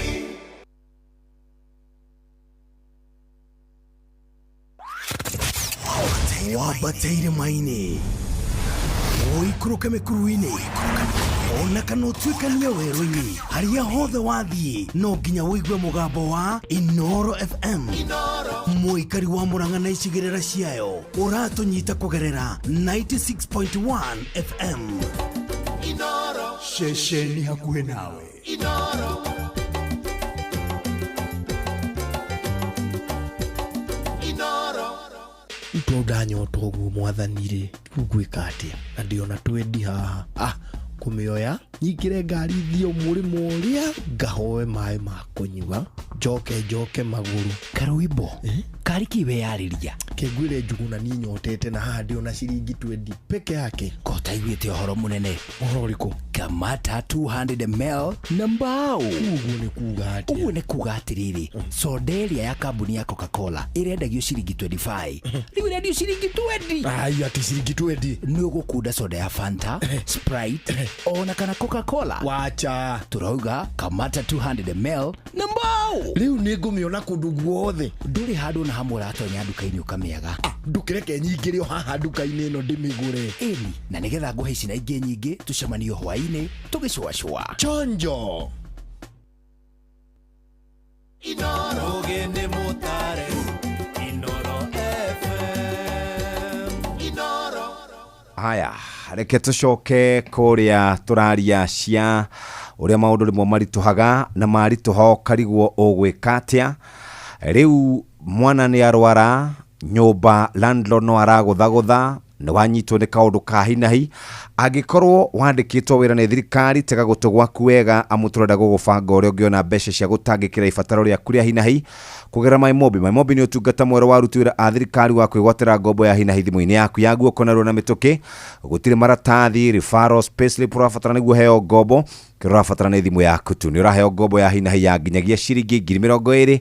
Wabateire maine oikuruke mekuruine ona kana utuikanie werũ-inĩ harĩa hothe wathiĩ no nginya wĩigue mũgambo wa Inoro FM. Mũikari wa Mũrang'a na icigĩrĩra ciayo ũratũnyita kũgerera 96.1 FM. Inoro ceceni hakuhĩ nawe. Inoro ndanyota ũguo mwathani-rĩ ngwĩka atĩa na ndĩona twendi haha kumĩoya nyingĩre ngari thio mũrĩmo ũrĩa ngahoe maĩ ma kũnyua njoke magũrũ karũimbo kari kiwe yarĩria kĩngwĩre Njuguna ni nyotete na haha ndĩona ciringi 20 peke yake kota iguĩte ũhoro mũnene. Ũhoro ũrĩkũ? Kamata 200 ml na mbao. Ũguo nĩ kuga atĩrĩrĩ soda ĩrĩa ya kambuni ya Coca-Cola ĩrendagio ciringi 25 rĩu ĩrendio ciringi 20. Ai ati ciringi 20 nĩ ũgũkunda soda ya Fanta, Sprite ona kana Coca-Cola. Wacha turauga kamata 200 ml na mbao. Rĩu nĩ ngũmĩona kũndũ guothe ndũrĩ handũ na hamwe ratonya nduka-inĩ ũkamĩaga. Ndũkĩreke nyingĩre haha nduka-inĩ ĩno ndĩmĩgũre. Ĩni na nĩgetha ngũhe ici na ingĩ nyingĩ tucemanio hwaĩ-inĩ tũgĩcũacũa chonjo. Inoro gende motare Inoro FM. Inoro haya reke tucoke kuria turaria cia uria maundu rimwe marituhaga na marituho karigwo ugwika atia. Riu mwana ni arwara nyumba landlord no araguthagutha ni wanyitwo ni kaundu ka hinahi agikorwo wandikitwo wira ni thirikari tega gutu gwaku wega amuturenda gugubanga uria ungiona mbeca cia gutangikira ibataro ria kuria hinahi kugera MyMobi ni utungata mwero wa rutwira a thirikari wa kwigwatira ngombo ya hinahi thimu-ini yaku ya guoko na runa mituki gutire maratathi referral payslip urafatara niguo heo ngombo kirafatara ni thimu yaku tu ni uraheo ngombo ya hinahi ya nginyagia ciringi 20,000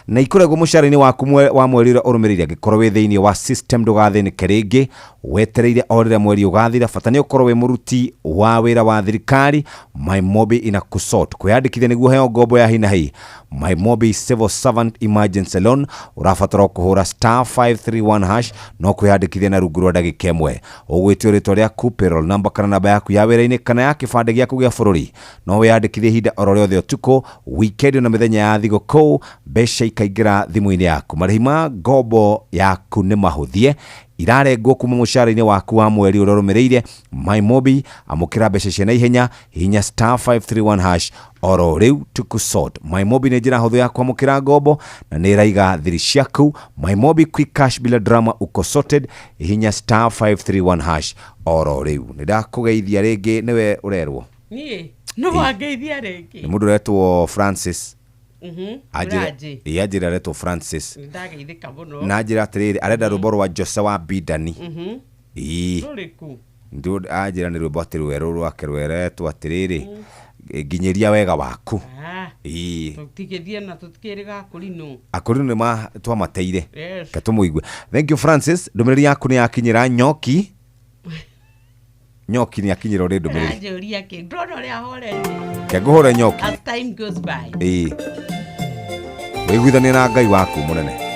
na ikurego mushara-ini waku wa mweri ura urumirire gikorwo wi thiini wa system ndugathinike ringi wetereire orire mweri ugathira bata ni ukorwo wi muruti wa wira wa thirikari. MyMobi ina kusort kwiyandikithia niguo heo ngombo ya hinahi. MyMobi civil servant emergency loan urafatara kuhura *531# no kwiyandikithia na rungu rwa ndagika imwe ugwitio ritwa riaku payroll number kana namba yaku ya wira-ini kana ya kibande giaku gia bururi no wiyandikithie hinda oro riothe utuko weekend na mithenya ya thigũkũ mbeca kaingira thimu-ini yaku. Marĩhi ma ngombo yaku nĩ mahũthie, irarengwo kuma mũcara-inĩ waku wa mweri ũrĩa ũrũmĩrĩire. MyMobi, amũkĩra mbeca cia naihenya, hihinya *531# oro rĩu tukusort. MyMobi nĩ njĩra hũthũ ya kwamũkĩra ngombo na nĩ ĩraiga thiri ciaku. MyMobi quick cash bila drama, uko sorted, hihinya *531# oro rĩu. Nĩ ndakũgeithia rĩngĩ, nĩwe ũrerwo niĩ no wangeithia rĩngĩ. Nĩ mũndũ ũretwo Francis. Ajira aretwo Francis. Ndageithĩka mũno. Na njĩra atĩrĩrĩ, arenda rwĩmbo rwa Jose wa Bidani. Rũrĩkũ? Ajira nĩ rwĩmbo atĩ rwerũ rwake rweretwo atĩrĩrĩ, nginyĩria wega waku. Tũtigithie na tũtikĩrĩga akũrinũ. Akũrinũ nĩ twamateire. Yes. Katũmũigue. Thank you Francis. Ndũmĩrĩri yaku nĩ yakinyĩra Nyoki. Nyoki nĩ akinyĩra ũrĩ ndũmĩrĩri. Anjũria kĩ ndona ũrĩa horete. Kengũhũre Nyoki. As time goes by. Wĩiguithanie na Ngai waku mũnene.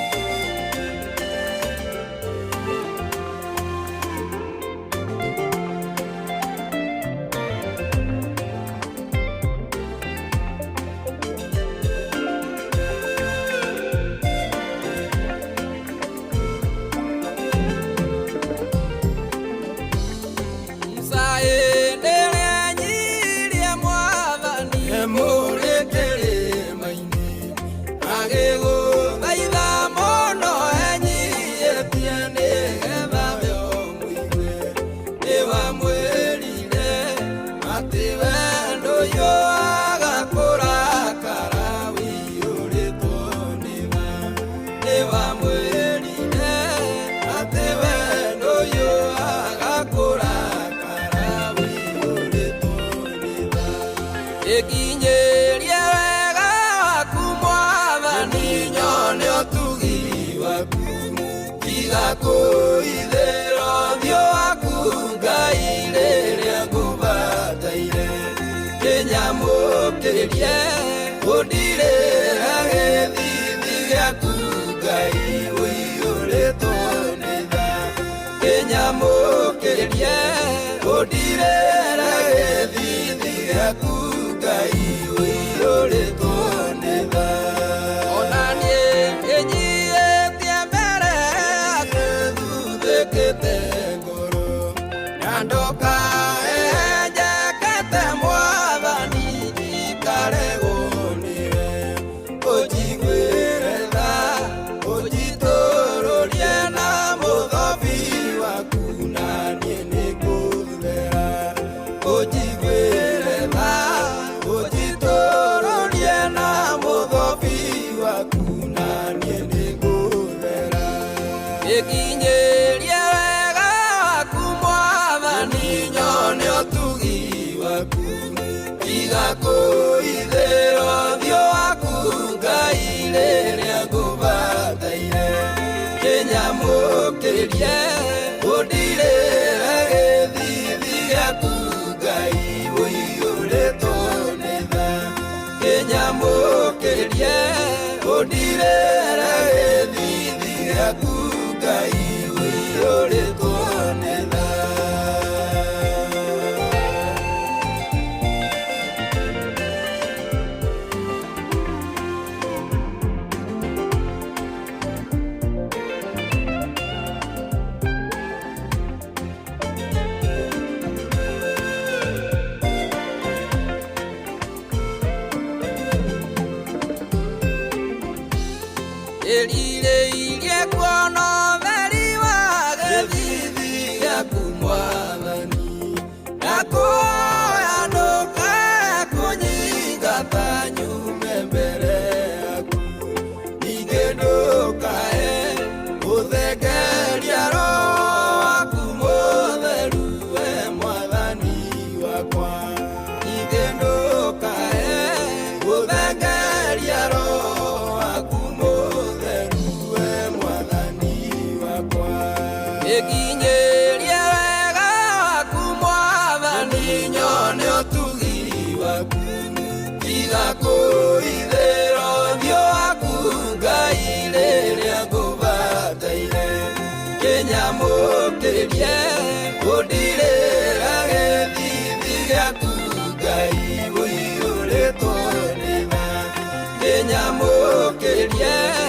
Yeah.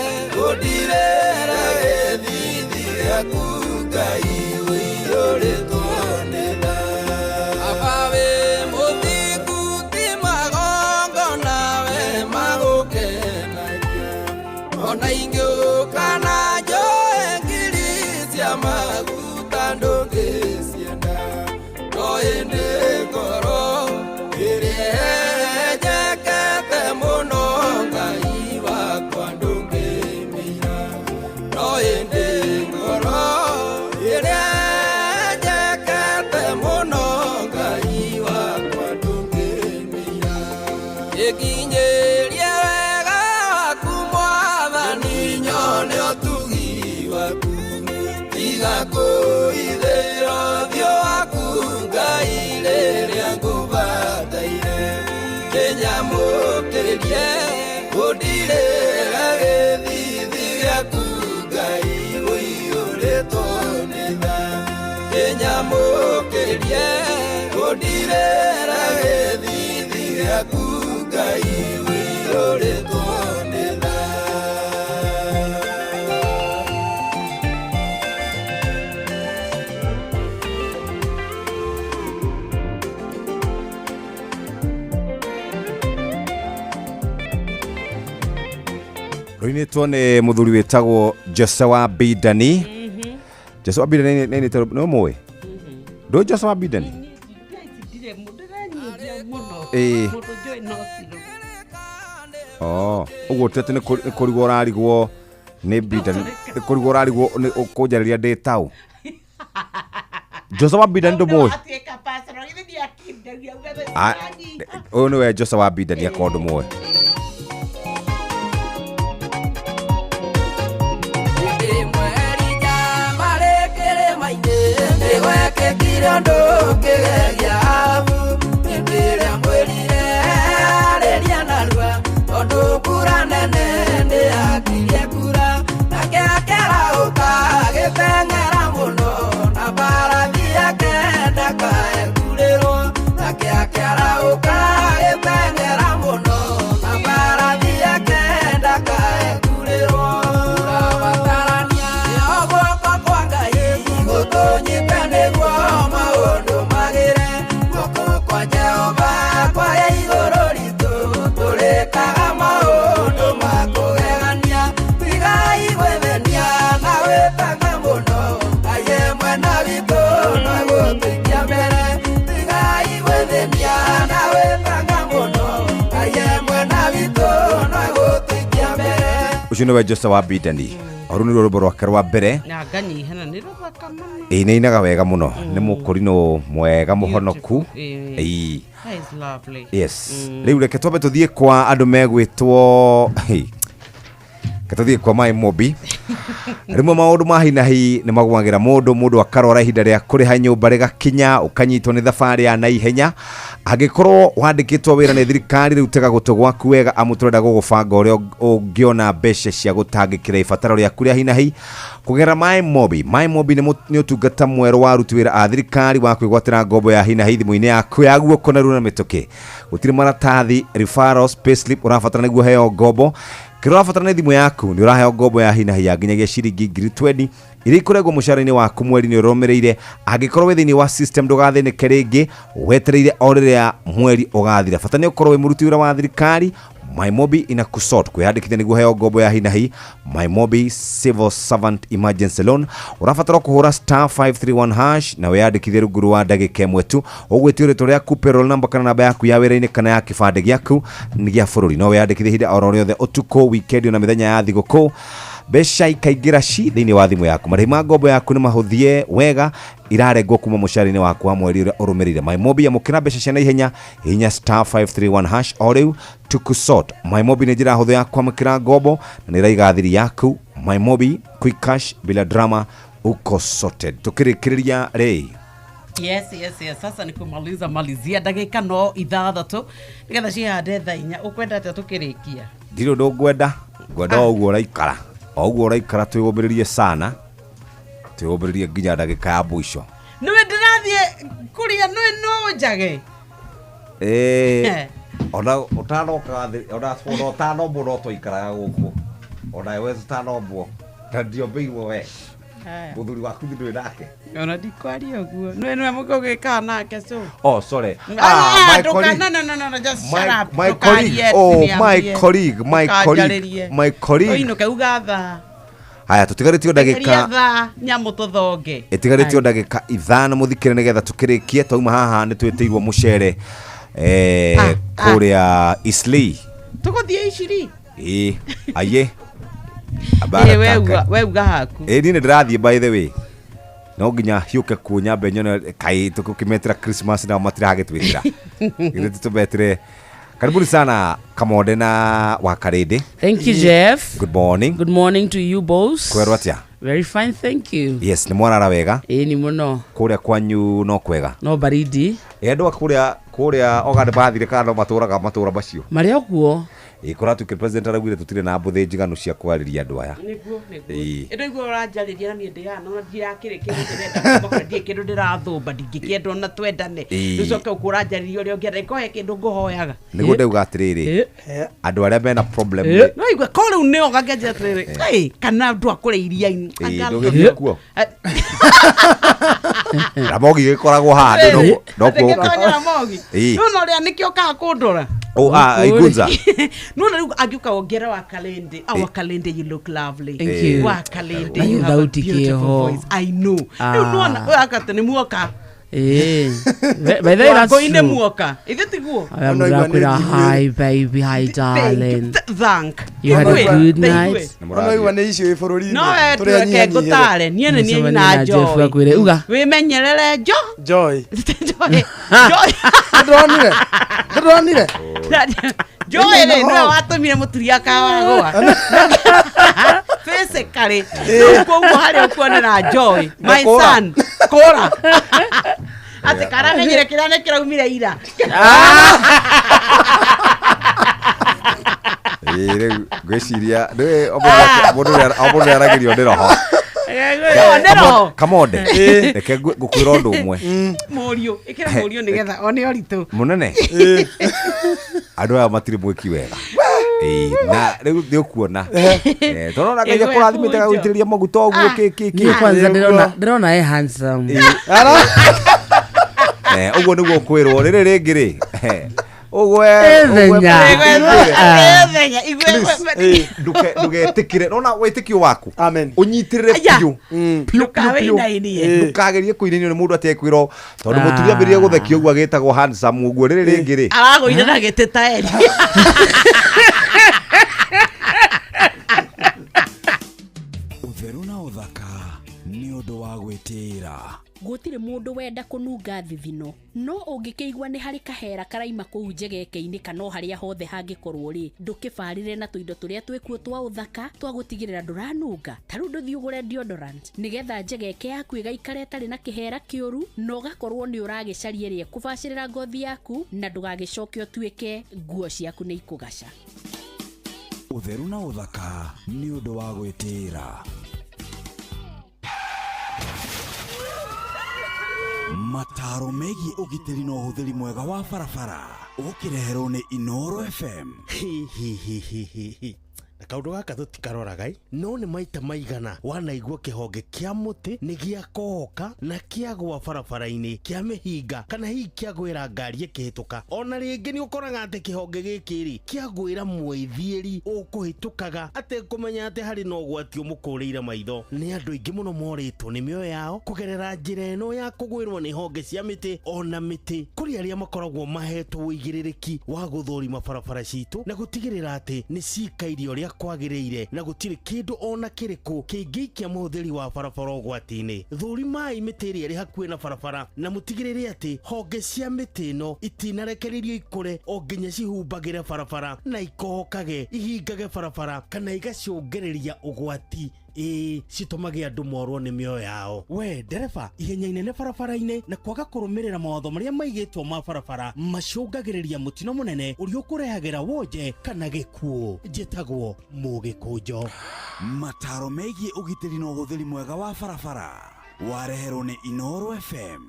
rĩaku Ngai wĩyũrĩtwo nĩ tha. Aba wĩ mũthingu ti magongona we magũkenagia, ona ingĩũka na njoe ngiri cia maguta ndũngĩcienda, no ĩndĩ ngoro ĩrĩa njekete mũno Ngai wakwa ndũngĩmĩira, no ĩndĩ ngoro ĩrĩa njekete mũno Ngai wakwa ndũngĩmĩira. Ĩkinyĩrie wega waku Mwathani nyone ũtugi waku, tiga kũithĩra ũthiũ waku Ngai rĩrĩa ngũbataire, kĩnyamũkĩrĩrie ũndirĩra gĩthithi gĩaku Ngai wĩyũrĩtwo nĩ tha. Kĩnyamũkĩrĩrie ũndirĩra gĩthithi gĩaku Ngai wĩyũrĩtwo nĩ tha. Rũinĩtwo nĩ mũthuri wĩtagwo Joshua Bidani. Joshua Bidani nĩ mũĩ? Ndũĩ Joshua Bidani? Ũguo tete nĩ kũrigwo ũrarigwo nĩ Bidani, nĩ kũrigwo ũrarigwo kũnjarĩria ndĩ taũ. Joshua Bidani ndũmũĩ? Ũyũ nĩwe Joshua Bidani akorwo ndũmũĩ. Nĩgwekĩkire ũndũ ũkĩgeria abu, hĩndĩ ĩrĩa mwĩrire arĩria narua, tondũ mbura nene nĩyakirie kura, nake akĩraũka agĩteng'era mũno, na mbarathi yake ndakaekurĩrwo, nake akĩraũka agĩteng'era mũno, na mbarathi yake ndakaekurĩrwo. Tũrabatarania guoko kwa Ngai gũtũnyite nĩguo maũndũ magĩre, guoko kwa Jehova kwaria igũrũ ritũ, tũrĩkaga maũndũ ma kũgegania, tigai gwĩthenia na wĩtage mũno, Ngai e mwena witũ no egũtũikia mbere, tigai gwĩthenia na wĩtage mũno, Ngai e mwena witũ no egũtũikia mbere. Ũcio nĩwe Joshua Bidani. Oru nĩ rwĩmbo rwake rwa mbere. Na nganyihana nĩ rũthaka mũno. Nĩ inaga wega mũno, nĩ mũkũrinũ mwega mũhonoku. That is lovely. Yes. Rĩu reke twambe tũthiĩ kwa andũ megwĩtwo katũthiĩ kwa My Mobi. Rĩmwe maũndũ ma hinahi nĩ magwagĩra mũndũ akarora ihinda rĩa kũrĩha nyũmba rĩgakinya, ũkanyitwo nĩ thabarĩ ya naihenya. Angĩkorwo wandĩkĩtwo wĩra nĩ thirikari, rĩu tega gũtũ gwaku wega, amu tũrenda gũgũbanga ũrĩa ũngĩona mbeca cia gũtangĩkĩra ibataro rĩaku rĩa hinahi kũgerera My Mobi. My Mobi nĩ ũtungata mwerũ wa aruti wĩra a thirikari wa kwĩgwatĩra ngombo ya hinahi thimũ-inĩ yaku ya guoko na rũna mĩtũkĩ. Gũtirĩ maratathi, referrals, payslip ũrabatara nĩguo heo ngombo. Kĩrĩa ũrabatara nĩ thimũ yaku, nĩ ũraheo ngombo ya hinahi ya nginyagia ciringi ngiri 20 iria ikoragwo mũcara-inĩ waku mweri-inĩ ũrũmĩrĩire. Angĩkorwo wĩ thĩinĩ wa system ndũgathĩnĩke rĩngĩ, wetereire o rĩrĩa mweri ũgathira. Bata nĩ ũkorwo wĩ mũruti wĩra wa thirikari. My Mobi inakusort kwĩyandĩkithia nĩguo heo ngombo ya hinahi. My Mobi Civil Servant Emergency Loan. Ũrabatara kũhũra *531# na wĩyandĩkithie rungu rwa ndagĩka ĩmwe tu. Ũgwĩtio rĩtwa rĩaku, payroll number kana namba yaku ya wĩra-inĩ kana ya kĩbandĩ gĩaku nĩ gĩa bũrũri. No wĩyandĩkithie hĩndĩ o rĩothe, ũtukũ, weekend na mĩthenya ya thigũkũ. Mbeca ikaingĩra thĩinĩ wa thimũ yaku. Marĩhi ma ngombo yaku nĩ mahũthie wega, irarengwo kuma mũcara-inĩ waku wa mweri ũrĩa ũrũmĩrĩire. My Mobi amũkĩra mbeca cia naihenya, hihinya *531# o rĩu tukusort. My Mobi nĩ njĩra hũthũ ya kwamũkĩra ngombo na nĩ ĩraiga thiri yaku. My Mobi, quick cash bila drama, uko sorted. Tukirĩkĩrĩria rĩ. Yes. Sasa ni kumaliza malizia dakika no ithathatũ nigetha cihande thaa 4. Ũkwenda atĩa tukĩrĩkia? Ndirĩ ũndũ ngwenda ũguo ũraikara. O ũguo ũraikara twĩgũmbĩrĩrie sana. Twĩgũmbĩrĩrie nginya ndagĩka ya mũico. Nĩwe ndĩrathiĩ kũrĩa no njage. Ona ũtanoka ona ũtanombwo no tũikaraga gũkũ. Ona wewe ũtanombwo. Na ndiombĩirwo we. muthuri waku ndwe nake ona dikwaria uguo no muko gika nake so oh sorry my colleague no just shut up my colleague ino kaugatha haya tutigaritio ndagika nyamu tuthonge itigaritio ndagika 5 muthikire nigetha tukirikie twauma haha ni twetirwo mucere kuria Isli tuguthie iciri aye abara we uga haku ni ndirathie by the way no nginya hiuke kunya benyo kai tukukimetira Christmas na matira hagitwitira ile tubetre. Karibuni sana Kamode na Wakarede. Thank you, Jeff. Good morning. Good morning to you both. Kwero atia? Very fine, thank you. Yes, ni mwana wega. Ni muno. Kuria kwanyu no kwega. No baridi. Endo kuria ogade bathire kana matura bacio. Maria okuo. Kuratu ke president aragwire tutire na mbuthe njigano cia kwariria andu aya. Niguo. Endo igwo ranjariria na niende ya no ndira kire kindu ndenda kumaka ndie kindu ndirathumba ndingikendo na twendane. Nicoke ukuranjariria uri ongienda ikohe kindu nguhoyaga. Niguo ndauga atiriri. Andu aria mena problem. No igwe kole uneo gageje atiriri. Kana andu akure iria-ini. Ndugikuo. Ramogi gikoragwo handu no Ramogi. No ria nikio ka kundura. Igunza. No agiuka ongera wa kalende. Our kalende, you look lovely. Thank you. Wa kalende, you have a beautiful voice. I know. No akata ni muoka. By the way, that's true. Muoka. Is it go? I'm Dracula. Hi, baby. Hi, darling. Thank. You had a good night. No, tuweke gutare. Niene na Joy. We menyerere Joy. Dronire. Joy le no watumire muturia kawagoa. Face kare. Ko hari okuonera Joy. My son. Kora. Ate kara menyere kirane kiraumire ira. Gweciria nĩ mũndũ aragirio nĩ roho Kamode reke ngũkwĩra ũndũ ũmwe mũriũ ĩkĩra mũriũ nĩgetha one ũritũ mũnene andũ aya matirĩ mwĩki wega na rĩu nĩũkuona tondũ Ngai akũrathimĩte gagũitĩrĩria maguta ũguo kwanza ndĩrona handsome ũguo nĩguo kwĩrwo rĩrĩ rĩngĩ rĩ ndugetikire nona witikio waku unyitirire piu ndukagerie kuinenio ni mundu atekwiro tondu muturia mbirie guthekio uguo agitagwo handsome uguo riri ringi ri aragoire na giteta eri utheru na uthaka ni undu wa gwitira gutire mundu wenda kununga thithino no ungikigwa ni hari kahera karaima kuu njegeke-ini kana haria hothe hangikorwo ri ndukibarire na tuindo turia twikuo twa uthaka twa gutigirira nduranunga taru nduthi ugure deodorant nigetha njegeke yaku igaikare tari na kihera kiuru no gakorwo ni uragicaria rie kubacirira ngothi yaku na ndugagicoke utuike nguo ciaku ni ikugaca utheru na uthaka ni undu wa gwitira mataro megiĩ ũgitĩri na ũhũthĩri mwega wa barabara ũkireherwo nĩ Inoro FM. Kaundu gaka tutikaroraga no nĩ maita maigana wanaigua kĩhonge kĩa mũtĩ nĩ gĩakohoka na kĩagwa barabara-inĩ kĩa mĩhinga kana hihi kĩagwĩra ngari ĩkĩhĩtũka ona rĩngĩ nĩ ũkoraga atĩ kĩhonge gĩkĩ rĩ kĩagwĩra mwĩthiĩri ũkũhĩtũkaga atekũmenya atĩ harĩ na ũgwati ũmũkũrĩire maitho nĩ andũ aingĩ mũno morĩtwo nĩ mĩoyo yao kũgerera njĩra ĩno ya kũgwĩrwo nĩ honge cia mĩtĩ ona mĩtĩ kũrĩ arĩa makoragwo mahetwo ũigĩrĩrĩki wa gũthũrima barabara citũ na gũtigĩrĩra atĩ nĩ cikairio ũrĩa kwagĩrĩire na gũtirĩ kĩndũ ona kĩrĩkũ kĩngĩikia mũhũthĩri wa barabara ũgwati-inĩ thũrimai mĩtĩ ĩrĩa ĩrĩ hakuhĩ na barabara na mũtigĩrĩre atĩ honge cia mĩtĩ ĩno itinarekererio ikũre o nginya cihumbagĩre barabara na ikohokage ihingage barabara kana igacũngĩrĩria ũgwati citumage andu morwo ni mioyo yao we ndereba ihenya inene barabara-inĩ na kwaga kũrũmĩrĩra mawatho marĩa maigĩtwo ma barabara macũngagĩrĩria mũtino mũnene ũrĩa ũkũrehagĩra wonje kana gĩkuũ njĩtagwo mũgĩkũnjo mataro megiĩ ũgitĩri na ũhũthĩri mwega wa barabara wareherwo nĩ Inoro FM.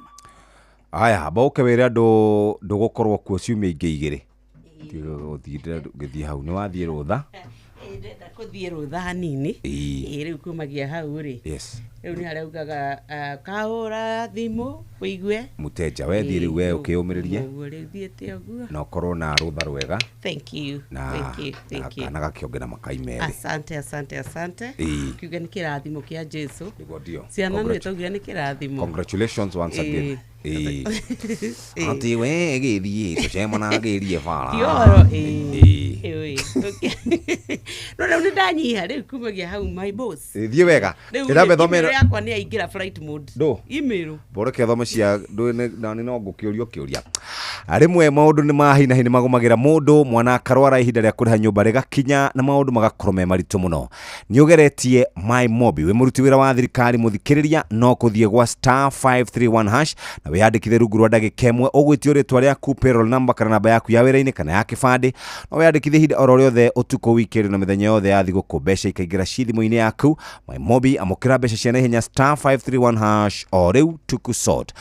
Aya boke wĩre andũ ndũgũkorwo kuo ciumia ingĩ igĩrĩ gĩthiĩ hau nĩ wathiĩ rũtha ndenda kuthie rutha hanini riu kumagia hau ri riu ni araugaga kahura thimu wigue muteja we thiri we ukiumiririe uguo riu thiete uguo na ukorwo na rutha rwega. Thank you. Thank you. Na gakiongera makaimeri. Asante. Kiuga ni kirathimo kia Jesu. Niguo ndio. Ciana ni taugira ni kirathimo. Congratulations once again. Anti we githie tucema na girie fara. Tioro no rĩu nĩndanyiha rĩu kumagia hau my boss. Thie wega. Ndĩrambe thomera yakwa nĩ yaingĩra flight mode. Email. Boreke thome cia na no ngũkĩũrio kĩũria. Arimwe maũndũ nĩ mahina hini magomagira mũndũ mwana akarwara ihinda rĩa kũrĩha nyũmba rĩgakinya na maũndũ magakorwo me maritũ mũno. Nĩũgeretie My Mobi we mũruti wĩra wa thirikari mũthikĩrĩria no kũthiĩ gwa *531# na wĩyandĩkithe rungu rwa ndagĩka ĩmwe ũgwĩtio rĩtwa rĩaku payroll number kana namba yaku ya wĩra-inĩ kana ya kĩbandĩ no wĩyandĩkithe ihinda oro rĩothe ũtukũ wikendi na mĩthenya yothe ya thigũkũ mbeca ikaingĩra thimũ-inĩ yaku. My Mobi amũkĩra mbeca cia naihenya *531# o rĩu tuku sort.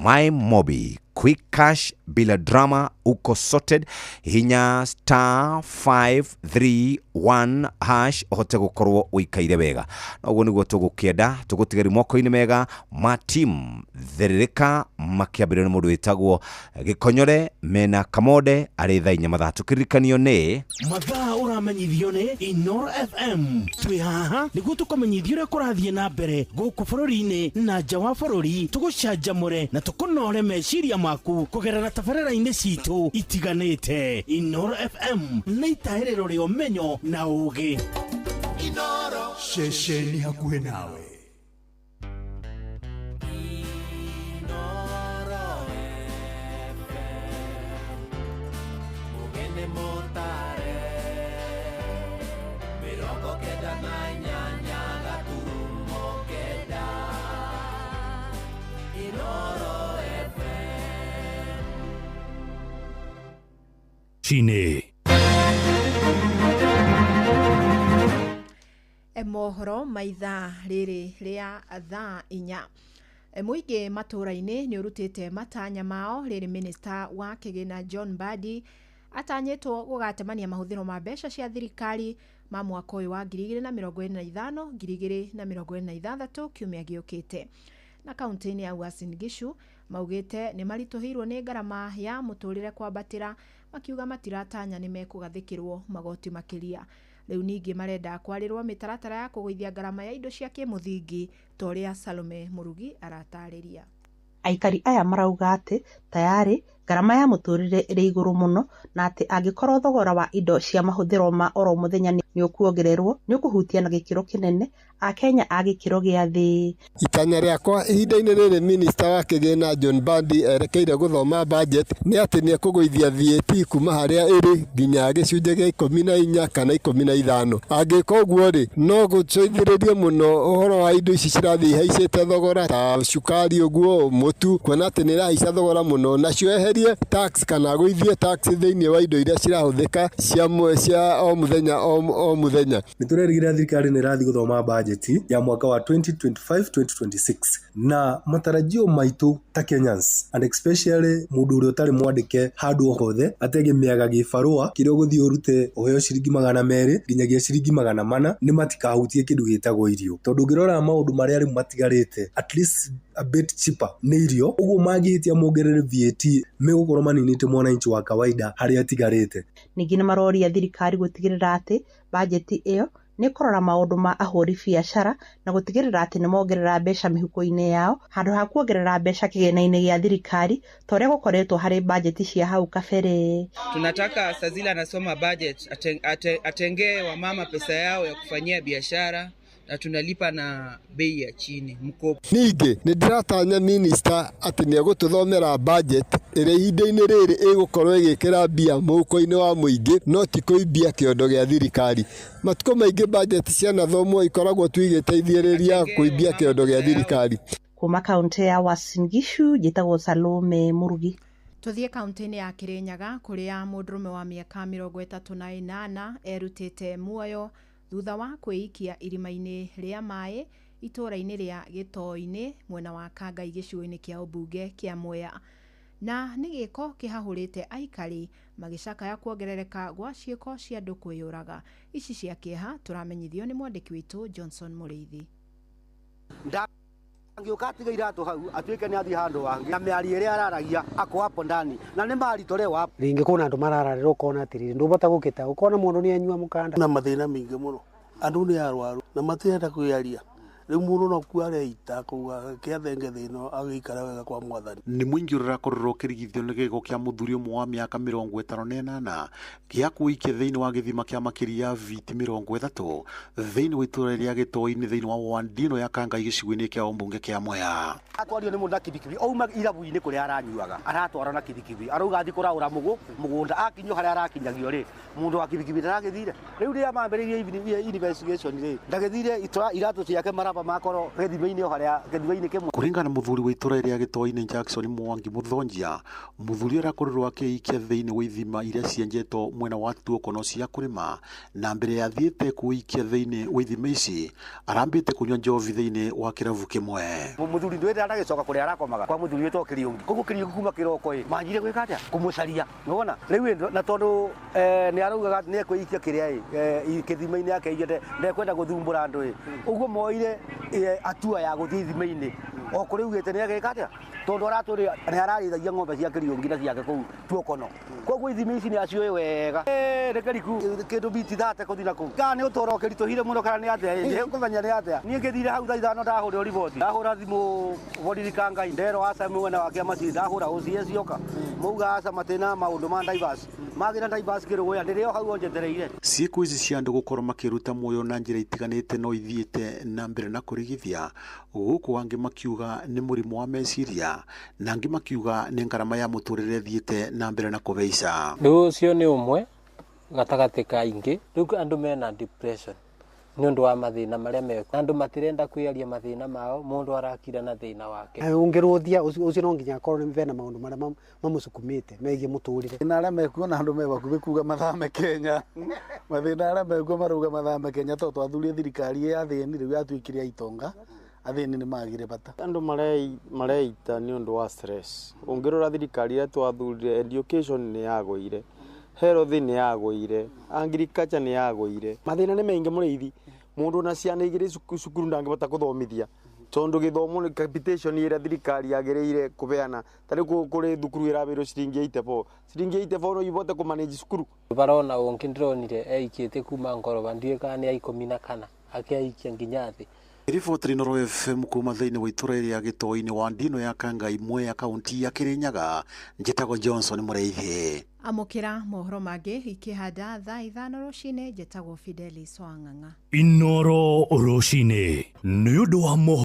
My Mobi quick cash bila drama uko sorted hinya *531# ohote gukorwo uikaire wega na uguo niguo tugukenda tugutigari moko-inĩ mega ma team theririka makiambĩrĩria nĩ mũndũ wĩtagwo Gĩkonyore mena Kamode arĩ thaa 4 mathaa tukirikanio nĩ mathaa ũramenyithio nĩ Inoro FM twĩ haha nĩguo tũkamenyithio ũrĩa kũrathiĩ na mbere gũkũ bũrũri-inĩ na nja wa bũrũri tũgũcanjamũre na tũkũnore meciria maku kugerera tabarĩra-inĩ citũ itiganĩte. Inoro FM nĩ itaĩrĩro rĩa ũmenyo na ũũgĩ. Inoro ceceni hakuhĩ nawe. Chine mohoro maitha rĩrĩ rĩa thaa 4 mũingĩ matũra-inĩ nĩ ũrutĩte matanya mao rĩrĩ minista wa kĩgĩna John Mbadi atanyĩtwo gũgatemania mahũthĩro ma mbeca cia thirikari ma mwaka ũyũ wa 2025-2026 kiumia gĩũkĩte. Na kaunti-inĩ ya Uasin Gishu maugĩte nĩ maritũhĩirwo nĩ ngarama ya mũtũrĩre kwambatĩra makiuga matiratanya nĩ mekũgathĩkĩrwo magoti makĩria. Rĩu ningĩ marenda kwarĩrwo mĩtaratara ya kũgũithia ngarama ya indo cia kĩmũthingi ta ũrĩa Salome Murugi aratarĩria. Aikari aya marauga atĩ tayari ngarama ya mũtũrĩre ĩrĩ igũrũ mũno na atĩ angĩkorwo thogora wa indo cia mahũthĩro ma oro mũthenya nĩ ũkuongererwo nĩ ũkũhutia na gĩkĩro kĩnene Akenya a gĩkĩro gĩa thĩ. Itanya rĩakwa ihinda-inĩ rĩrĩ minista wa kĩgĩna John Mbadi erekeire gũthoma budget nĩ atĩ nĩ ekũgũithia VAT kuma harĩa ĩrĩ nginya gĩcunjĩ gĩa 14 kana 15. Angĩka ũguo rĩ no gũcoithĩrĩrie mũno ũhoro wa indo ici cirathiĩ ihaicĩte thogora ta cukari ũguo mũtu kuona atĩ nĩ irahaica thogora mũno nacio eherie tax kana gũithie tax thĩinĩ wa indo iria cirahũthĩka cia o mũthenya o mũthenya. Nĩ tũrerĩgĩrĩra thirikari nĩ ĩrathiĩ gũthoma budget ya mwaka wa 2025-2026 na matarajio maitũ ta Kenyans and especially mũndũ ũrĩa ũtarĩ mwandĩke handũ hothe ategemeaga gĩbarũa kĩrĩa ũgũthiĩ ũrute ũheo ciringi 200 nginyagia ciringi 400 nĩ matikahutie kĩndũ gĩtagwo irio, tondũ ũngĩrora maũndũ marĩa rĩu matigarĩte at least a bit cheaper nĩ irio, ũguo mangĩhĩtia mongerere VAT megũkorwo maninĩte mwananchi wa kawaida harĩa atigarĩte. Ningĩ nĩ maroria thirikari gũtigĩrĩra atĩ bajeti ĩyo nĩ kũrora maũndũ ma ahũri biacara na gũtigĩrĩra atĩ nĩ mongerera mbeca mĩhuko-inĩ yao handũ ha kuongerera mbeca kĩgĩna-inĩ gĩa thirikari ta ũrĩa gũkoretwo harĩ bajeti cia hau kabere. Tunataka Sazila anasoma budget atengee wamama pesa yao ya kufanyia biashara na tunalipa na bei ya chini mkopo. Ningĩ nĩ ndiratanya minista atĩ nĩ egũtũthomera budget ĩrĩa ihinda-inĩ rĩrĩ ĩgũkorwo ĩgĩkĩra mbia mũhuko-inĩ wa mũingĩ no ti kũimbia kĩondo gĩa thirikari. Matukũ maingĩ budget cianathomwo ikoragwo tu igĩteithĩrĩria kũimbia kĩondo gĩa thirikari. Kuma kaunti ya Uasin Gishu njĩtagwo Salome Murugi. Tuthiĩ kaunti-inĩ ya Kirinyaga kũrĩa mũndũrũme wa mĩaka 38 erutĩte muoyo thutha wa kwĩikia irima-inĩ rĩa maĩ itũra-inĩ rĩa Gĩtoo-inĩ mwena wa Kangai gĩcigo-inĩ kĩa ũmbunge kĩa Mwea. Na nĩ gĩko kĩhahũrĩte aikari magĩcakaya kuongerereka gwa ciĩko cia andũ kwĩyũraga. Ici cia kĩeha tũramenyithio nĩ mwandĩki witũ Johnson Mũrĩithi. angĩũka atiga iratũ hau atuĩke nĩ athiĩ handũ hangĩ na mĩario ĩrĩa araragia ako hapo ndani na nĩ maritolewa hapo ringĩ kuna andũ marararĩra ũkona atĩrĩrĩ ndũbota gũkĩta ũkona mũndũ nĩ anyua mũkanda na mathĩna mingĩ mũno andũ nĩ arwaru na matirenda kwĩaria rĩu mũndũ no kuo areita kuga kĩathenge thĩno agĩikara wega kwa mwathani. Nĩ mũingĩ ũrakorwo ũkĩrigithio nĩ gĩko kĩa mũthuri ũmwe wa mĩaka 58 gĩa kũikia thĩinĩ wa gĩthima kĩa makĩria viti 30 thĩinĩ wa itũra rĩa Gĩtoi-inĩ thĩinĩ wa wandino ya Kangai gĩcigo-inĩ kĩa ũmbunge kĩa Mwea. Atwario nĩ mũndũ na kibikibi ouma irabu-inĩ kũrĩa aranyuaga aratwara na kibikibi arauga athi kũraũra mũgũnda akinyio harĩa arakinyagio rĩ mũndũ wa kibikibi ndaragĩthire rĩu rĩrĩa mambĩrĩirie investigation rĩ ndagĩthire iratũ ciake makorwo gĩthima-inĩ harĩa gĩthima-inĩ kĩmwe. Kũringana mũthuri wa itũra rĩa Gĩtoi-inĩ Jackson Mwangi Mũthonjia, mũthuri arakorirwo akĩikia thĩinĩ wa ithima iria cienjetwo mwena wa tuokono cia kũrĩma na mbere ya thiĩte kũikia thĩinĩ wa ithima ici arambĩte kũnyua njovi thĩinĩ wa kĩrabu kĩmwe. Mũthuri ndwĩte aragĩcoka kũrĩa arakomaga kwa mũthuri wĩtwo Kĩriũngi koguo Kĩriũngi kuma kĩroko manjire gwĩka atĩa kũmũcaria nĩwona rĩu na tondũ nĩ araugaga nĩ ekwĩikia kĩrĩa kĩthima-inĩ yake igete ndekwenda gũthumbũra andũ ũguo moire atua ya gũthiĩ ithima-inĩ o kũrĩ ugĩte nĩ agĩka atĩa tondũ aratũrĩ nĩ ararĩithagia ng'ombe cia Kĩriũngi na ciake kũu tuokono koguo ithima ici nĩ acioĩ wega reke riku kĩndũ biti 30 kũthi na kũu kana nĩ ũtoro ũkĩritũhire mũno kana nĩ atĩa kũmenya nĩ atĩa niĩ ngĩthire hau thaa ithano ndahũrĩrwo riboti ndahũra thimũ borithi Kangai ndero aca mwena wake macini ndahũra OCS cioka mauga aca matĩna maũndũ ma diverse magĩra diverse kĩrũgũya ndĩrĩo hau onjetereire. Ciĩko ici cia andũ gũkorwo makĩruta muoyo na njĩra itiganĩte no ithiĩte na mbere na kũrigithia gũkũ angĩ makiuga nĩ mũrimũ wa meciria na angĩ makiuga nĩ ngarama ya mũtũrĩre thiĩte na mbere na kũbeica. Rĩu ũcio nĩ ũmwe gatagatĩ ka ingĩ rĩu andũ mena depression nĩ ũndũ wa mathĩna marĩa meko andũ matirenda kwĩaria mathĩna mao mũndũ arakira na thĩna wake. Ũngĩrũthia ũcio no nginya akorwo nĩ bena maũndũ marĩa mamũcukumĩte megiĩ mũtũrĩre. Thĩna arĩa mekuona andũ mebakuhĩ kuga mathame Kenya mathĩna arĩa mekuo marauga mathame Kenya tondũ twathurie thirikari ya thĩni rĩu yatuĩkire itonga athĩni nĩ magire bata. Andũ mareita nĩ ũndũ wa stress. Ũngĩrora thirikari ya twathurire education nĩ yagũire health nĩ yagũire agriculture nĩ yagũire mathĩna nĩ maingĩ mũrĩithi mũndũ na ciana igĩrĩ cukuru ndangĩbota gũthomithia tondũ gĩthomo capitation ĩrĩa thirikari yagĩrĩire kũbeana tarĩ kũrĩ thukuru ĩrabĩrwo ciringi 84 no ibote kũmanage cukuru. Barona ũngĩ ndĩronire eikĩte kuma ngoroba ndiũĩ kana nĩ 14 akĩaikia nginya thĩ. Riboti Inooro FM kuma thĩinĩ wa itũra rĩa Gĩtoi-inĩ wa ndino ya Kangai Mwea kaunti ya Kĩrĩnyaga njĩtagwo Johnson Mũrĩithi. Amũkĩra mohoro mangĩ ikĩhanda thaa 5 rũcinĩ njĩtagwo Fidelis Wang'ang'a. Inooro rũcinĩ nĩ ũndũ wa